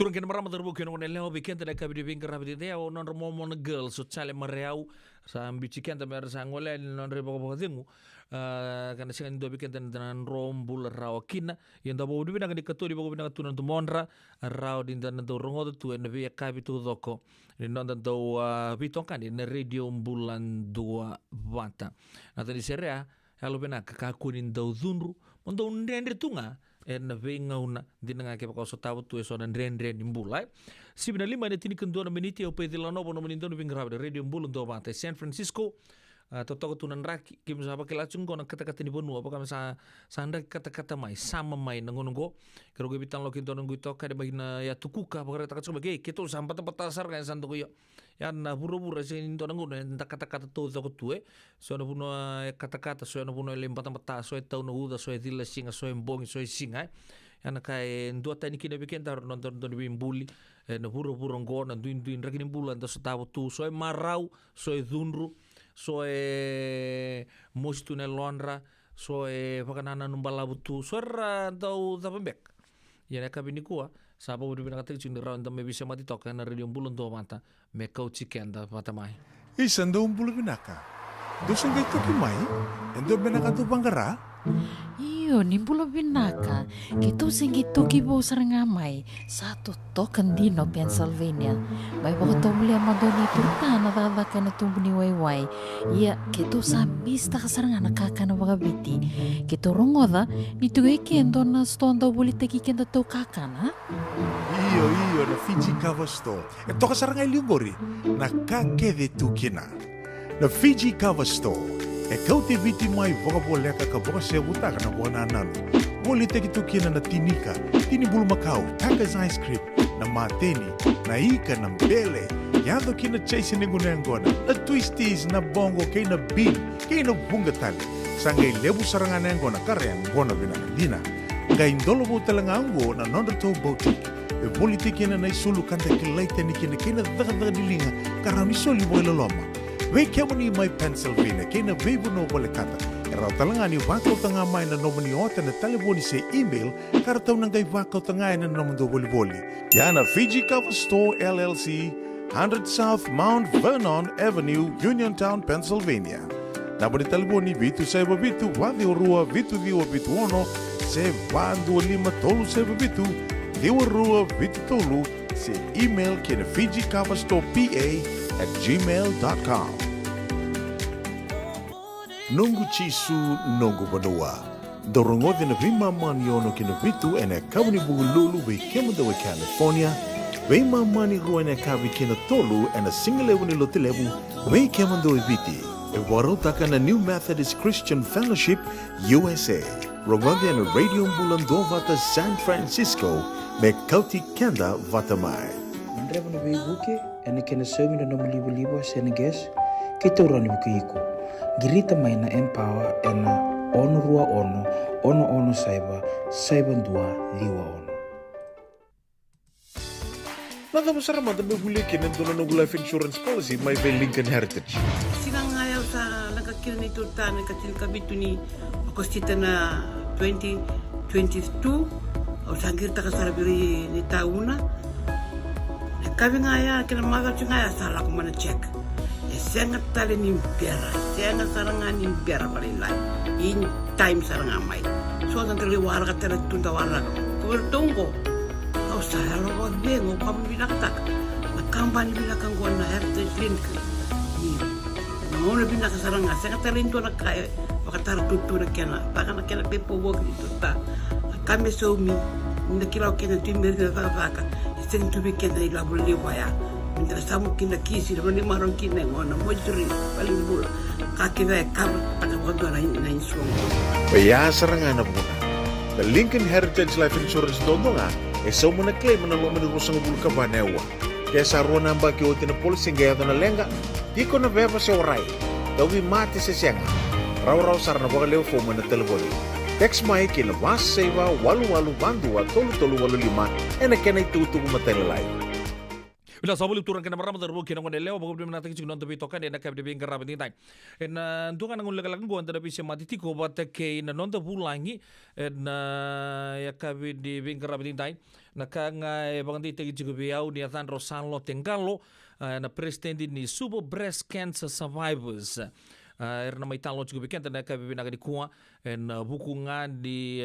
Turun kena marama terbu kena wana leo bikin tada kabi di bingkar rabi dia o non romo mon girl so chale mareau sa bichikan ta mer sa ngole non rebo ko dingu kana singa ndo bikin dan rombul raw kina yenda bo di binanga di katuri bo binanga tunan tu monra raw din dan do rongo tu en via kabi tu doko ni non dan do biton kan in radio bulan 2 wata ata di serea halo bena kakunin do zunru mondo ndendre tunga en venga una dinanga ke ko sotawu tu so dan rendre nimbulai sibna lima ne tini kendua na meniti o pedila no bono menindo vingra radio bulan do wata San Francisco totoko tunan raki kim sa bakela chungo na kata-kata ni bonu apa kam sa sanda kata-kata mai sama mai nangonongo kero ge bitang lo kinto nunggu to kada bahina ya tukuka bakara taka chuma ge keto sampai tempat tasar kan santo yo ya na buru-buru sin to nangu na kata-kata to to tue so na puno kata-kata so na puno lempa tempat so tau no uda so dilla singa so embong so singa ya na kai ndo tani kina bikin tar nonton don bimbuli na buru-buru ngo na duin raki ni bulan to tawo tu so marau so dunru so mostu ne lonra so pakanana numbala butu sorra tau tapembek ya ne kabini kuwa sapa udah bina kata cing rawan me bisa mati toka na radio bulan to mata me kau chicken da mata mai isando bulan binaka dosen kai toki mai endo binaka tu bangara Iyo, ni bulo binaka. Kito singi toki bo sarangamay. Satu token dino Pennsylvania. May baka tumuli ang madoni turta na dadaka na tumbo ni Wayway. Iya, kito sa mista ka saranga nakaka na wakabiti. Kito rongoda, nito gay kendo na stonda ulit tagi kendo to kaka na. Iyo, na Fiji Cover Store. Ito ka saranga iliyongori. Nakakede tu kina. Na Fiji Cover Store. Kau te viti mai boka boleka ka boka se buta kana boka nananu. Boli te kitu kina na tinika, tini bulu makau, takas ice cream, na mateni, na ika na mbele. Yado kina chase ningu nengona, na twisties na bongo kay na bean, kay na bunga tali. sangai lebu sarangan yang gona kareng gona binakadina. Ngai ndolo bo telangango na nonda to boutique. E politik ina na isulu kanta kilaita ni kina daga dilinga karami soli boila loma. Wei kemuni mai Pennsylvania kina veibu no bole kata. Era talangani wakau tanga mai na nomoni ota na telefoni se email karatau nangai wakau tanga na nomondo boli. Yana Fiji Cover Store LLC, 100 South Mount Vernon Avenue, Uniontown, Pennsylvania. Naboni telefoni vitu seba vitu wadi orua vitu diwa vitu ono se wandu lima tolu seba vitu diwa rua vitu tolu se email kina Fiji Cover Store PA@gmail.com. Nungu chisu nungu badua. Dorongote na vima mani ono kina vitu ene kabuni bugululu we kemunda we California. Vima mani rua ene kavi kina tolu ene singalewu ni lotilewu we kemunda we viti. E warotaka na New Methodist Christian Fellowship USA. Rongote ene radio mbulando vata San Francisco me kauti kenda vata mai. Mandreva na veibuke ene kena somi na nomulibu seneges kita urani bukiiko. Girita mai na Empower ena ono rua ono saiba ndua liwa ono. Nada besar mata begule kena tono no life insurance policy mai ve Lincoln Heritage. Sinang ayaw sa nagkakil ni Turtan katil kabitu ni akostita na 2022 o sangir ta kasarabiri ni tauna. Nakabi nga ya kina maga ngaya sala ko mana check. Sangat tali ni biara, sangat sarangan ni biara balilai. In time sarangan mai. So nanti liwara kata tunda wara. Kau tunggu. Kau saya lo buat bengo kamu bilang tak. Nakamban bilang kan gua na heritage link. Namun bilang sarangan sangat tali itu nak kaya. Pakatara tutu nak kena. Pakai nak kena pepo buat itu tak. Kami suami. Nak kira kena timber kena tak. Sen tu bikin dari labu liwaya. Indra samu kina kisi na mani maron kina ngona mojuri paling bula kaki ve kar pada waktu na insuang. Baya sarangan na muna. The Lincoln Heritage Life Insurance dondonga so muna claim na lo manurusang bulu ka banewa. Kaya sa rona baki o tina polisi gaya na lenga di ko na beba sa oray. Dawi mati sa siyanga. Raw sarana baka leo fo na telefoni. Text mai kina was seva walu bandua tolu 85 ena kena itutu matelelai. Bila sabuli turun kena marama terbu kena ngone leo bago dimana tagi ciknon tapi tokan ena kabde bing garab ni tai en tukan ngun legalang go anta dapi semati tiko bata ke na non tabu langi en ya kabde bing garab ni tai na kanga e bangdi tagi cikgu biau ni atan Rosanlo Tengalo na president ni Subo Breast Cancer Survivors. Erna mai talo cikgu bikin tanda kabde bing agadi kuah en buku ngadi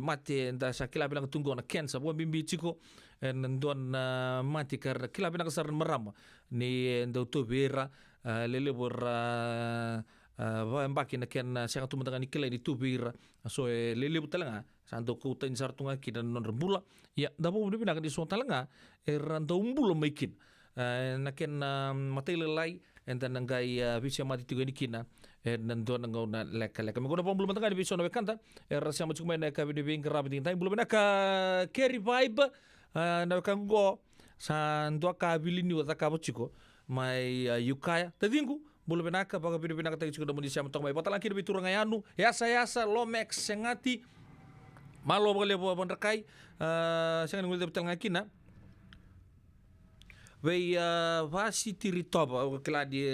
mati enta sakila bilang tunggu na cancer buat bimbi ciko nanduan mati karena kila bina kasar merama ni ndo to bera lele bor mbaki na ken sanga tu mendanga nikela di tu bera so lele butalanga santo ko tan sartunga kidan non rebula ya dabo bina kan di so talanga ranto umbulo maikin na ken matele lai enta nangai bisa mati tiga nikina nanduan ngau na leka me gona pom belum tanga di bisa no bekanta rasa macam mana ka bini bing kerab din tai belum na ka carry vibe na kango sa ndo kabili ni wata kabo chiko mai yukaya tadingu bulu benaka baga bini benaka tagi chiko da mundi siam tok mai patala kiri biturang ayanu yasa lomex sengati malo bole bo bonrakai sengan ngul de ngakina Wei vasi tiri top kela di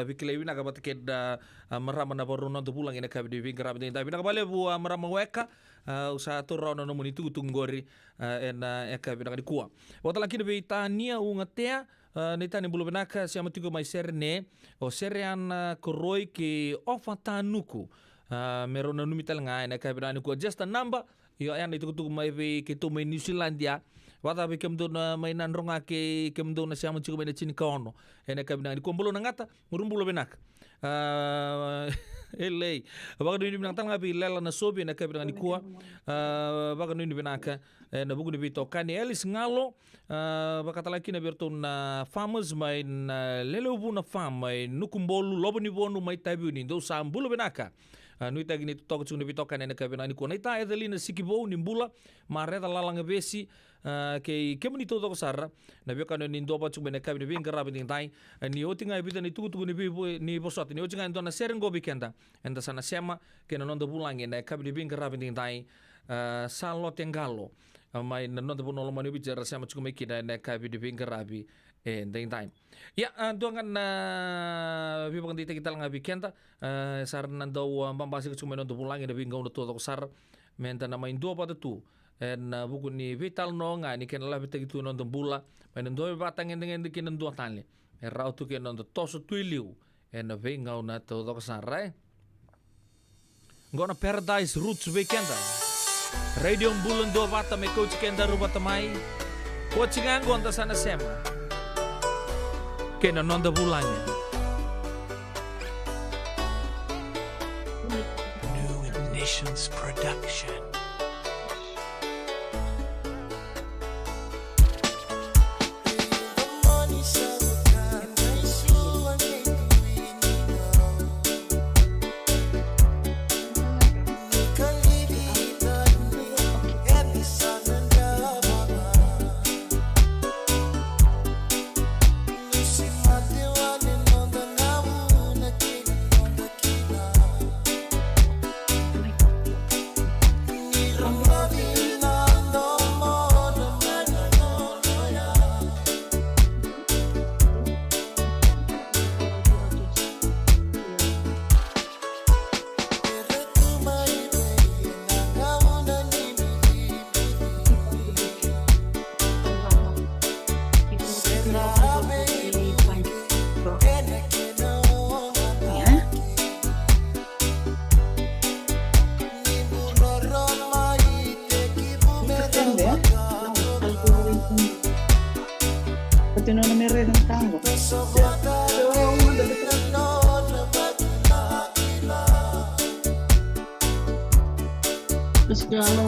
bikile wina ka batke da marama na boruno to pulang ina ka di vingra bin tapi na bale bu marama weka usa to rono no muni tu tunggori ena eka bin di kuwa wata laki de tania ungatea ni tani bulu benaka siama tigo mai serne o serian koroi ki ofatanuku merona numital nga ena ka bin ku just a number yo yan itu mai ki to mai New Zealandia wata be kem don mainan ronga ke kem don sia mo chiko be chini kaono ene kabina di kombulo nangata murumbulo benak elei baga do ni binang tanga bi lela na sobi ene kabina ni kuwa baga no ni binaka na bugu ni bito kani elis ngalo baga talaki na berton na farmers mai na lelo bu na farm mai nukumbolu lobo ni bonu mai tabi ni do sambulo benaka nui tagi ni toka tsunga bitoka nena kabina ni kona ita edalina sikibo ni mbula mareta lalanga besi ke kemani to toka sara na bioka no ni ndoba tsunga nena kabina binga rabi ting tai ni otinga ibita ni tuku ni bibo ni bosot ni otinga ndona serengo bikenda enda sana sema kena nonda bulangi na kabina binga rabi ting tai salo tengalo mai nonda bunolo mani bicara sama tsunga mekina na kabina binga rabi ting tai ya doangan bibang dita kita lang bikenda saran nandaw pambasi ko sumenon do bulangi na bingaw na todo sar menta na main do pa tu en buku ni vital no nga ni ken la bitagi tu non do bula main do batang en ken do tanle rau tu ken do toso tuiliu en bingaw na todo sar ngona Paradise Roots weekenda radio bulan do bata me coach kenda rubata mai coaching ango anta sana sema ken non do bulangi Nations Production. Continuano mi tango. Terus kalau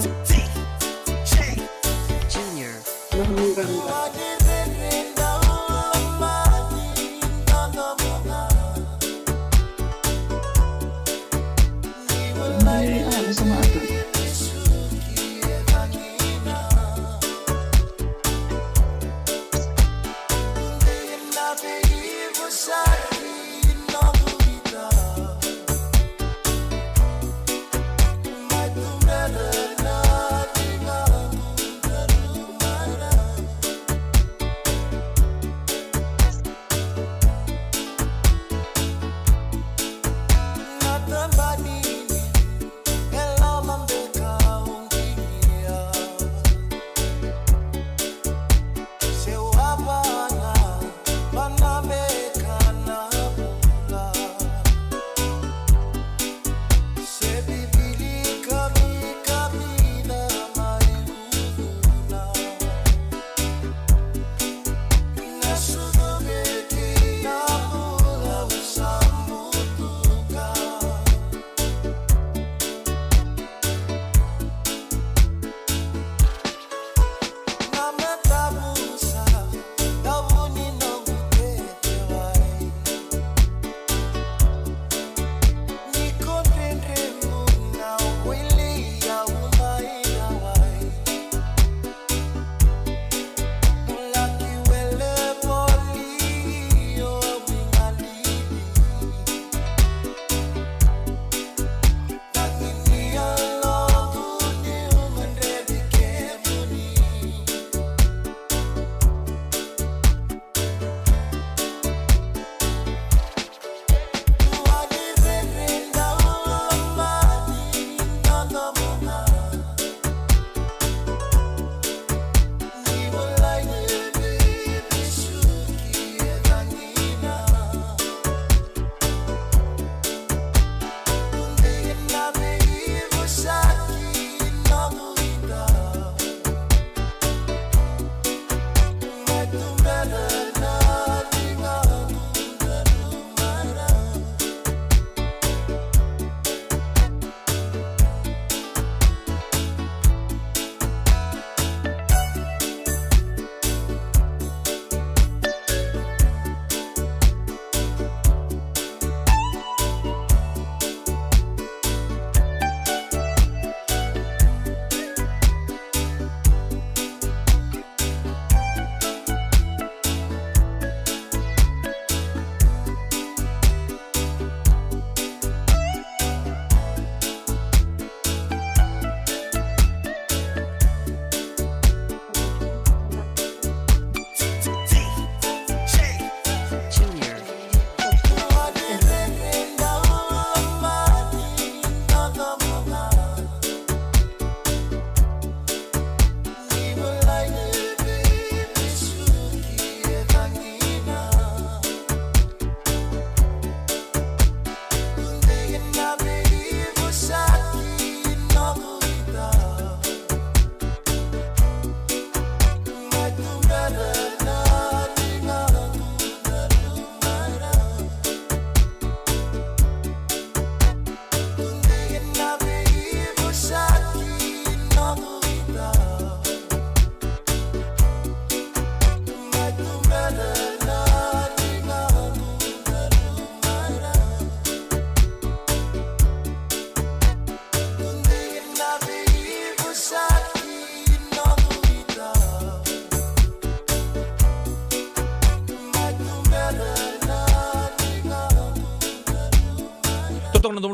Junior sama aku. Somebody, hello,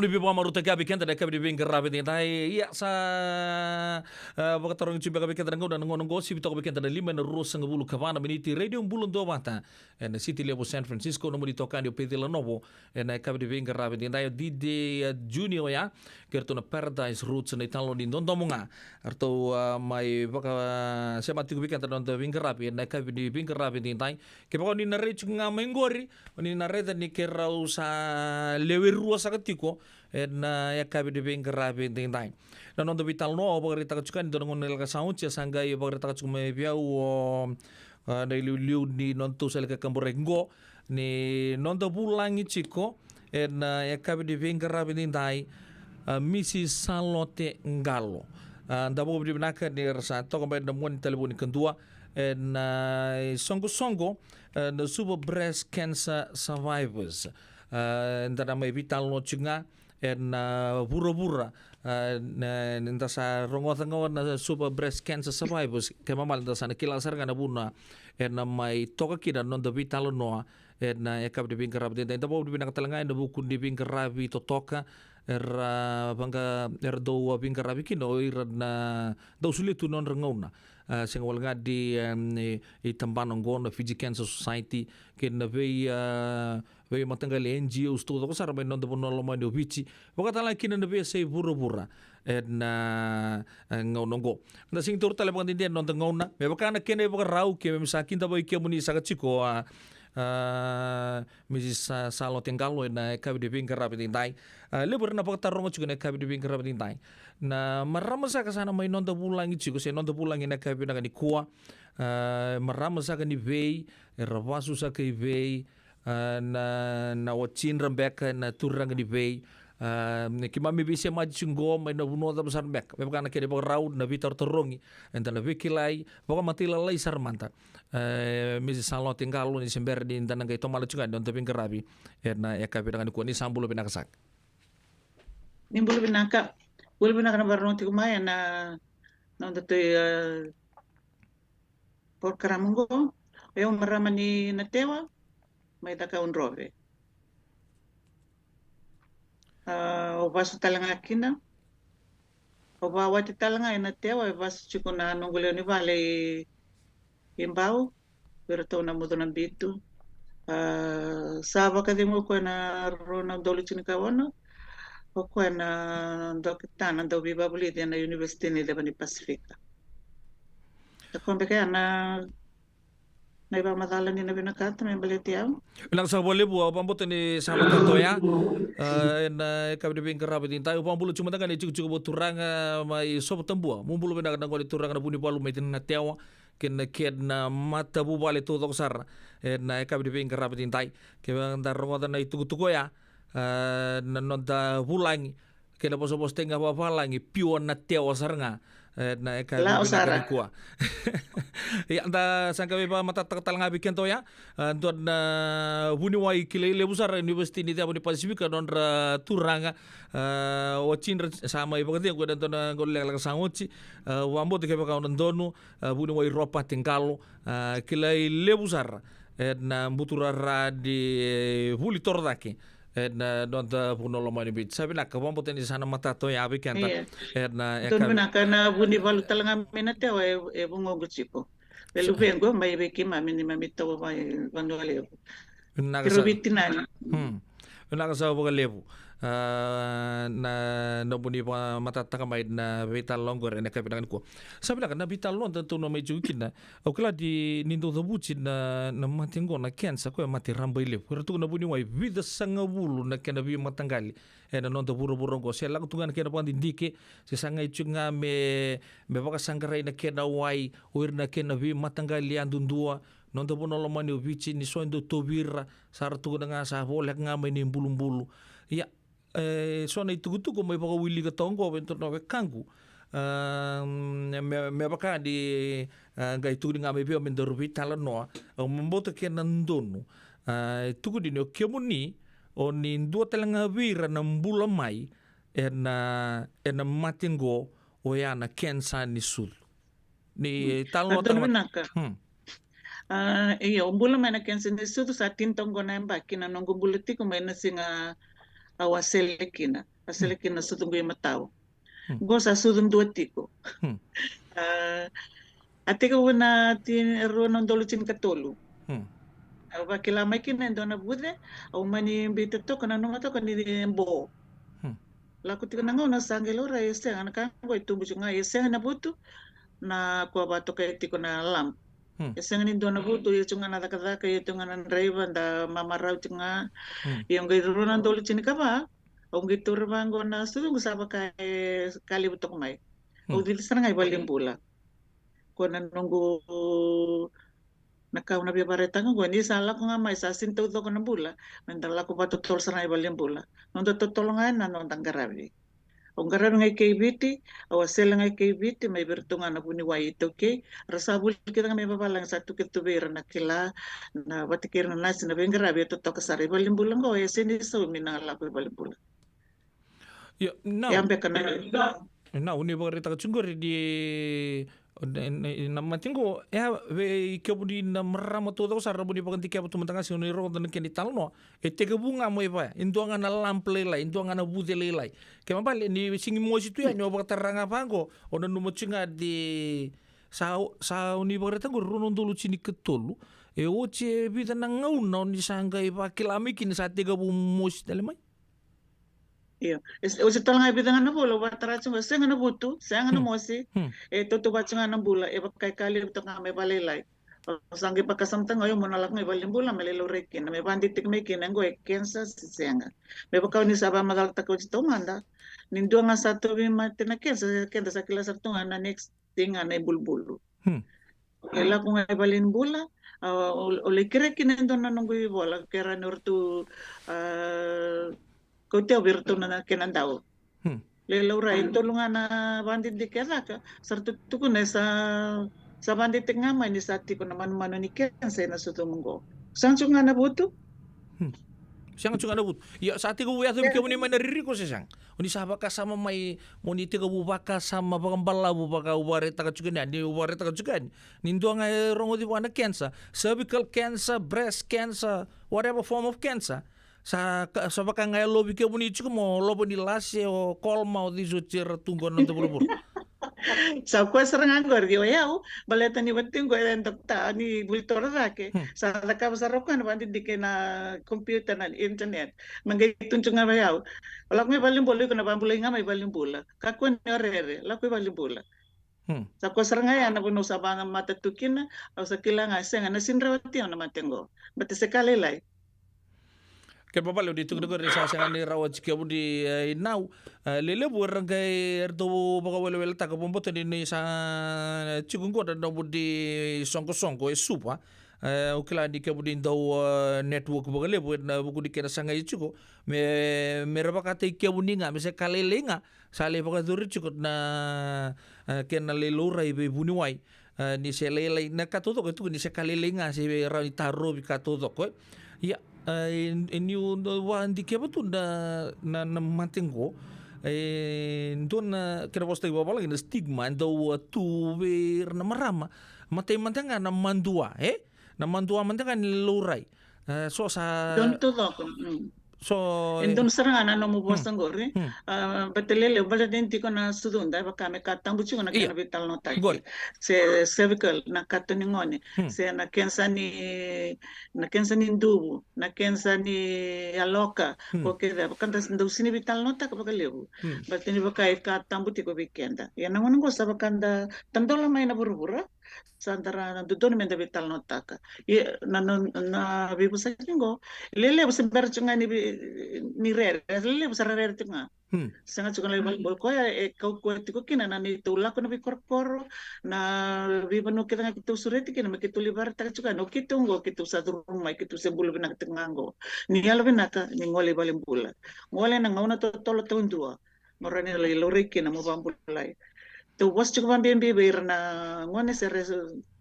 lebih bawa maruta kabi kenta da kabi bing kerabi tintai ya sa baka tarong ciba kabi kenta ngau dan ngonong gosip to kabi kenta da 5 na ros nga bulu kavana miniti radio bulon do mata en city level San Francisco no muri tokan dio Pedro Novo en kabi bing kerabi tintai DJ Junior ya kerto na Paradise Roots na italo ni nondomunga arto mai baka sema tiku bing kenta don bing kerabi en kabi bing kerabi tintai ke baka ni na reach nga mengori ni na reda ni kerau sa lewe rua sa katiko na ya kabi de bing kerabi tintai na nondo vital no bagari takachukan don ngon el kasaunch sanga i bagari takachuk me biau na liu ni nonto sel ka kamborengo ni nondo bulangi chiko na ya kabi de bing kerabi tintai Mrs. Salote Ngalo ndabo bi naka ni rasa to kombe na mon telefoni kendua na songo the super breast cancer survivors ndana mai vital no chunga bura nda sa rongo na super breast cancer survivors ke mamal nda sana kila sarga na buna mai toka kida non the vital no na ekab de bingkarab de ndabo bi naka talanga ndabo kun de bingkarabi to toka bangga do bingkarabi kino na do sulitu non rengona sing walga di tambanong na Fiji Cancer Society ken ve matanggal NGO sto ko sar ben non de bonolo ma do bici wakatala kin na ve sei bura na ngonongo na sing tur tale pang non de ngona me bakana ken e rau ke me sakin da boy ke muni saka chiko Mrs. Salote Ngalo na kabi de bingkarabi tintai lebur na pagtarong chiko na kabi de bingkarabi tintai na marama sa kasana may nonda bulang chiko se nonda bulang na kabi na ni kuwa marama sa ni vei rawasu sa kay vei na watchin rambeka na turang ni vei kimami bise majungo may nabuno da besar bek baka na kede raud na vitar torongi enta na vikilai baka matila lai sarmanta Mrs. Salote Ngalo ni sember di ndana kay tomala chuka don taping karabi na kabi na ni kuwa ni sambulo pinakasak Nimbulo binaka na barong tikumaya na nontoy por karamungo yung marama ni natewa may taka unrobe obaso talanga kina obawati talanga natewa obaso chuko na nunguleo ni vale imbao pero to na mudo ng bitu saba kadimo ko na rona dolo chinikawono ko na dokta na do biba buli na University ni Lebanon Pacifica. Ako kaya na iba madala ni na binakata may baletiam. Ilang sa boleh buat pambut ni sama tantoya na kabi bing kerabi tintai pambulo cuma tangan ni cukup turang mai sob tembua mumbulu benda kadang kau turang na buni palu mai tin na tiawa na mata bu bale to sar na kabi bing kerabi tintai kaya ndarong na itu ya na nonta bulangi kena pos tengah apa langi pion na tiawa sarnga na eka na kuwa ya anda sangka beba mata talang abi kento ya don na buni wai kile busar university ni tiap di Pasifika don turanga wacin sama ibu ketia gua dan don golek lek sangoci wambo tike baka don donu buni wai ropa tingkalo kile busar na buturara di buli tordake na donta puno lo mani bit sabi nak kapampo teni sana mata to ya abi kanta na don binaka na buni balu talanga menate e bungo gutsiko pelu vengo mai beki mami ni mami to mai vanole pero bitinani na sa boga lebu na no buni mata takamai na vital longor na kapitan ko sabi nak na vital lon tentu no meju kina o kala di nindo tabuci na matingo na kensa ko mati rambai le pero tu na buni wai vida sanga bulu na kena bi matangali na non buru-buru ko sela tungan kena pandi dike se sanga ichunga me baka sangrai na kena wai uir na kena bi matangali andundua non to bono lo mani bici ni sondo tobira sartu nga sa boleh ngamai ni bulu-bulu ya sona itu ko may baka wili ka tongo bento no kangu me baka di ga itu nga may bio mendor vital no memboto ke nandono tuku di no kemuni oni dua telanga vira na mbula mai na matingo o ya na kensa ni sul ni talno iyo mbula mai na kensa ni sul sa tintong ko na mbaki na nongo bulati ko may na singa awasele kina asal kina sudung gue matau. Go sa sudung dua tiko. Ate ko na tin ruan dolo chin katolo. Bakila mai kina ndo na bude au mani bita to kana no to kana ni mbo. La ko tika nango na sangelo ra ese ana ka go itu bucunga ese na butu na ko ba to ka tiko na lam. Ese ngani ndo na butu ye cunga na dakada ka ye tunga na driver da mama rau cunga yang ga ruan dolo chin ka ba. Au gitu rebango na sudung sa ba ka kali butok mai. Au dili sarang ai balim pula. Ko na nunggu nakau na biabareta nga ni sala ko nga may sa sinto to ko na bula mandala ko patutol sa na ibalyang bula nondo totol nga na no tanggarabi ang garabi nga KBT o sel nga KBT may bertungan na puni wai ito ke rasabul kita nga may babalang sa tukit tubira na kila na batikir na nasi na bengarabi to to kasari ibalyang bula ko ese ni so minala ko ibalyang bula yambe kana na uni bagarita ka chungor di na matingo ve ke budi na marama todo sa rabuni paganti ke tu mentanga sino ro dan ke ni talno te ke bunga mo iba indo nga na lample la indo nga na bude la ke mabal ni singi mo situ ya nyoba teranga pango ona no mochinga di sa uni bagarita go ronon dulu chini ketolu o che bita na ngau na ni sanga iba kilami kin sa te ke bu mos dalemai. Iya, usi tol nga bidang na bula, watara chunga, siya nga na buto, siya nga na mosi, tutu ba chunga na bula, bakay kali ito nga may balilay. Sanggi pagkasamtang ngayon, monalak may baling bula, malilo rekin, may banditik may kinang go, kensa siya nga. May bakaw ni Saba madalta ko dito, manda, nindo nga sa tuwi matin na kensa sa kilasar to nga na next thing nga na ibulbulo. Kaya kung may balin bula, uli kira kinendo na nunggu ibola, kaya nurtu, kau tiaw birto na kinandao. Lelaw ray tulungan na bandit di kaya ka sarto tuko na sa bandit nga may ni sati ko naman mano ni kaya sa nasutunggo. Sang nga na buto? Siang nga na buto. Ya sati ko buya sabi ko ni man naririko siya. Uni saba ka sama may moniti ka bubaka sama bagambala bubaka ubareta ka chugan ni ubareta ka chugan. Nindo nga rongo di na cancer, cervical cancer, breast cancer, whatever form of cancer. Sa baka nga lobi ke buni chuko mo lobo ni lase o kolma o dizutir tunggon na tabulubur. Sa ko sarang angor di oyao baleta ni bating ko en dokta ni bultor rake sa ka sa rokan bandi dike na computer na internet mangitun chunga bayao wala ko may balim bolo ko na bambulay nga may balim bula ka ko ni orere la ko balim bula. Sa ko sarang ya na puno sa banga matatukin o sa kilanga senga na sinrawati na matengo bate se kalelay. Ke papalo di tugdo gore sa sa ni rawat ke budi now lele buang kay erdo baka wala ta ko bomboto ni sa chigungo da no budi sonko e supa o kila di ke budi do network baka le bu na bu di kena sanga ichuko me rabaka te ke budi nga me se kalele nga sale baka duri chuko na kena le lora ibe buni wai ni se lele na katoto ko tu ni se kalele nga se ra ni taro bi katoto ko ya inyo hindi kaya ba ito na matinggo doon na kinapos tayo babala na stigma daw tuwir na marama matay mantang nga na mandua na mandua mantang nga niluray so sa doon to so indon sarang ano mo bosang gore batelele baladenti ko na sudunda baka me katambu ko na kana vital no tay se cervical na katoningone se na kensa ni ndubu na kensa ni aloka ko ke da baka ndas ndo sini vital no tak baka lebu batini baka katambu ko weekenda ya na ngono ko sa bakanda tandola may na burubura santara na dudon men da vital no taka na bibu sa kingo lele sa berchunga ni rere lele sa rere tunga sanga chunga le bol ko ya kau ko tiko kina na ni tula ko na bikorkor na bibu no kita kitu sureti kina makitu libar ta chuka no kitungo kitu sa rumai kitu se bulu binak tengango ni yalo binaka ni ngole balim bula ngole na ngona to tolo tundua morani le lori kina mo bambulai tu was cukup ambil bibir na ngone seres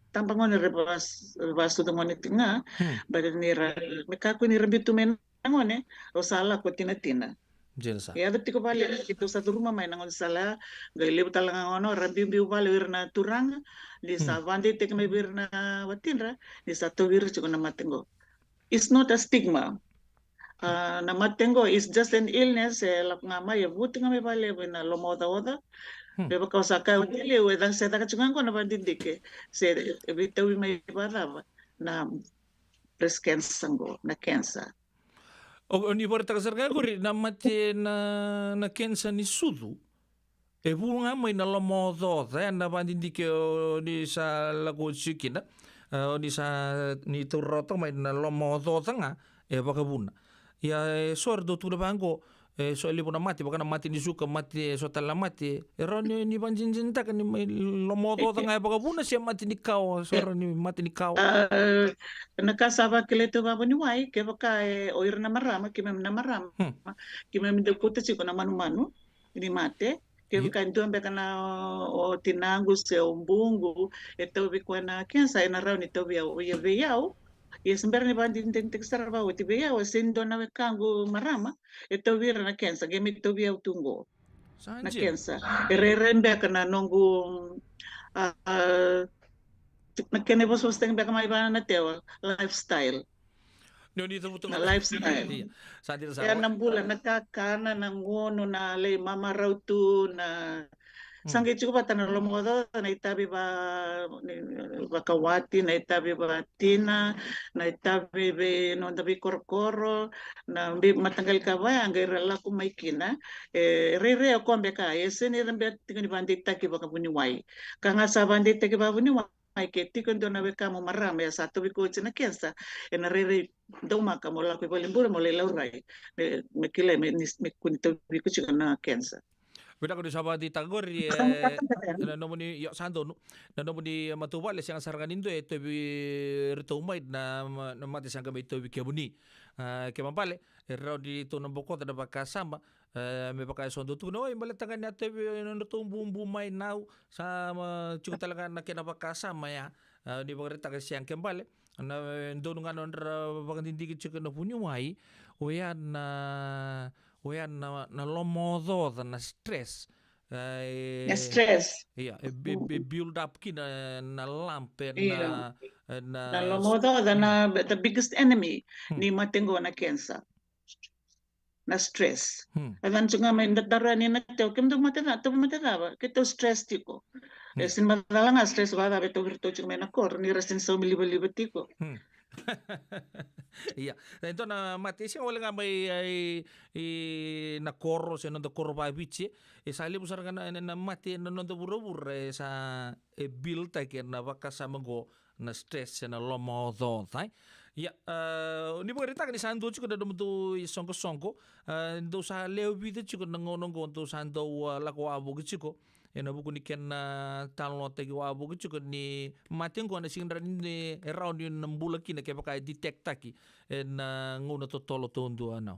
tampang ngone rebas tu ngone tinga badan nira mekaku ni rebitu men ngone o sala ko tina Jensa. Ya betul balik itu satu rumah main ngone sala gaile butalang ngono rebi balik na turang di savandi tek mebir na watinra di satu wir cukup na matengo. It's not a stigma. Namatengo is just an illness. Lap nga may buti nga may bale na lomoda-oda. Beba kausaka utili wedang se takachungan ko na bandindike. Se bitawi may baraba na breast cancer go na cancer. O ni porta ka sarga guri na mate na kensa ni sudu. E bunga mai na lomodo na bandindike ni sa lago chikina. Ni sa ni turroto mai na lomodo nga e baka buna. Ya sordo tu na bango so lipo na mati baka na mati ni suka mati so tala mati ero ni banjinjin ta kan ni lomodo nga e baka buna siya mati ni kao so ni mati ni kao. Nakasaba kile tu babo ni wai ke baka oir na marama kimem na marama kimem de kuta chiko na manu ni mate ke baka ndio mbeka na o tinangu se umbungu eto bikwa na kensa ina rao ni tobia o yao. Yes, mbere ni bandi tintik sarva o tibia o sindo na kangu marama ito vira na kensa gemi tobia utungo na kensa ererembe kana nongu na kene bos steng beka mai bana na tewa lifestyle na lifestyle ya nang bulan nakakana nang ngono na le mama rautu na Sangge cukup na lomodo na itabi ba kawati na itabi ba tina na itabi be no dabi korkoro na matanggal ka ba ang rela ko may kina re ko ambe ka esen rembe tingani bandita ki ba kabuni wai kanga sa bandita ki ba buni wai ke tikon do na be ka mo marame sa to bi ko na kensa en re do maka mo la ko bolimbur mo le laurai me kile me kunito bi ko na kensa. Beda ko di saba di tagori na nomoni yo sando na nomoni matubal siang sargan indo to bi rito umay na mati sang gamay to bi kebuni ke mapale ero di to namboko da bakasama me baka sondo tu no malatangan na to bi no tumbumbu may now sa chuta talaga na kinabakasama ya di bagrita ka siang kembale na doon nga non bagandindi chika na punyo mai oyan na lomodo na stress stress iya build up kina na lampe na lomodo na the biggest enemy ni matengo na kensa na stress adan chunga may darani na teo kim dog matena ba kito stress tiko sin madala nga stress ba da beto virtu chunga may na kor ni resin so milibo tiko. Iya, então na mati siya wala nga may na koro siya nando koro pa bichi sa libo sa na mati na nando burabur sa build tayo na baka sa mago na stress na lomodo tay. Ya, ni mo rita ni sando chiko na dumto songko do sa leo bida chiko nangonong to sando lako abo chiko ena buku ni ken talon tegi wa buku chiko ni mating ko na singra ni around yun nambula kina kaya baka detect taki na nguna to tolo to ndo ano.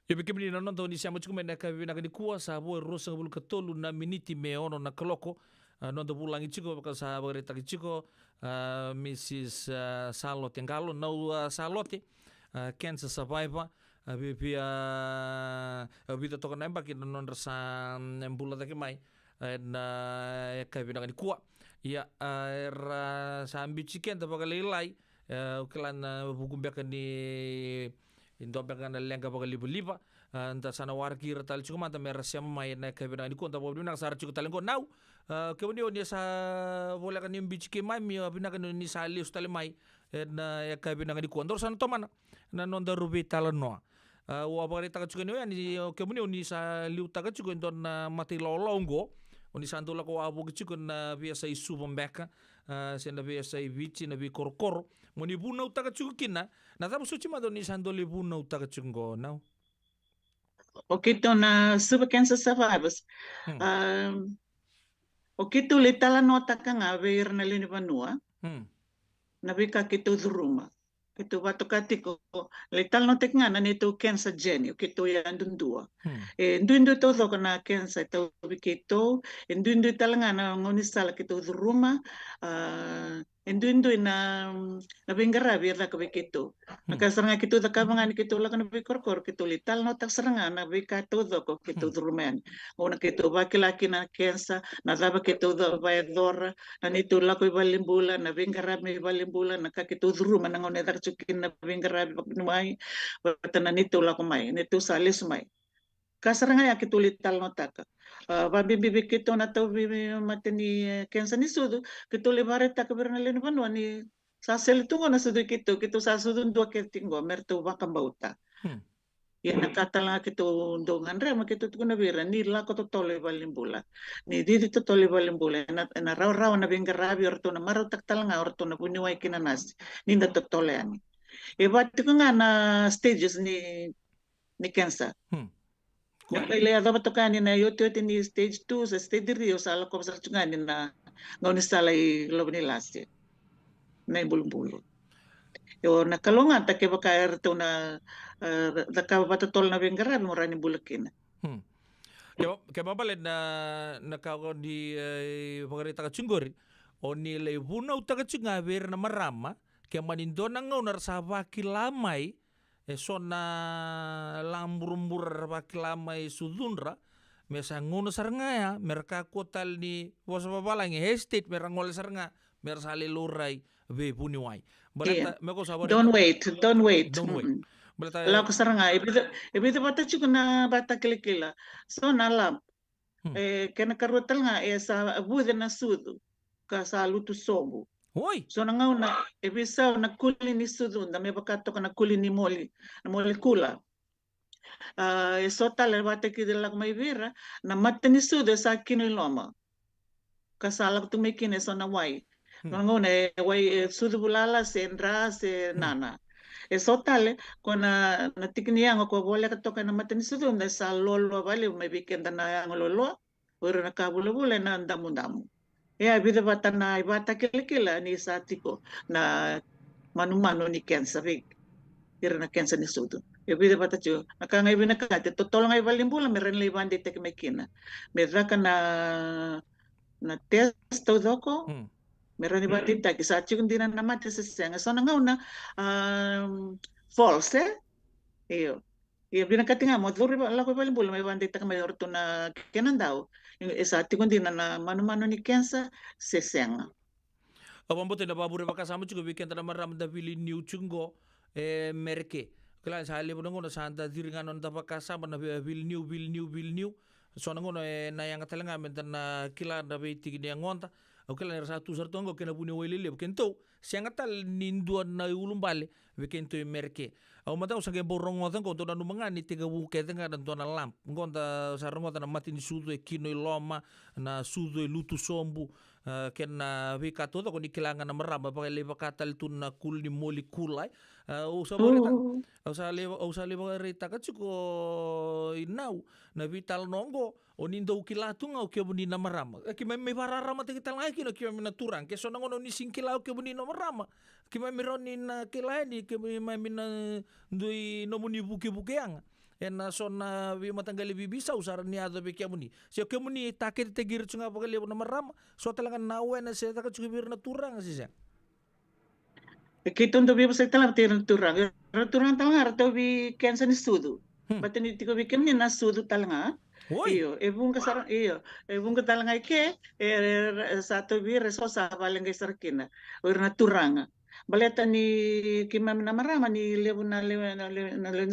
Yo bikimni na nonto ni siamo chiko mena kabina ni kuwa sa bo rosa bulu katolu na miniti me ono na kaloko nonto bulang chiko baka sa barita chiko Mrs. Salot yang kalau nau Salote cancer survivor bibia bita tokan nembak kita non rasa nembula taki mai na kabina ni kuwa ya era sambi chicken tapaka lelai ukelan bukumbekan ni indo bekan lenga baka liba anta sana warki ratal cuma anta merasya mai na kabina ni kuwa tapo nak sar cukup talengko now kemudian dia sa boleh kan imbi ke mai mi bina kan ni sa lius tale mai na ya ka bina kan di kondor san to mana na non da rubi talano wa bari ta chuke ni kemudian ni sa liu ta chuke don na mati lolongo oni santo la ko abu chuke na biasa isu bombeka sen na biasa bici na bi korkor moni buna uta chuke kina na ta suci ma don ni santo li buna uta chuke go now. Okay to na super cancer survivors okay tu letala nota ka nga ver na lini banua na bika kito druma kito bato katiko letal nota nga na nito cancer geni kito yan dundua ndundo todo kana cancer to bikito ndundo talanga na ngonisala kito druma Indu na bingara biar tak begitu. Maka seranga kita tak kabangan kita lakukan berkorkor kita lital no tak seranga na bika todo ko kita drumen. Ona kita laki na kensa na daba kita do bayador na itu laku balimbula na bingara me balimbula na ka kita drumen na ngone dar cukin na bingara baknumai batana itu laku mai itu salis mai. Kasaranga ya kita lital no tak. Bibi kita na tau bibi mateni kensa ni sudu kita lebare tak bernalin panwa ni sa selitungo na sudu kita sa sudu dua ketinggo mertu bakam bauta. Ya nakatala kita undongan rema kita tu na bira ni la ko tole balimbula. Ni di to tole balimbula na raw na bingarabi orto na maro tak talanga orto na puniwai kinanas. Ni na to tole ani. E batti ko nga na stages ni kensa. Ile ya dapat tukani na yote ni stage 2 sa stage 3 sa ko sa tukani na ngoni sala I lob ni last na bulbul. Yo nakalungan ta ke baka erto na da ka patatol na bengara mo rani bulakin. Kaya mabalid na kao di pagarita ka chungori o ni le bunaw ta ka chungaber na marama kaya manindo na ngaw narasaba kilamay so na lamburumbur bakilamay sudunra mesa ngono sarangaya merka kotal ni wasa babalang estate merangol saranga mersali luray be puniway balata meko sabor Don't wait. balata La ko saranga ibito bata chukuna bata kilikila so nalam kena karutal nga sa bude na sudu ka sa lutu sobu. Hoy. So nangaw na ibisa na kuli ni sudu na may bakato ka na kuli ni molekula. So tala bata kidilag may vira na mata ni sudu sa kiniloma. Kasalag tumikine so na way. Nangaw na way sudu bulala sendra se nana. So tale kona natikniyan ko bola ka to ka na mata ni sudu na sa lolo bali may bikenda na ang lolo. Uro na kabula-bula na damu-damu. Ya bida bata na ibata kila ni satiko na manu-manu ni kensa big ira na kensa ni sudo ya bida bata chu nakangay binakate totoo nga ibalimbula meron liban dite kemekina medra ka na test todo ko meron iba dite kisa chu hindi na namate sa senga so nangaw na false iyo ya binakate nga mo duro la ko ibalimbula may ban dite ka may orto na kenan daw isa tikundi na manu-manu ni kensa sesenga. Abambote na babure bakasama chuko weekend na maram da vili new chungo merke. Kala sa hali mo na santa diringan on da bakasama na vil new. So na ngono na yang talanga men na kila da be tigi ni ngonta. O kala sa tu sarto ngo kena buni welele kento sianga tal ninduan na ulumbale weekend to merke. Au mata usang ke borong ngotan ko to na numangani tiga buke tenga dan to na lamp. Ngonta sa ngota na mati ni sudo kino loma na sudo lutu sombu kena vika todo ko ni kilangan na maramba pa leva katal tu na kul ni molekulai. O sa bolita. O sa leva rita ka chuko inau na vital nongo o nindo kilatu nga o kebuni na marama. Ki may pararama te kital ngai kino ki may naturang ke so nangono ni singkilaw kebuni na marama. Ki may meron ni na kilani ki may mina dui nomuni buke ang na so na vi matanggali bibisa usara ni ado be kemuni so kemuni take tegir chunga pagali na marama so talaga nawe na se taka chubir na turang sisa Kitong to bibo sa talang turang talanga to bi kensa ni sudu bateni tiko bi kemni na sudu talanga iyo ebung kasarang iyo ebung ka talanga ke sa to bi reso sa balengay sarkina or na turanga baleta ni kimam na marama ni lebu na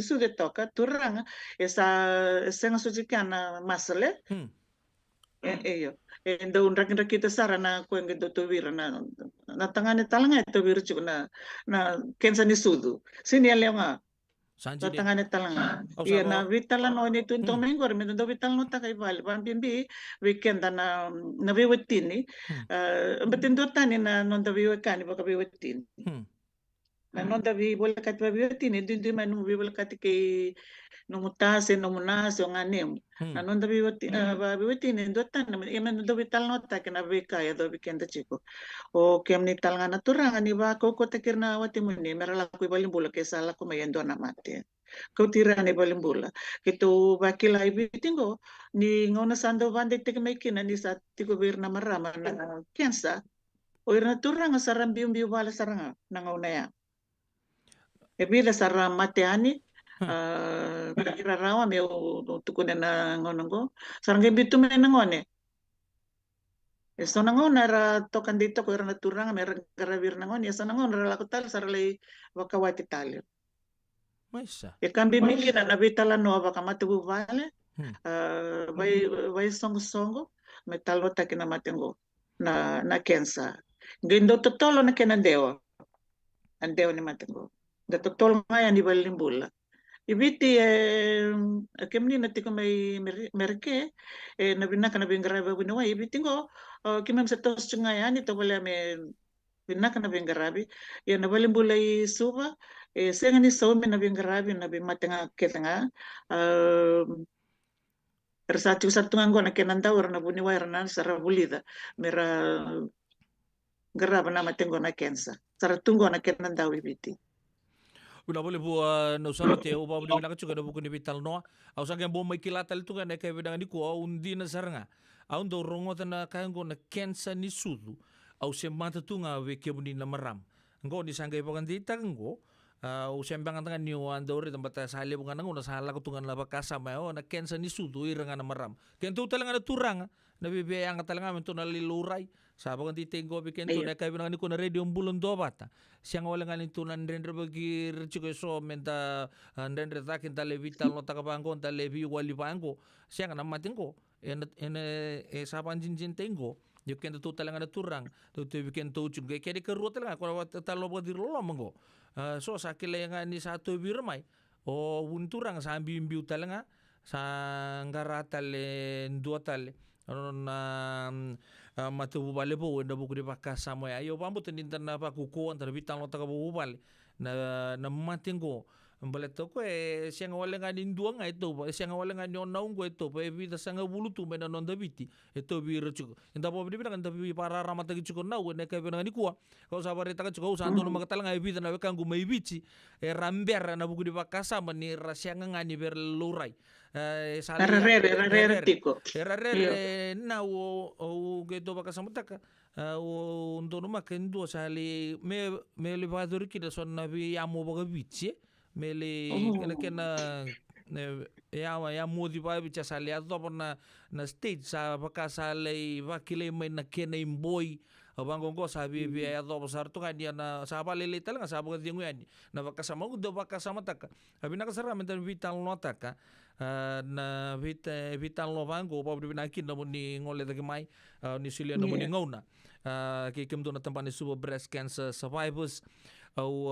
sude toka turanga esa senga sujikana masale iyo endo unrakin rakita sara na kueng do tubira na tangane talanga tubira chu na kensa ni sudu sini nga sa tangane talanga iya na vitala no ni tunto mengor me do vital no ta kay val pan bimbi weekend na biwetini batindo tani na non da biwekani baka biwetin na non da biwol kat biwetini dindi man biwol kat kay numutase numunase nganem na non da biwetini do tan na iman do vital no ta kana bikaya do weekend chiko o kem ni talanga naturanga ni ba ko takir na wati muni merala ko balimbula kay sala ko mayendo na mate kau tirani balimbula kito bakila ibitingo ni ngona sando bande tek mekina ni sa tiko bir na marama na kensa Oira turanga sarang biu bala saranga nangauna ya. Ebila sarang mateani kira rawa me tukune na ngonongo. Sarang bitu me nangone. Eso nangona ra tokan dito ko ira turanga me garavir nangone. Eso nangona ra lakutal saralay wakawati tali. Maisa. E kambi mikina na vitala no wakamatu vale. Vai songo me talo takina matengo na kensa. Gindo totolo na kenandewa. Andewa ni matengo. Da totolo nga ni balimbula. Ibiti kemni na tiko may merke na binaka na bingarabe bunawa ibiti ngo kimam sa tos nga yan ito wala me binaka na bingarabe ya na balimbula suba senga ni so me na bingarabe na bimatenga ketanga Resatu satu nganggo na kenanda na buniwa na sarabulida mera garaba na matengo na kensa saratungo na kenanda ibiti. Una boleh buat no sama te o babu dibina kacu kada buku ni vital noa. Au sangen bom mai kilatal tu kan eka bidang ni ko undi na saranga. Au ndo rongo tana kango na kensa ni sudu. Au semata tu nga we kebuni na maram. Ngo ni sanggai pakan dita ngo. Au sembang tangan ni wan dore tempat sale bunga ngo na sala ko tungan laba kasa mai na kensa ni sudu iranga na maram. Ken tu talanga na turanga. Na bibi ang talanga mento na lilurai. Sabi kan tite ngo bikin tu eka bidang ni ko na radio bulon do bata. Siang wala nga nito nan rendre bagi rchiko so menta rendre takin tale vital no takabango tale vi wali bango siang na matingo en saban jinjin tengo you can to talanga na turang to weekend to chung ke de keru talanga ko talo bagi lo mango so sakile nga ni satu birmai o unturang sambi mbiu talanga sa ngara tale dua tale na matu bale po na buku di pakasa mo ayo pambo tenintan na pa kuko antara bitang lo taka bubale na matingo Mbale to ko siang wala nga nindua nga ito siang wala nga nyon naung ko ito pa evita sanga bulutu me na nonda biti ito biro chuko inda po bibina kan tapi para ramata ki chuko na ne ka bina ni kuwa ko sa bare taka chuko sa ando no makatala nga evita na wekan gumay bici ramber na buku di pakasa mani rasya nga ni ber lurai Rarere tiko. Rarere na o geto pakasa mutaka o ndo no makendo sali me levador ki da son na vi amo baga bici mele kena ya modi pa bicha sali ato na stage sa baka sali vakile mai na kena imboy abang ko sabi bi ya do besar tu kan dia na saba lele tal nga saba dingu yani na baka sama do baka sama taka abi na kasara mentan vital nota ka na vital lo bango pa bi na kin no ni ngole de mai ni silia no ni ngona ke kem do na tampane subo breast cancer survivors au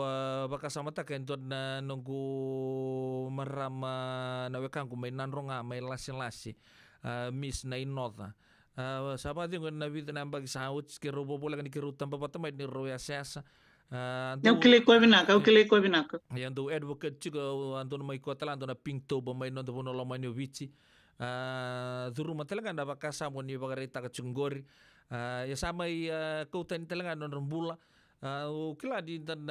baka sama tak entot na nunggu marama na wekan ku may nanronga may lasi miss na inota sabat yung na vida na bagi saut ke robo bola kan kirutan papata may ni roya sesa Kau kili ko binaka. Yang do advocate juga anton may kota lan na pinto ba may non do no lomay ni vici duru matalaga na baka samo ni bagarita ka chunggori ya samay kautan talaga non rambula kila di dan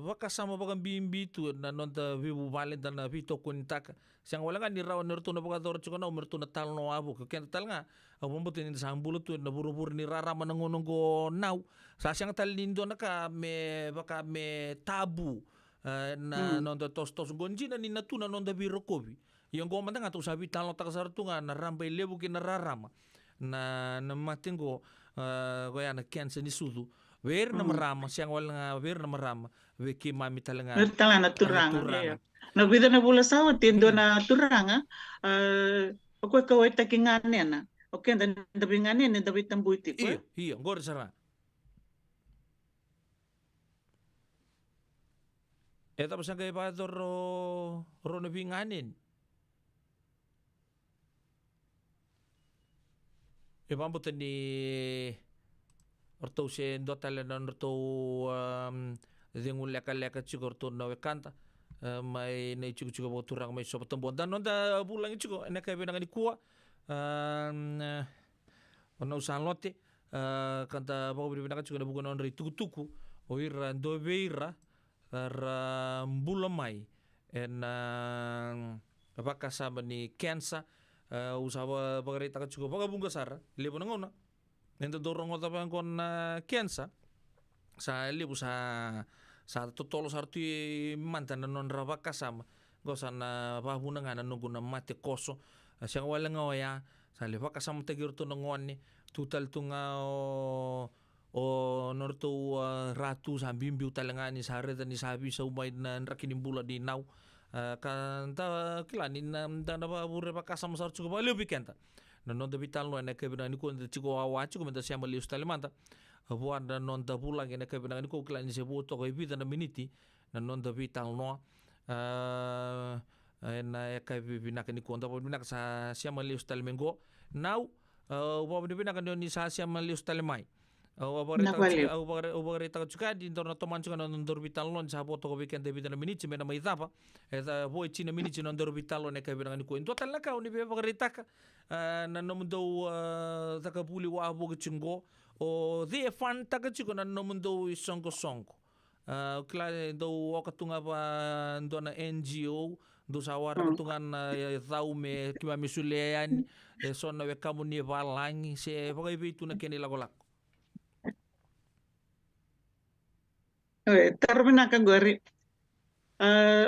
baka sama bagan bimbi tu na nonta vibu vale dan vito kuntak siang wala nga ni raw nerto na baga dor chuko na merto na tal no abu ken tal nga abombotin ni sambulo tu na buru-buru ni rara manangonong go now sa siang tal lindo na ka me baka me tabu na nonta tos gonji na ni natu na nonta birokobi yung go manda nga tu sabi tal no takasar tu nga na rambay lebu kin na rarama na matingo go ya na cancer ni sudu Wer na marama siyang wala nga wer na marama we ki mami talaga na turanga na vida na bula sawa tindo na turanga ako kawai takingane na okay dan dabingane na dabi tambuiti ko iyo ngor sara tapos ang kay pador ro na binganin pambutan ni orto se ndo tala na orto zingun leka chigo orto na wekanta mai na chigo boturang mai sopo tambon dan nonda bulang chigo ena kay benang ni kuwa ona usan lote kanta bago benang chigo na bugon on ri tuku o ira ndo beira ra mbulamai en baka sama ni cancer usaba bagarita chigo baga bunga sara lebo ngona Nendo dorong ota pa kon kiansa sa libu sa totolo sarti mantan non raba kasama gosan na bahuna nga nunggu na mate koso siya wala nga ya sa liba kasama tagir to nangoni tutal to nga o norto ratu sa bimbiu talanga ni sare ni sabi sa umay na rakinimbula di naw kanta kilanin na ba bure pa kasama sa chuko ba libi kenta non da vital no na kebina ni ko chiko awa chiko menta siya malius talimanta buat dan non da pulang na kebina ni ko kilani se buto ko ibita na miniti na non da vital no na kebina ni ko nda bina sa siya malius talimengo now wa bina kan ni sa siya malius talimai Obareta juga di intorno toman juga non dorbital non sa foto ko weekend de bidana miniti mena mai tapa eta boy china miniti non dorbital ne ka bidana ko into tal ka uni be bagarita ka na no mundo taka puli wa abo chingo o de fan taka chiko na no mundo songo songo kla do wakatunga pa ndona NGO do sawara katungan tau me kima misulean sonna we kamu ni valangi se bagai bitu na keni lagolak Tarmina ka gori.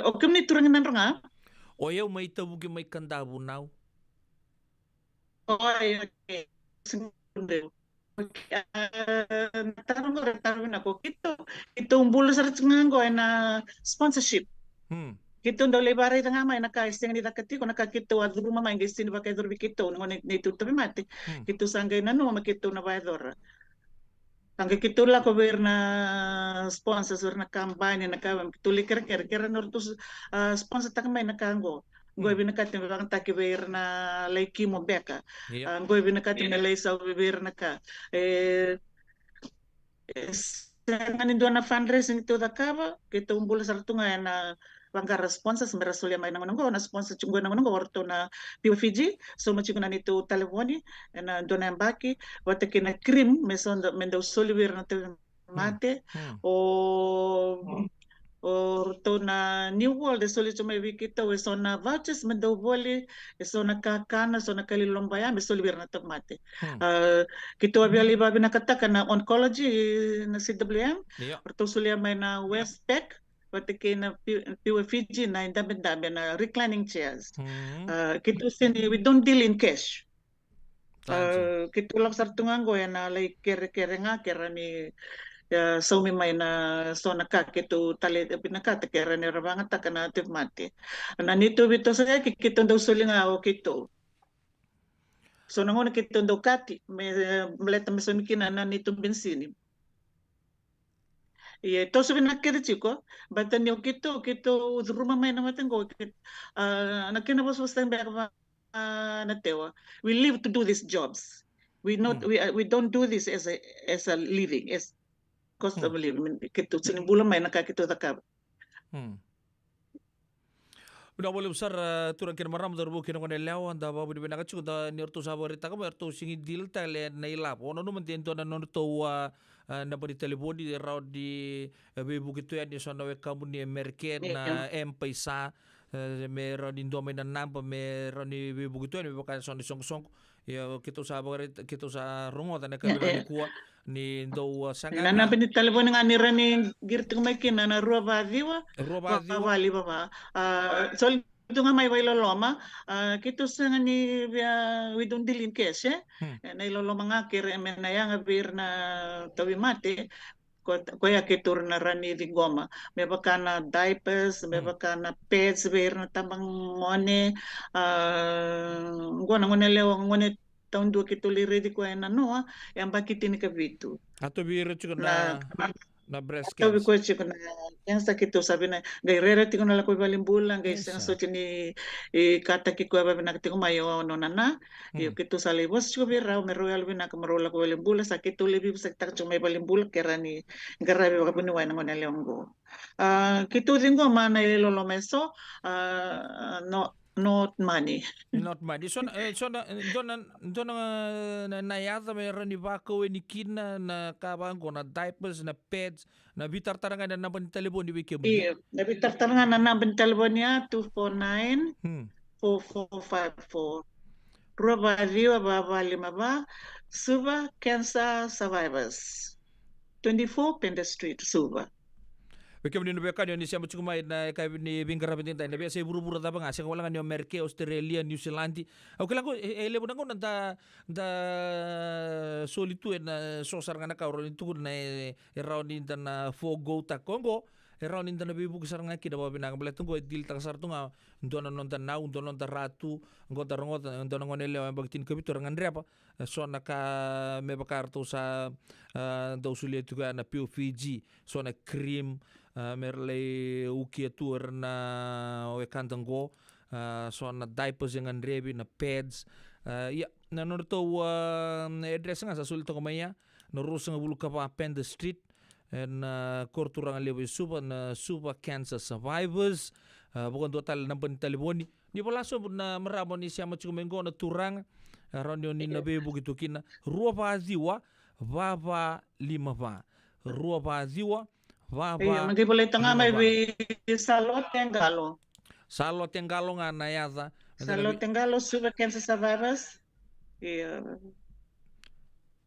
Okem ni turangin nga? O yaw may tabugi may kandabu now. Okay. Tarmina ko. Ito umbulo sa ratsungan ko na sponsorship. Kito daw lebare nga may nakaising ni takati ko nakakito at rumah may gisin ba kay durbi kito ngon ni tutubi mati. Kito sanggay na no makito na bayador. Ang kikitula ko ver na sponsors ver na kampanya na kawam kituli kera nortus sponsor takmay na kango goy binakatin bang taki ver na laiki mo beka goy binakatin na laysa ver na ka nganin do na fundraising ito da kaba kita umbul sartunga na bangka sponsors merasulia may nangonong na sponsor chunggo nangonong orto na PFG so machiguna nito telefoni na dona mbaki wate kina cream meson mendo solivir na mate orto na New World soli chuma wikita we so na vouchers mendo boli so na kakana so na kalilombaya me solivir na mate kito abali babi nakataka na oncology na CWM orto solia may na Westpac Patike na PFG na dami na reclining chairs. Kito sini we don't deal in cash. Kito lang sartungan ko na like kere nga kera ni so may na so naka kito tali pinakata kera ni rabanga taka na mati. Nanito bito sa kito daw suling ako kito. So nangon kito daw kati may maleta mesonikin na nito bensini. Iya, to sabi nakita chiko, batan yung kito rumah may naman ko, nakinabos was time back natewa. We live to do these jobs. We don't do this as a living, as cost of living. Kito sinimbulan may nakakito takab. Udah boleh besar turun kira maram darbu kira kone lewa anda babu di benak cukup da nirtu sabari tak apa nirtu singi deal tale nailap. Ono nu mentiento na nirtu na beri telepon di raut di bebu gitu ya di sana we kamu ni merket na M-Pesa meron indo may nanampa meron ni bebu gitu ya bukan sana song ya kita sa rungo tane kabila ni kuwa ni do sanga na ni telepon nga ni rani girtu may kina na ruwa wali baba sol ito nga may loloma kito sa nga ni we don't deal in cash na iloloma nga kira na yang bir na tawi mate kuya kitur na rani di goma may baka na diapers may baka na pads bir na tabang ngone ngone lewa ngone taon dua kituli ready ko na no yang bakitin ka bitu ato biro chuko na breast cancer. cancer. Ko chiko na yang sakit to sabi na gairera tiko na lako balimbulan guys ang so chini kata ki ko ba binakti ko mayo no nana yo kito sa libos chiko bira me royal bina ka marola ko balimbulan sakit to libi sa tak chumay balimbul kerani garabi ka bunuwa na ngona leongo kito dingo mana lolo meso not money. Not money. So na yata may rani bako ni kina na kabang ko na diapers na pads na bitar tarangan na naman telepon di wiki mo. Iya, na bitar tarangan na naman telepon niya 249 4454. Ruba diwa baba lima ba Suva Cancer Survivors. 24 Pender Street, Suva. Beke mni beka ni siamo chukuma na ka ni bingara binta na biasa buru-buru ta banga sing wala ni Amerika, Australia, New Zealand. Au kala ko ele bona ko da solitu na sosar ngana ka ro tu na around in na fogo ta Congo. Around in na bibu kisar ngaki da babina ngale tunggo dil ta sar tunga ndona nonta na ndona nonta ratu ngota rongot ndona ngonele bagtin kabitor ngandre apa so na ka me bakar to sa da usulia tu na pio Fiji so na cream merle uki tour na o kantango so na diapers yang andrebi na pads ya na norto address nga sa sulto kamaya no rusa nga bulu ka pa Pender Street na korturang lewe Suva Cancer Survivors bukan total nampan telefoni ni palaso na maramo ni siya machukumengo na turang ronyo ni nabe begitu kina rua ziwa vava 5 rua ziwa vava Magi boleh tengah mai Salot Tenggalo. Salot Tenggalo nga nayaza Salot Tenggalo Suva Cancer Survivors. Iya.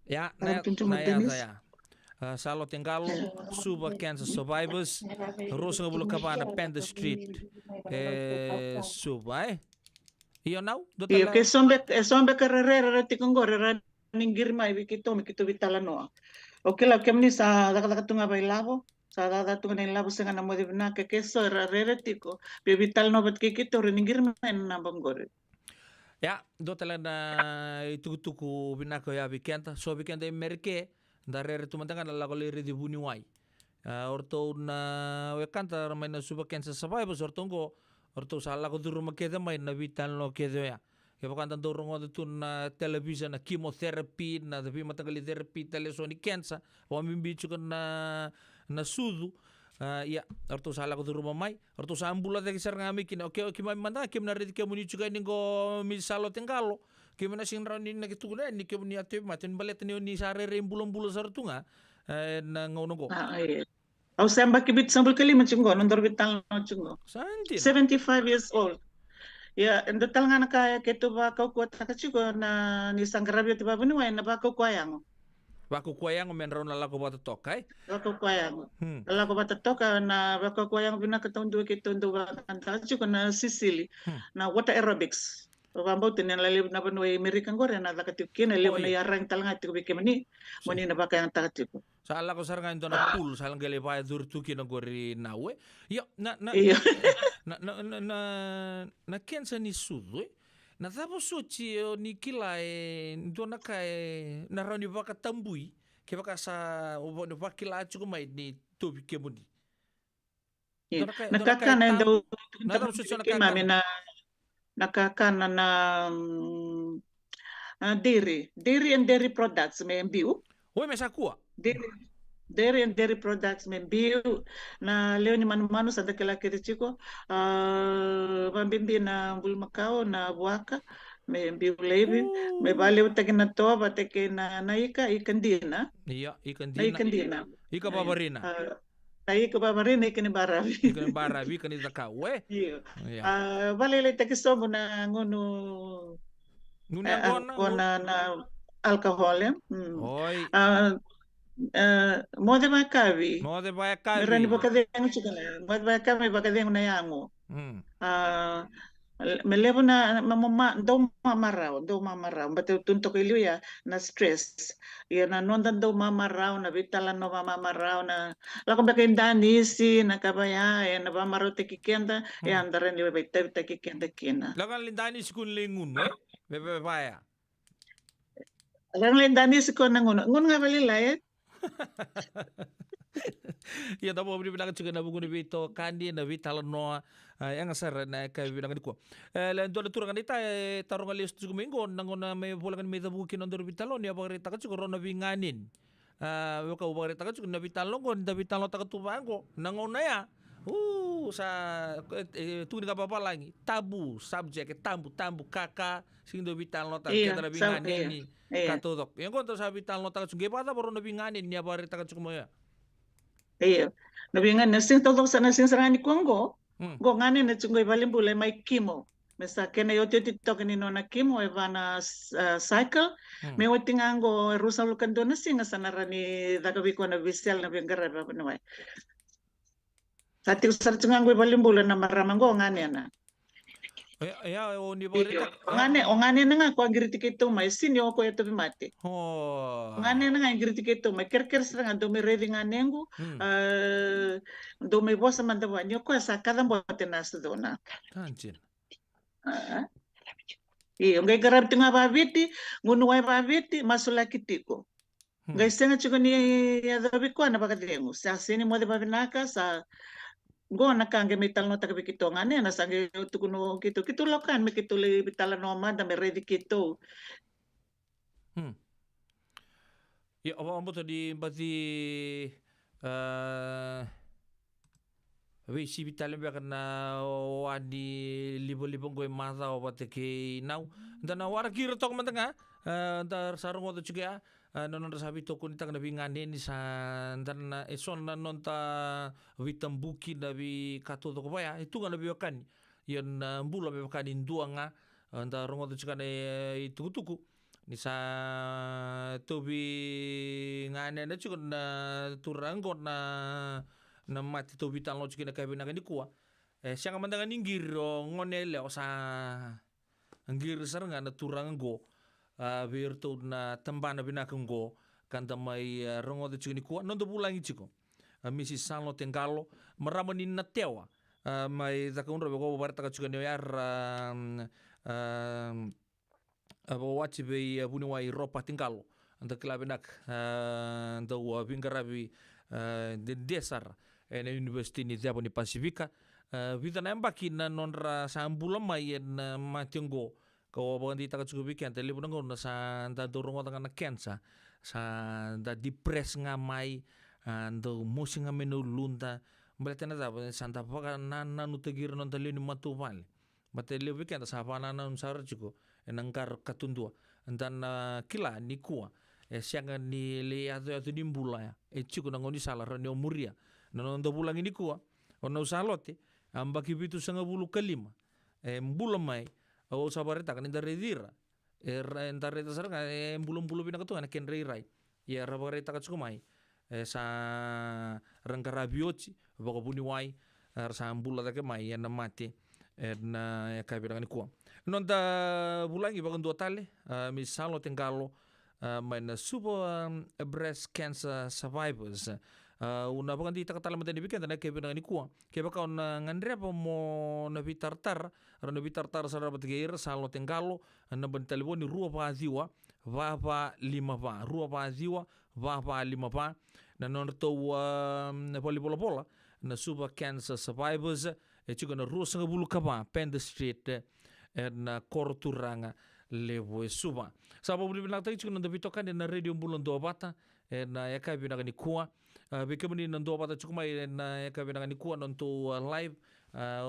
Ya, nayaza ya. Salot Tenggalo, Suva Cancer Survivors, Rosa nga bulu ka pa na Pender Street, Suva Iyo now? Iyo, kay sombe karerera tikong gorera ninggir mai mikito vitalano. Okay lang kami sa dakatunga bay labo. Sa dakatunga ng labo sa nga mo na keso rerera tiko. Bibital no bat kikito ninggir mai na banggore. Ya, dotala na itukutuku binako ya bikenta. So bikenta Amerike darere tumantangan la kolere di buniwai. Orto na wekanta ramai na Suva Cancer Survivors orto sala ko duru makeda mai na vital no kedo ya. Kaya bakanta duru ngo tu na television na chemotherapy na tapi matagali therapy telesoni cancer. Wa mimbichu na sudu. Ya, orto sala ko duru mamai. Orto sa ambula de kisar ngami kina okay kimai manda kim na red kemuni chuga ningo mi Salot Tenggalo. Kimana sing rani na kituna ni kemuni ate maten balet ni sare bulan-bulan sartunga na ngono go. Au samba kibit sambul kali macungo nondor bital macungo. 75 years old. Ya, endo talanga kaya keto ba kau kuat kachiko na ni sangrabio tiba buni wa na ba kau kuayang. Ba kau kuayang men ron la ko bata tokai. Ba kau kuayang. La ko bata toka na ba kau kuayang bina katong dua keto ndo ba kachiko na Sicily. Na water aerobics. Bambau tenen la lebu na banu American gore na lakatikin lebu na yarang talanga tiko bikemani moni na ba kaya takatiko. Sala ko saranga ito na pool salang gele pa durtuki na gori nawe. Yo na kensa ni sudu na tapos sochi ni kila ito na kay narani baka tambui ke baka sa ubo baka kila chuko mai ni tobi kemuni. Nakakana daw na tapos sochi nakakana na dairy and dairy products may biu. Oi mesakua. Dairy and dairy products may biu na leo ni manu sa dakala kirichiko mambimbi na bulmakao na buaka may biu lebi may baliw tagin na to bateke na naika ikandina. Iya ikandina. Ika babarina. Tayo ko ba marin ikan barabi. Ikan barabi kan ita ka we. Iya. Balile takiso mo na ngono. Ngona na alcohol ya. Oi. Mode ba kavi. Rani ba kadeng chukana. Mode ba kami ba kadeng na yango. Melevo na mamama do mamaraw bate tuntok ilyo ya na stress ya na nondan do mamaraw na vitala no mamaraw na la ko bakin danisi na kabaya ya na mamaraw tekikenda ya andaren yo bete tekikenda kina la kan lindani sikun lingun bebe baya lang lindani sikun ngun nga balila ya tabo bri bilang juga na bugun bito kandi na vital no yang asar na kay bilang ko la ndo turang nita tarong alis tu minggo nangona may bolangan may tabukin on vitalon ya bagita ka siguro na binganin ka bagita ka siguro na vitalon ko na vitalon ta katubango nangona ya sa tu ka pa lang tabu subject tambu kaka sing do vitalon ta kita na binganin ni katodok yang ko sa vitalon ta siguro pa ta baro na binganin ya bagita ka siguro ya. Iya, nabi nga nasing tolong sa nasing sarang ni Kongo, go ngani na chungoy balimbulay may kimo. Mesa kena yo te TikTok ni nona Kim o evana cycle me o tingango rusa lukan dona singa sanarani daga biko na bisel na bengara ba no mai. Sati usar tingango balimbulan na maramango ngane na. Ya o ni borita. Ongane na nga ko angiriti kito mai sinyo ko eto bimate. Ngane na nga angiriti kito mai kerker seranga do me revi nganengu do me bosa mandawa nyo ko sa kada mbote na sudona. Tanjin. Iyo ngai garab tinga babiti ngunuai babiti masula kitiko. Ngai senga chiko ni ya dabi ko na bakadengu. Sa sini mo de babinaka sa gona kange metal no taka bikito ngane na sange tukuno kito kito lokan me kito le bitala no manda me ready kito. Ya apa tadi berarti si bitale be kana wadi libo-libo gue mata o pate ke nau dan wara kira tok matanga dar sarung o juga non sabi to kun tang nabi ngane ni sa dan eson na non ta witam buki nabi kato to ya itu kan nabi kan yan mbula be kan indua nga dan rongo to juga itu tuku ni sa to bi ngane na juga na turango na mati to bitan lo chikina kai bina ni kuwa siang mandangan inggir ngonele o sa anggir saranga na turang go bir to na tambana bina go kanta mai rongo de chikini kuwa non do bulangi chiko misi sanlo tengalo maramani na tewa mai zakun robe go barta ka chikini yar abo wachi be buni wai ropa tengalo anda klabenak do bingarabi de desar na University ni Zabo ni Pasifika vita na mbaki na nonra sa ambula mai na matinggo ko bandi taka chubi kan tele bunang na sa da dorong tanga na kensa sa da depress nga mai ando musinga menu lunda balete na da santa paka na nutegir non tele ni matu vale batele weekend sa pana na sar chuko enangkar katundua dan kila ni kuwa sianga ni le atu ni mbula ya chuko na ngoni sala ro ni omuria non do bulang ini kuwa ono salote amba kibitu sanga bulu kalima mbula mai o sabareta kan indare dira entare tasaranga mbulu bina katu ana ken rai ya rabareta katsuko mai sa rangkara bioci bako buni wai sa mbula take mai ya mate na ya kabira ni kuwa non da bulangi bakon do tale misalo tengalo mai na super breast cancer survivors una bagan di takatala mata dibikin tanda kebe na ni kuwa kebe ka na ngandre pa mo na bitartar sara batgeir salo tengalo na bantalbo ni rua pa ziwa va pa 5 rua pa ziwa va pa 5 pa na non to na pola na super cancer survivors chuko na rua sanga bulu kapa Penda Street na korturanga levo suba sabo bulu bilang tai chuko na bitokan na radio bulon do bata na ya kai bina ni kuwa bekemani nando bata chuko mai na ya kai bina ni kuwa nonto live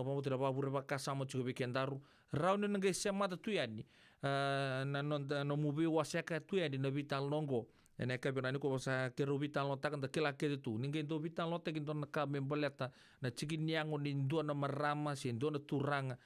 mau tidak babur baka sama chuko bekendaru raun na ngai sema tu yani na no mubi wasaka tu yani na vital nongo na kai bina ni ko sa kero vital no takan da kila ke tu ningai do vital no takin don ka memboleta na chikin yango ni ndo na marama si ndo na turanga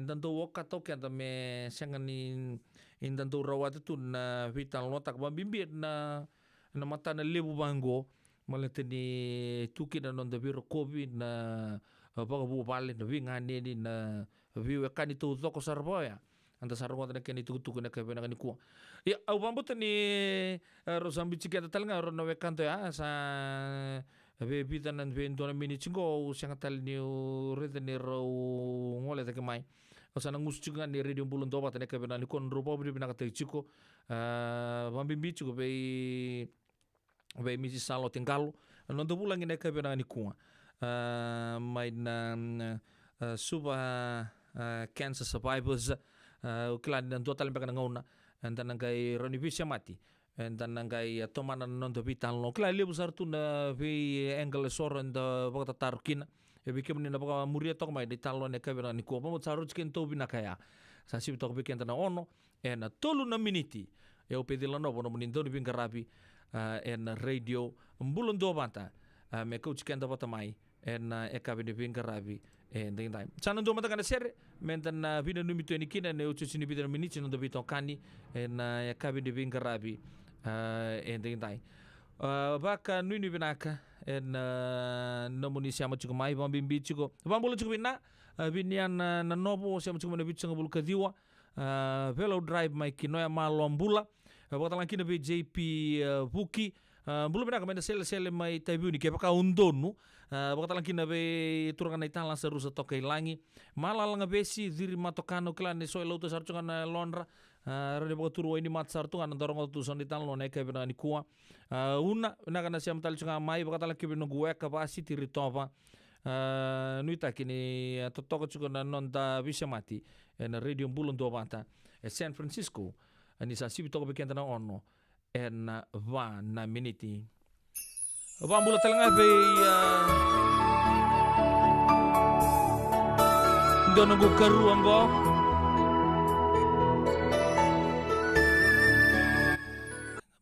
ndanto woka toke anda me sangani ndanto rawat tu na vital no tak bambimbi na mata na lebu bango malete ni tuki na non da biro covid na baga bu bale na winga ni na viwe kani tu zoko sarboya anda sarwa na kani tu na ka bena kani ku ya au bambota ni rosambi chiketa talnga ro no wekanto ya sa be bita nan be ndona mini chingo sangatal ni rede ni ro ngole ta mai osana ngus chunga ni radio bulun doba ta ka bena ni kon ro pobri bina ka te chiko bambimbi chiko be misi salo tengalo non do bulang ina ka bena ni ku mai na super cancer survivors klan dan total mbaka ngona dan ngai roni visia mati dan ngai tomana non do vital no klan lebu sartu na vi angle soron da baka tarkin e bikem ni na baka muria tok mai di talon ne kabera ni ko mo saru chicken to bina kaya sa sib tok biken na ono na tolu na miniti e o pedila no bono monindo ni bingarabi en radio mbulun do banta me coach kenda bata mai en eka bine pinga rabi nding time sana ndo mata kana sere menten bine numi to nikina ne uchu sini bine miniti ndo bito kani en eka bine pinga rabi nding time baka nuni binaka en nomuni siama chuko mai bambimbi chuko bambulu chuko bina binian na nobo siama chuko na bicho ngabulu kadiwa velo drive mai kinoya malombula bota lankina be JP Buki bulu bina kamenda sele mai taibuni ke paka undonu bota lankina be turanga na itala serusa toka ilangi malala ngabesi diri matokano klane so lauta sarchunga na lonra rade bota turu ini mat sartunga na dorongo tu son itan lone ke bina ni kuwa una kana siam tal chunga mai bota lankina no gue kapasi tiri topa nuita kini totoko chuko na nonta visamati na radio Bulondo bata San Francisco ani sa sibi toko bekenta na ono en va na miniti va mbula talanga be dono go karu ambo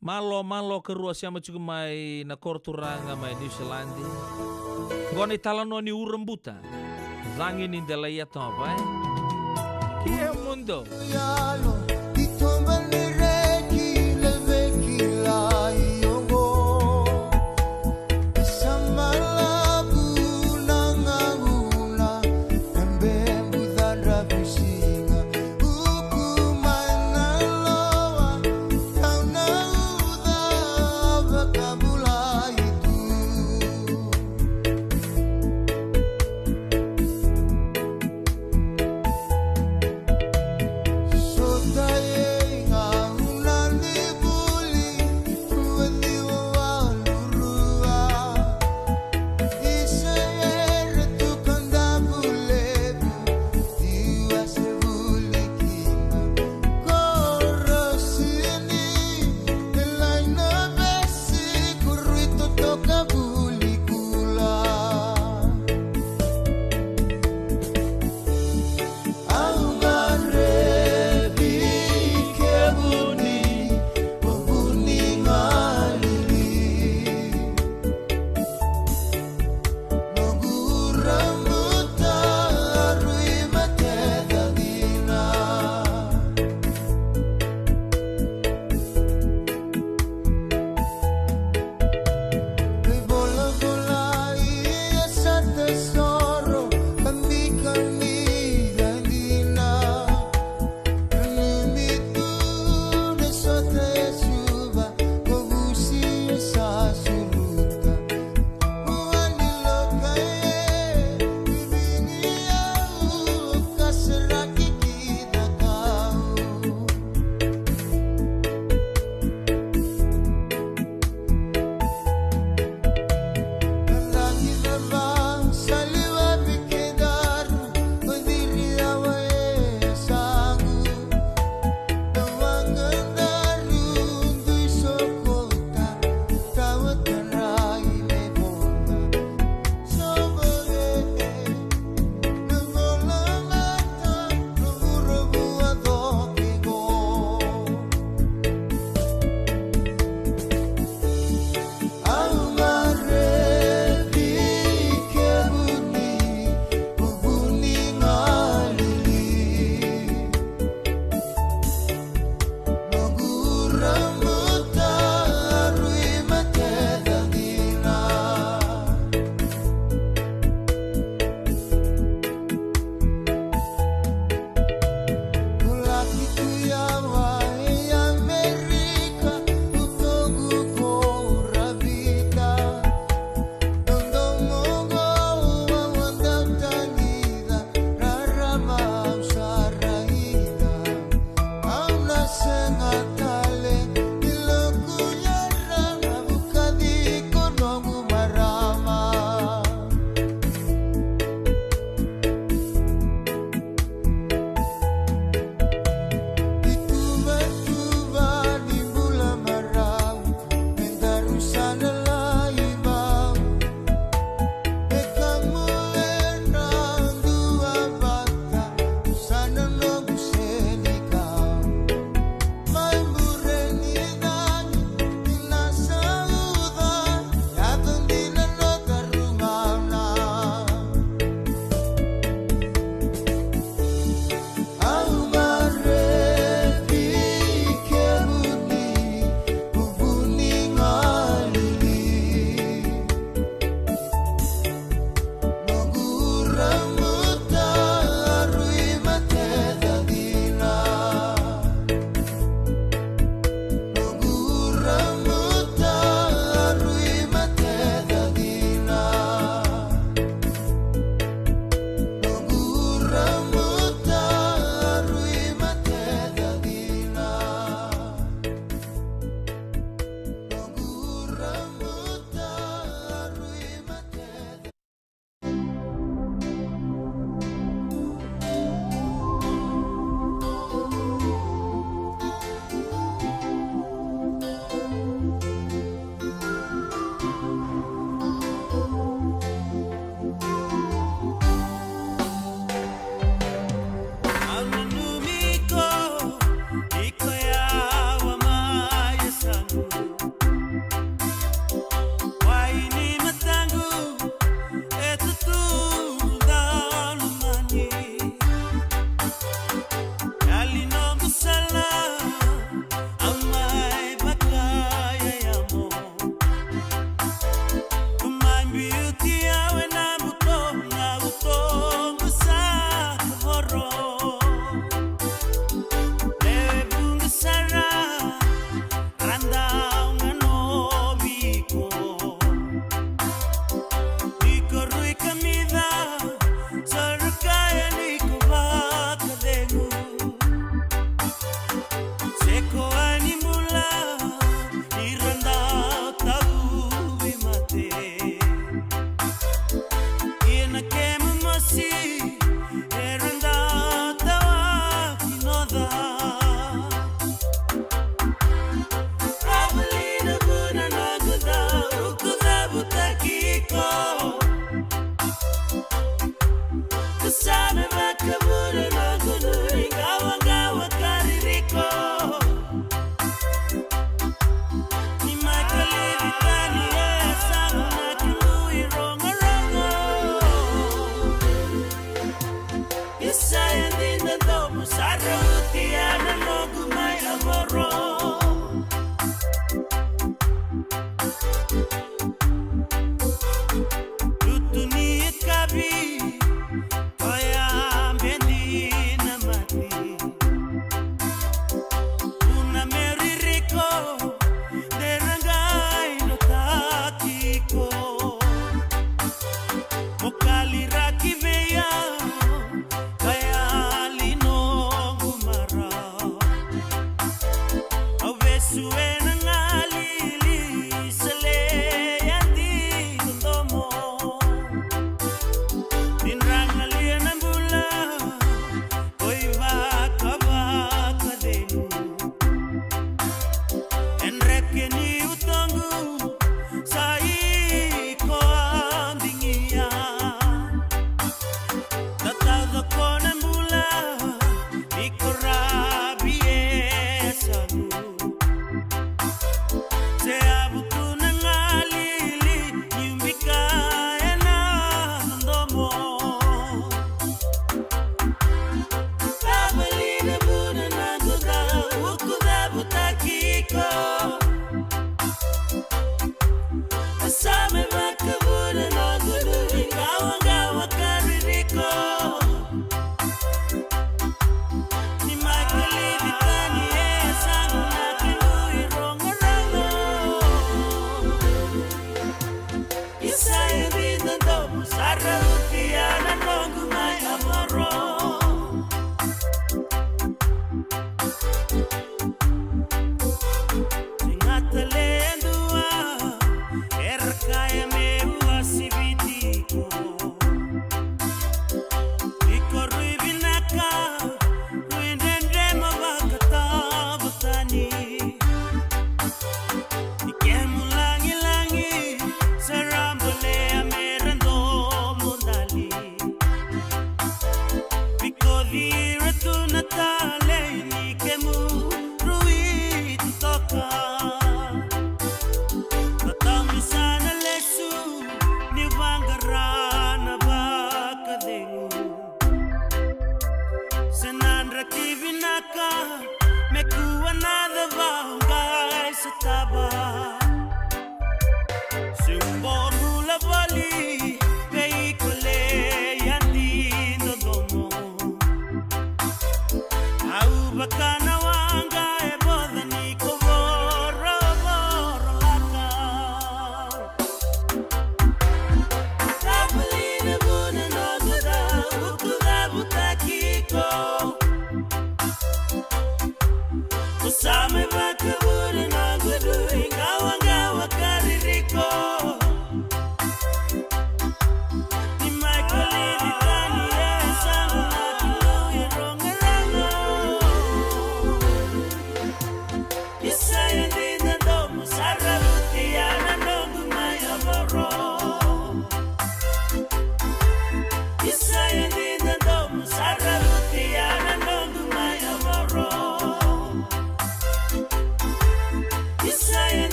malo karu siama chuko mai na korturanga mai New Zealand goni talano ni urembuta zangin indela ya toba Kia mundo So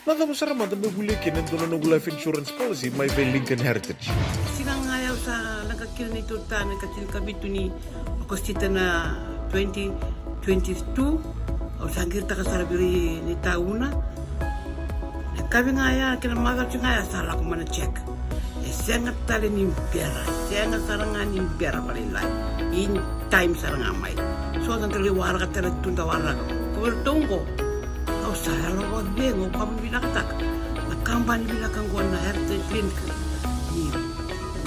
Nada besar mata bebulekin untuk nunggu life insurance policy my by Lincoln Heritage. Sinang ayaw sa nagkakil ni Turta, nagkakil kabito ni Akostita na 2022 o sangir ta kasarabiri ni tauna. Kami ngaya kinamagat yung ngaya salah ko mana check. Sangat tali ni biara, sangat sarangan ni biara palilay. In time sarangamay. So ang taliwara ka tala tundawara. Kubertungko. O saya lawag bengo kami binakatak. Nagkampan binakangguan na heritage clinic.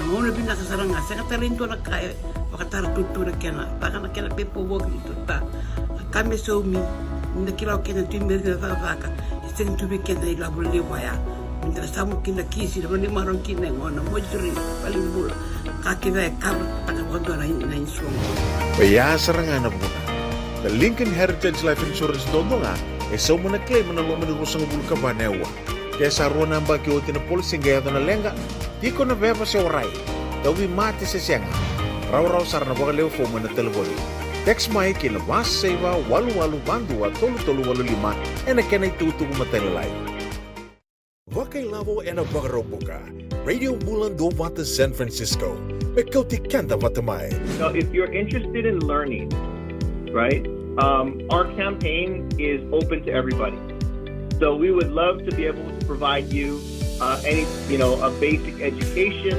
Muna binakasaranga. Sangat tali nito nagkaya. Makatara tutu na kena. Baka na kena pepo wag dito ta. Kami so mi. Nakilaw kena tuimir na vaka. Isang tubig kena ilabul liwaya. Minta samu kina kisi na maron kina ngona mojuri palimbul kaki na kabel tagawado na insuong. Kaya sarangan na muna. The Lincoln Heritage Life Insurance dondonga so muna claim na lumanurusang bulka banewa. Kaya sa ruwan ang baki o tinapulsing gaya na lenga, di ko na beba siya oray. Dawi mati sa siyanga. Raw-raw sarana baka leo fo mo na telefoni. Text mai kina mas saiva walu-walu bandua tolu-tolu walu-lima na kenay tutubo matelelay. Wakailavo na Bagarobuka, Radio Bulan do Vata San Francisco. Mekauti kanda vatamai. So if you're interested in learning, right, our campaign is open to everybody. So we would love to be able to provide you a basic education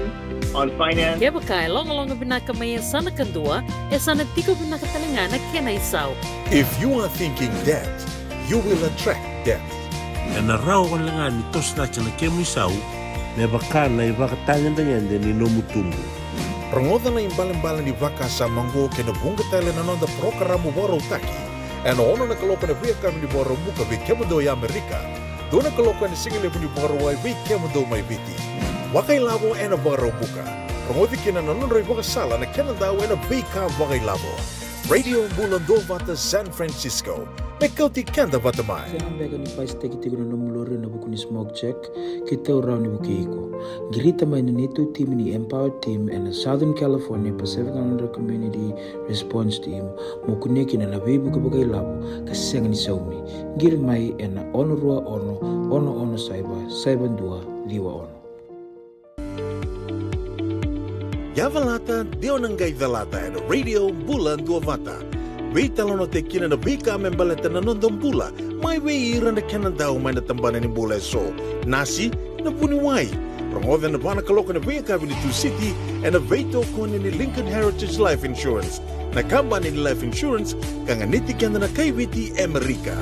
on finance. Kaya baka long binakamayan sana kadua, sana tiko binakatalingana kena isaw. If you are thinking debt, you will attract debt. Na raw ko lang nga nitos na siya na kemisau, may baka na ibakatangan na yan din inomutumbo. Rangoda na imbalan-balan di baka sa manggo kinabunga tayo na nonda programo waro taki. Ano ono na kaloka na biya kami di waro muka bi kemado ya Amerika. Doon na kaloka na singile di waro ay bi kemado may biti. Wakay labo na waro muka. Rangodi kina nanonroy baka sala na kenadaw na bi ka wakay labo. Radio Bulan do Vata San Francisco. Mekauti kanda vatamai. Siang bega ni pais teki tigo na nomulore na buku ni smoke check kita urau ni buku iko. Girita mai na netu team ni Empower Team and the Southern California Pacific Islander Community Response Team mukuneki na nabi buku bagay labo kasi siang ni saumi. Gir mai na ono rua ono saiban dua liwa ono. Yavalata dionanggay dalata na Radio Bulan do Vata. Wait no te kina na bika membaleta na nondong bula. May weira na kena daw may natambanan ni bula so. Nasi na puniway. Rongoda na bana kaloka na Via Capital City and a veto kone ni Lincoln Heritage Life Insurance. Na kamba ni Life Insurance kanganiti kanda na kaibiti Amerika.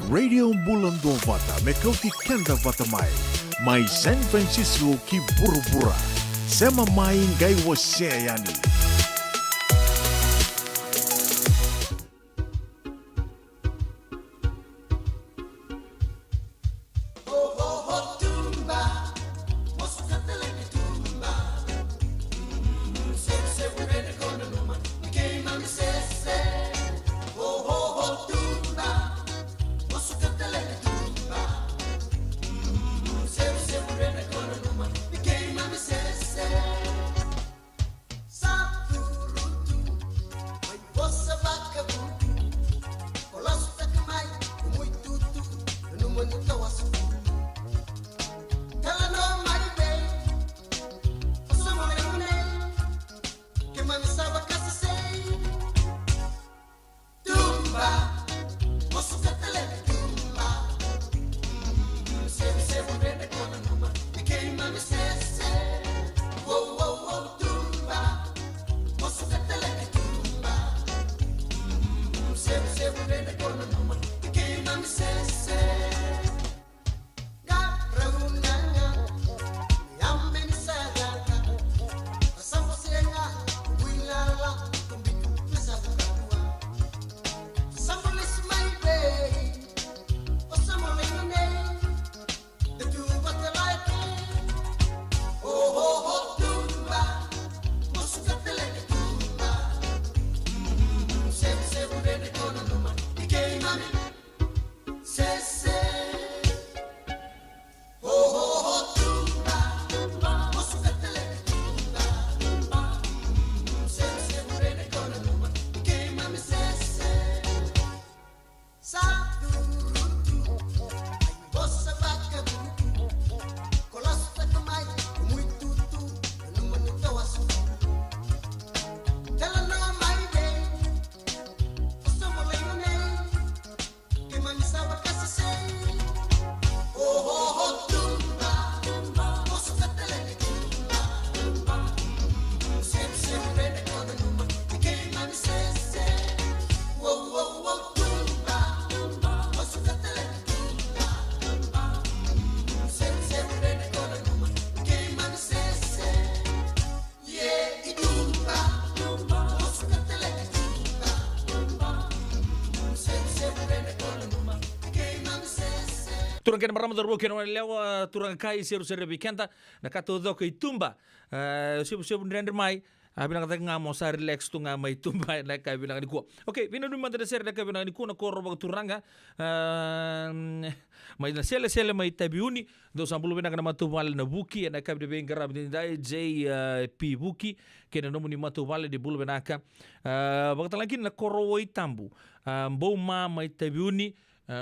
Radio Bulando Vata me kauti kanda vata mai San Francisco ki burubura. Sema mai ngai waseyani. Turang kena maramad ro kena lewa turang kai seru bikenta na kato do kai tumba sibu ndender mai abina kata ngamo sa relax tu ngamai tumba na kai bilang ni ko okay vino nu manda ser na kai bilang ni ko na korro bag turanga mai na sele mai tabiuni do sambulu bina kana matumal na buki na kai de bengarab ni dai JP buki kena no ni matumal di bulu benaka bagatalankin na korro woi tambu mbou ma mai tabiuni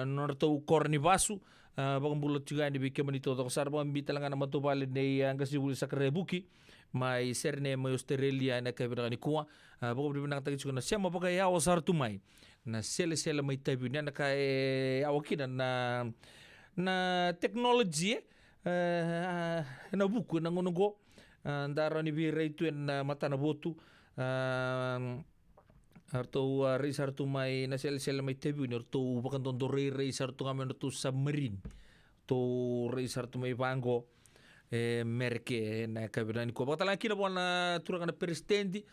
norto korni basu bakang bulot juga di bikin menito to sar bang bitalangan nama to bale nei angkas dibuli sakre buki mai serne mai Australia na ka bidang ni kuwa bakang bibinang tagi juga na siya mapaka ya wasar tu mai na sele mai tabi na ka awakin na teknologi na buku na ngono ndaro ni bira itu na mata na botu Arto reis arto mai na sel mai tebu ni arto bakan tondo reis arto ngamen arto submarine to reis arto mai bango merke na kabina ni ko batala kina bona turang na presidente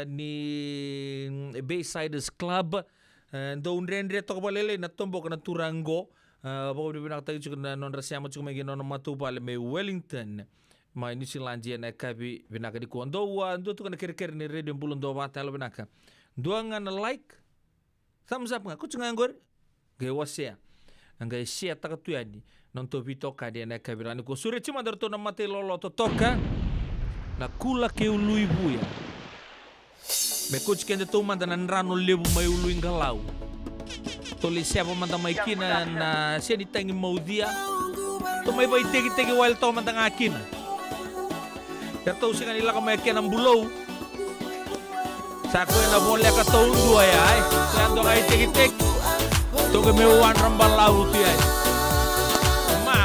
ni Baysiders Club do unrendre to balele na tombo kana turango bako di binak tagi na non rasyama chuko mai non matu bale mai Wellington mai New Zealand na kabi binaka di ko ndo tu kana kere ni radio bulon do batalo binaka dua ngana like thumbs up nga kucunga ngor ge wasya nga share takatu yani non to bitoka dia na kabirani ko sure cuma darto na mate lolo to toka na kula ke ului buya me coach kende to manda na rano lebu mai ului ngalau to le siapa manda mai kina na sia ditangi maudia to mai bai tegi wild to manda ngakina ya to singa nila ka mai kena bulou Sako na boleh ka taon dua ya, sando kay tikitik. Toke me wan rambal laut ya. Ma.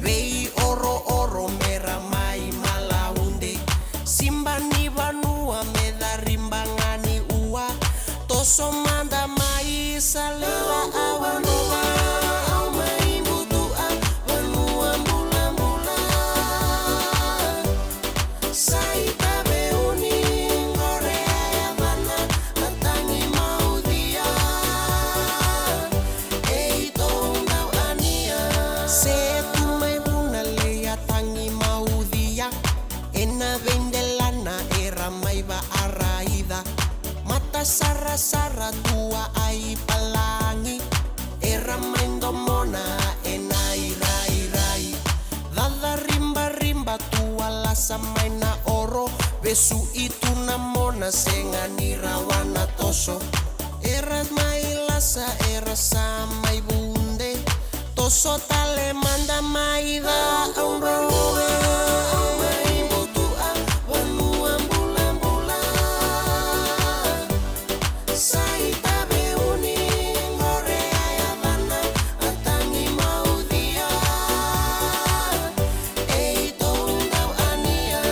Vei oro oro mera mai malaunde simbani vanua me da rimbangani ua toso manda mai salera awanua au mai mutua vanua mula mula sai tabe uni ngore ayavana atangi maudia ei tondau ania se tangi maudia ena vendelana era maiva araida mata sara sara tua ai palangi era maindomona ena irai rai dada rimba rimba tua lasa maina oro besu itu namona sengani rawana toso era mai lasa era samai bunde toso tale manda mai da umroe mai butua vanua mbula mbula sai tabe uni ngore ayavana atangi maudia ei tondau ania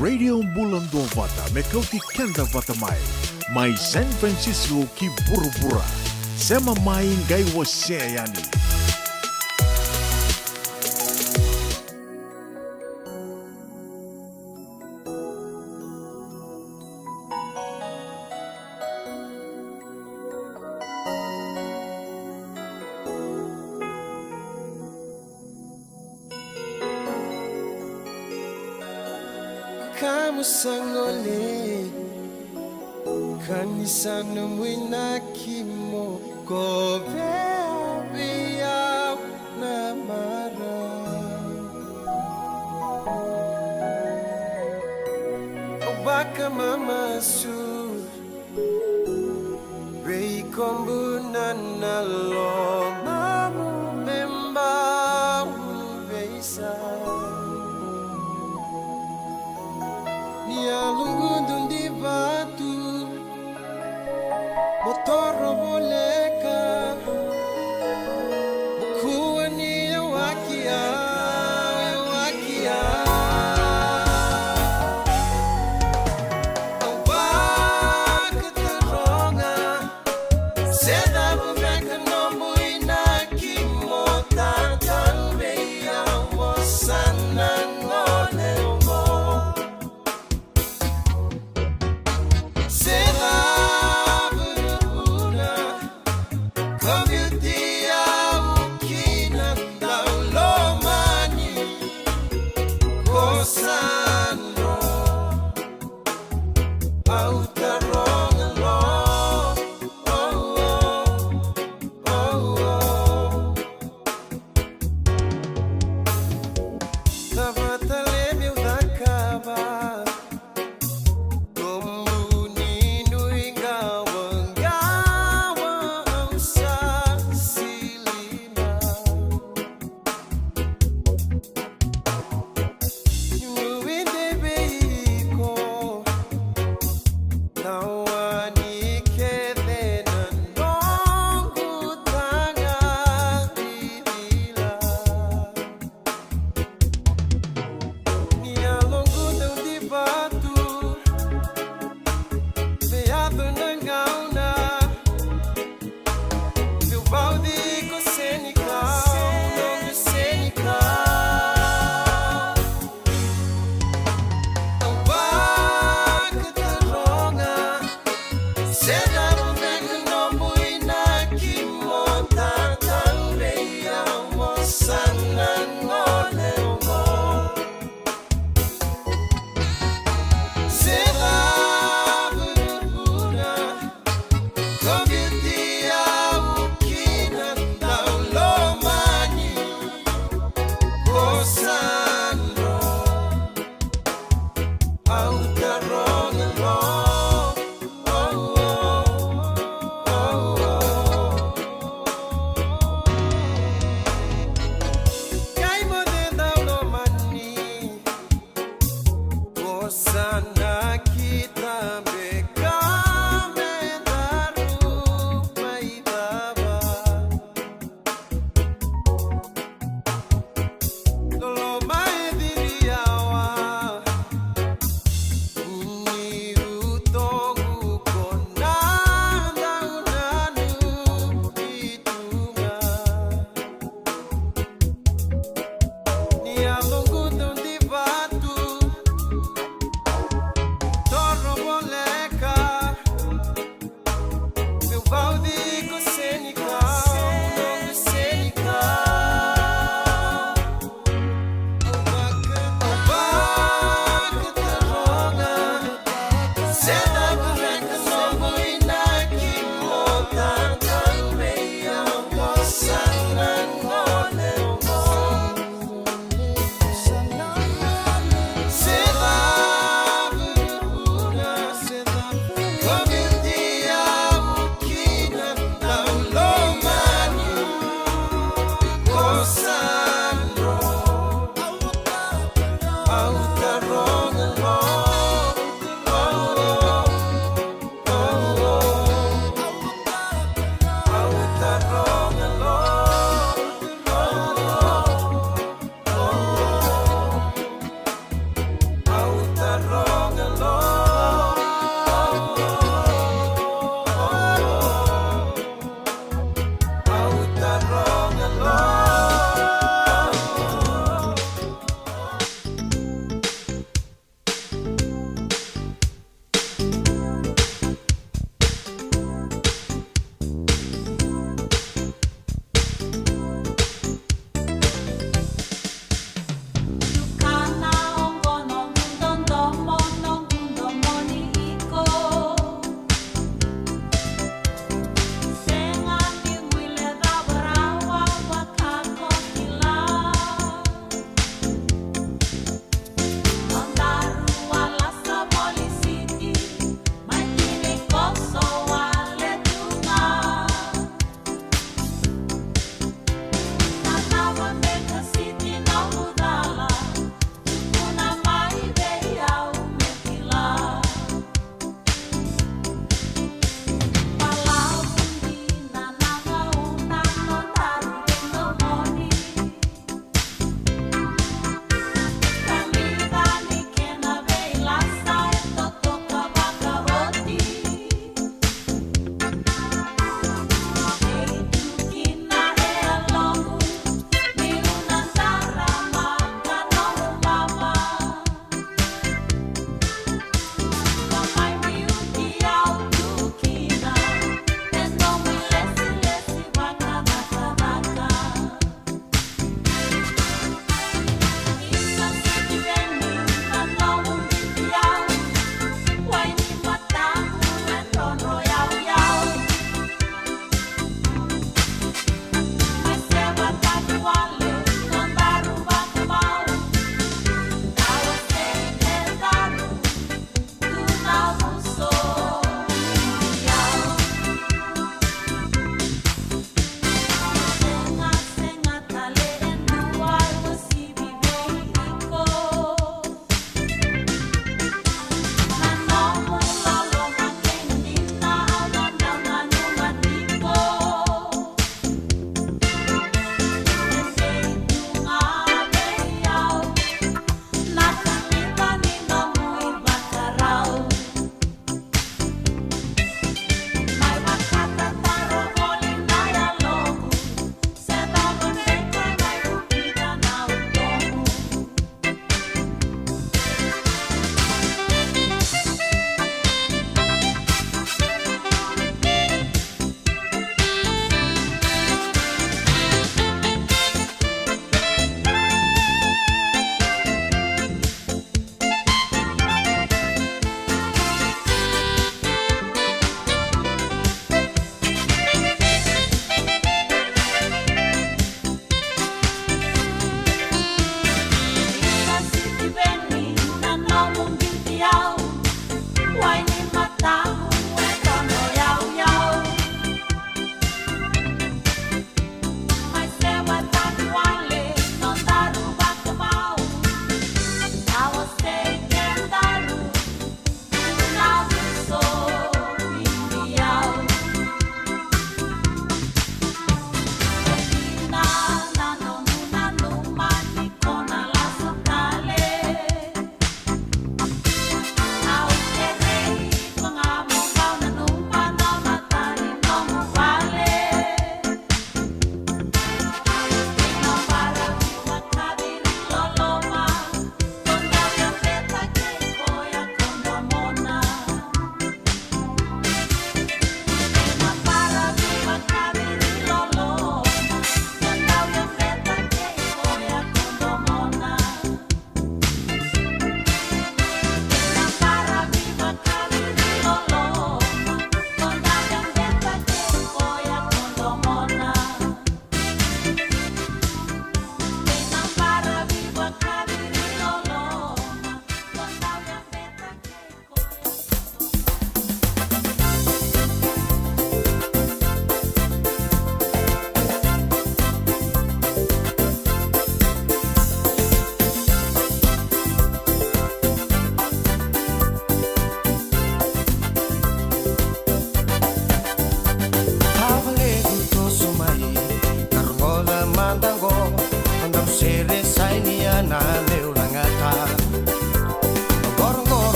Radio Bulando Vata me kauti kenda vata mai San Francisco ki burubura sema mai ngai wase yani. Kamu sangole kanisa numwina kimo kobe biya na mara obaka mama su rei kombu na lo mamu memba beisa Nia lungu di batu motor boleka bukuwa ni wakia awak teronga seda bumeka nombu inaki mota tanbeya wasana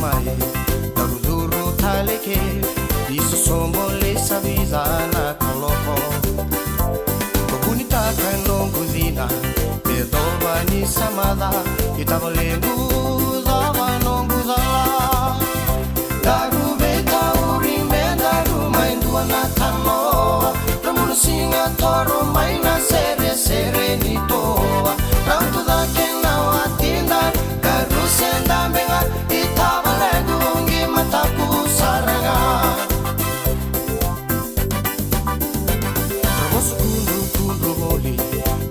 mai daruduru taleke isu sombole savizana kaloko bonita kanongo zina bedova ni samada itabolengu zava nongu zala daru beta urimbe daru maindua na tanoa ramunu singa toro maina sere sere ni toa ramtu da kena watinda daru senda menga itabolengu ngi mataku saranga Ramos kundu kundu boli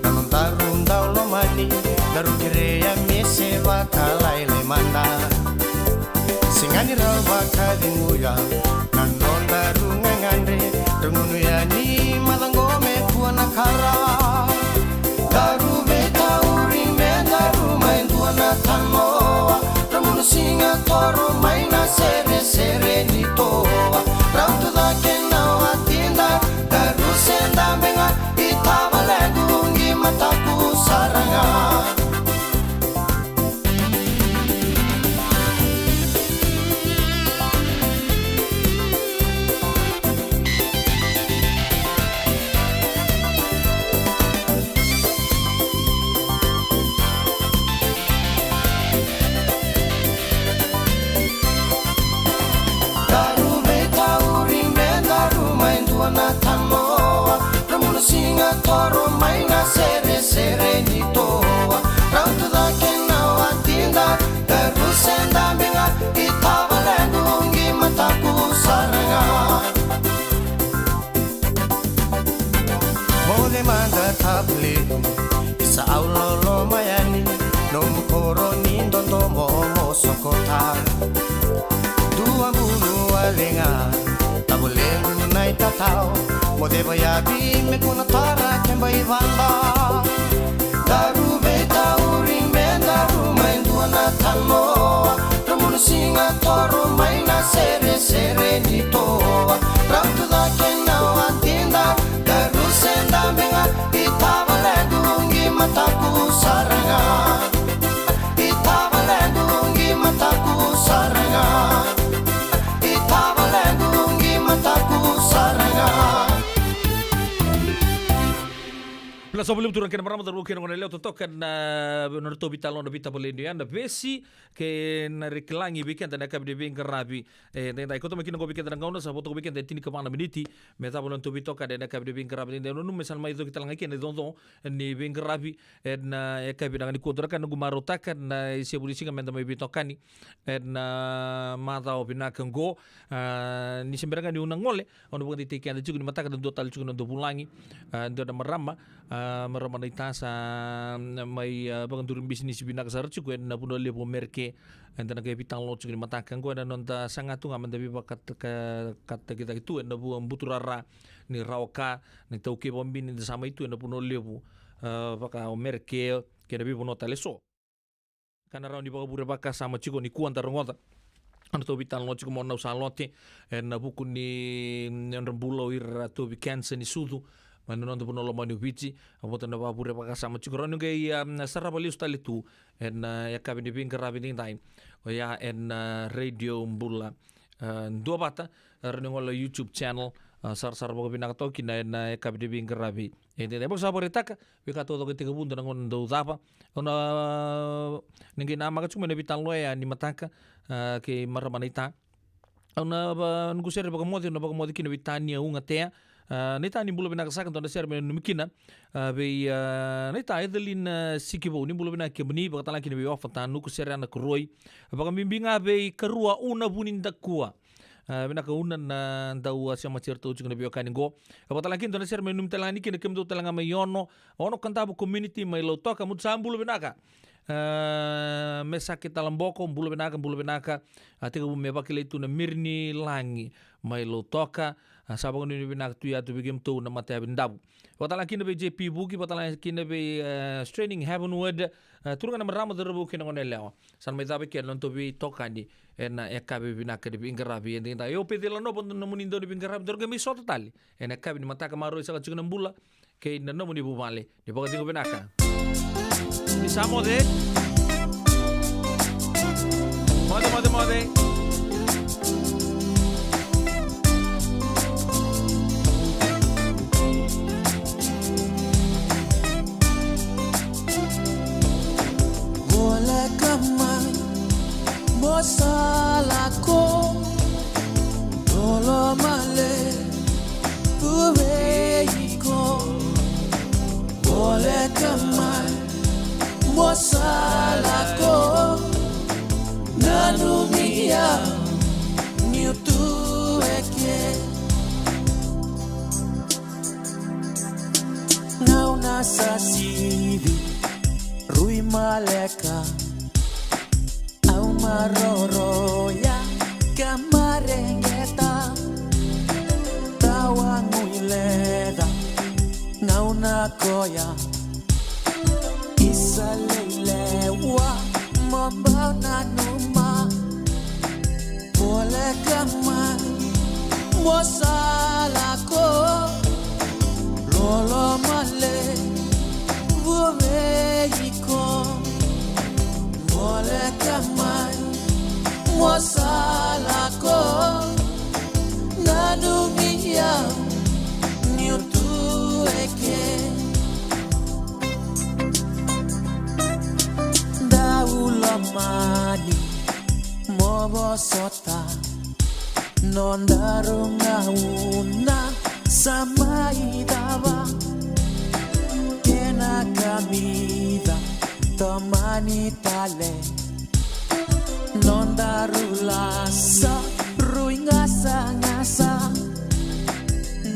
nanon darun daulo mani daru kireya mese wakalai le manda Singani rawa kadinguya nanon daru ngangandre dengunu yani madangome kuana kara daru beta urime daru main tuana tanoa ramunu singa toro maina sere sere ni toa rautu da kena watinda daru senda menga itabalengu ngi mataku saranga Daru beta urime daru main tuana tanoa ramunu singa toro maina sere sere ni toa rautu da kena watinda daru senda menga itabalengu ngi mataku saranga Mole manda tablelu isa aulolo mayani nomu koro ni ndondo momo sokota Dua bulu alenga tabulengu nai tatao Mode bayabi me kuna tara kemba ivanda Daru beta urimbe daru main tuana tanoa Ramunu singa toro maina sere sere ni toa Rautu da kena watinda daru senda menga itabalengu ngi mataku saranga Itabalengu ngi mataku saranga Itabalengu ngi mataku saranga La sebelum turun ke marama daru kena ngoneleo totokan na norto bitalo na bita bolendo yanda besi ke na reklangi weekend na kabde bing karabi na ikoto makina go weekend na ngauna sa foto weekend tini kamana miniti meta bolon to bitoka na kabde bing karabi na no mesal mai do kitala ngaki na dondo ni bing karabi na kabi na ni kodra kan gumaro takan na isi polisi kan menda mai bitokani na mata opina kango ni semberangan ni unang ngole ono bukan titikan juga ni mata kan do tal juga no do bulangi do na marama maramanita sa may panganduring bisnis binakasar cuko na puno lepo merke anda na kapitang lo cuko ni matakan ko na nonta sangatu nga mandabi pa kata kita itu na buang buturara ni rauka ni tauke bombin ni sama itu na puno lepo paka merke kena bi puno taleso kana raw ni baka bure baka sama cuko ni kuanta rongota ano to bitan lo cuko mo na usalote na buku ni rembulo ir to bi cancer ni sudu Manonon tu puno mani vici, apo tanda ba pure paka sama cukuran nungke sarra bali ustali tu en ya kabin diping kerabi ting time, o ya en radio mbula dua bata renungola YouTube channel sar bogo binak to kina en ya kabin diping kerabi, ente debok sa boretaka, bika to ketiga bunda nangon do zapa, ona ningki nama ka cuma nebitan lo ya ni mataka ke maramanita, ona nungkusere bogo modi kina bitania unga tea. Nita ni bulu bina kasakan tonda ser men numikina be nita edelin sikibo ni bulu bina kebni bakatala kini be ofata nuku ser ana kroi baka bimbinga be karua una bunin dakua bina ka una na ndau sama certo juga be kani go bakatala kini tonda ser men numtelani kini kemdo telanga mayono ono kantabu community mai lo toka mut sambulu bina ka mesa kita lamboko bulu benaka atika bume bakile itu na mirni langi mai lo toka sabang ni benak tu ya tu bigim tu na mata bindabu watala kina be JP buki watala kina be straining heavenward turungan merama derbu kina ngonelao san mai zabe ke lon to bi tokani ena ekabe binaka de bingarabi enda yo pedela no pon no munindo de bingarabi dorga mi soto tali ena ekabe ni mata kamaro isa chuna mbula ke na no muni bumale di pokok tingo benaka Misamo de Mode kamay mosalako tolo male uweiko bole kamay mosalako nanumia niutueke nauna sasivi rui maleka au maroroya kamarengeta tawanguileda nauna koya isalelewa mambau nanuma boleh kamai mosalako lolo male buweiko boleh kamai mosalako nanumia niutueke daulamani mobosota nondarungauna sama idaba kena kamida tomani tale nondarulasa ruingasa ngasa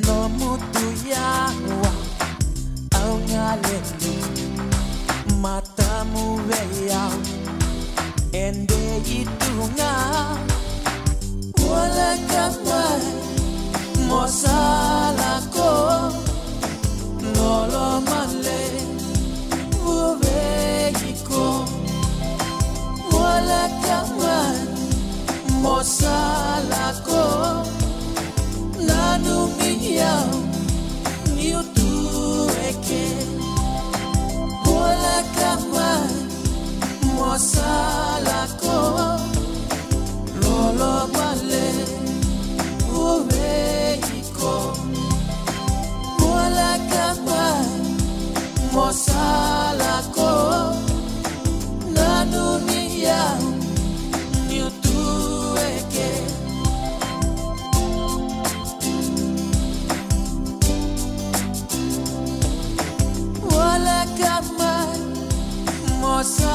nomutuyawa au ngaleni matamu weyau ende itunga wala kamay mosalako lolo male uweiko wala kamay mosalako nanumia niutueke wala kamay mosalako lolo male uweiko wala kamay mosalako nanunia niutueke wala kamay mosalako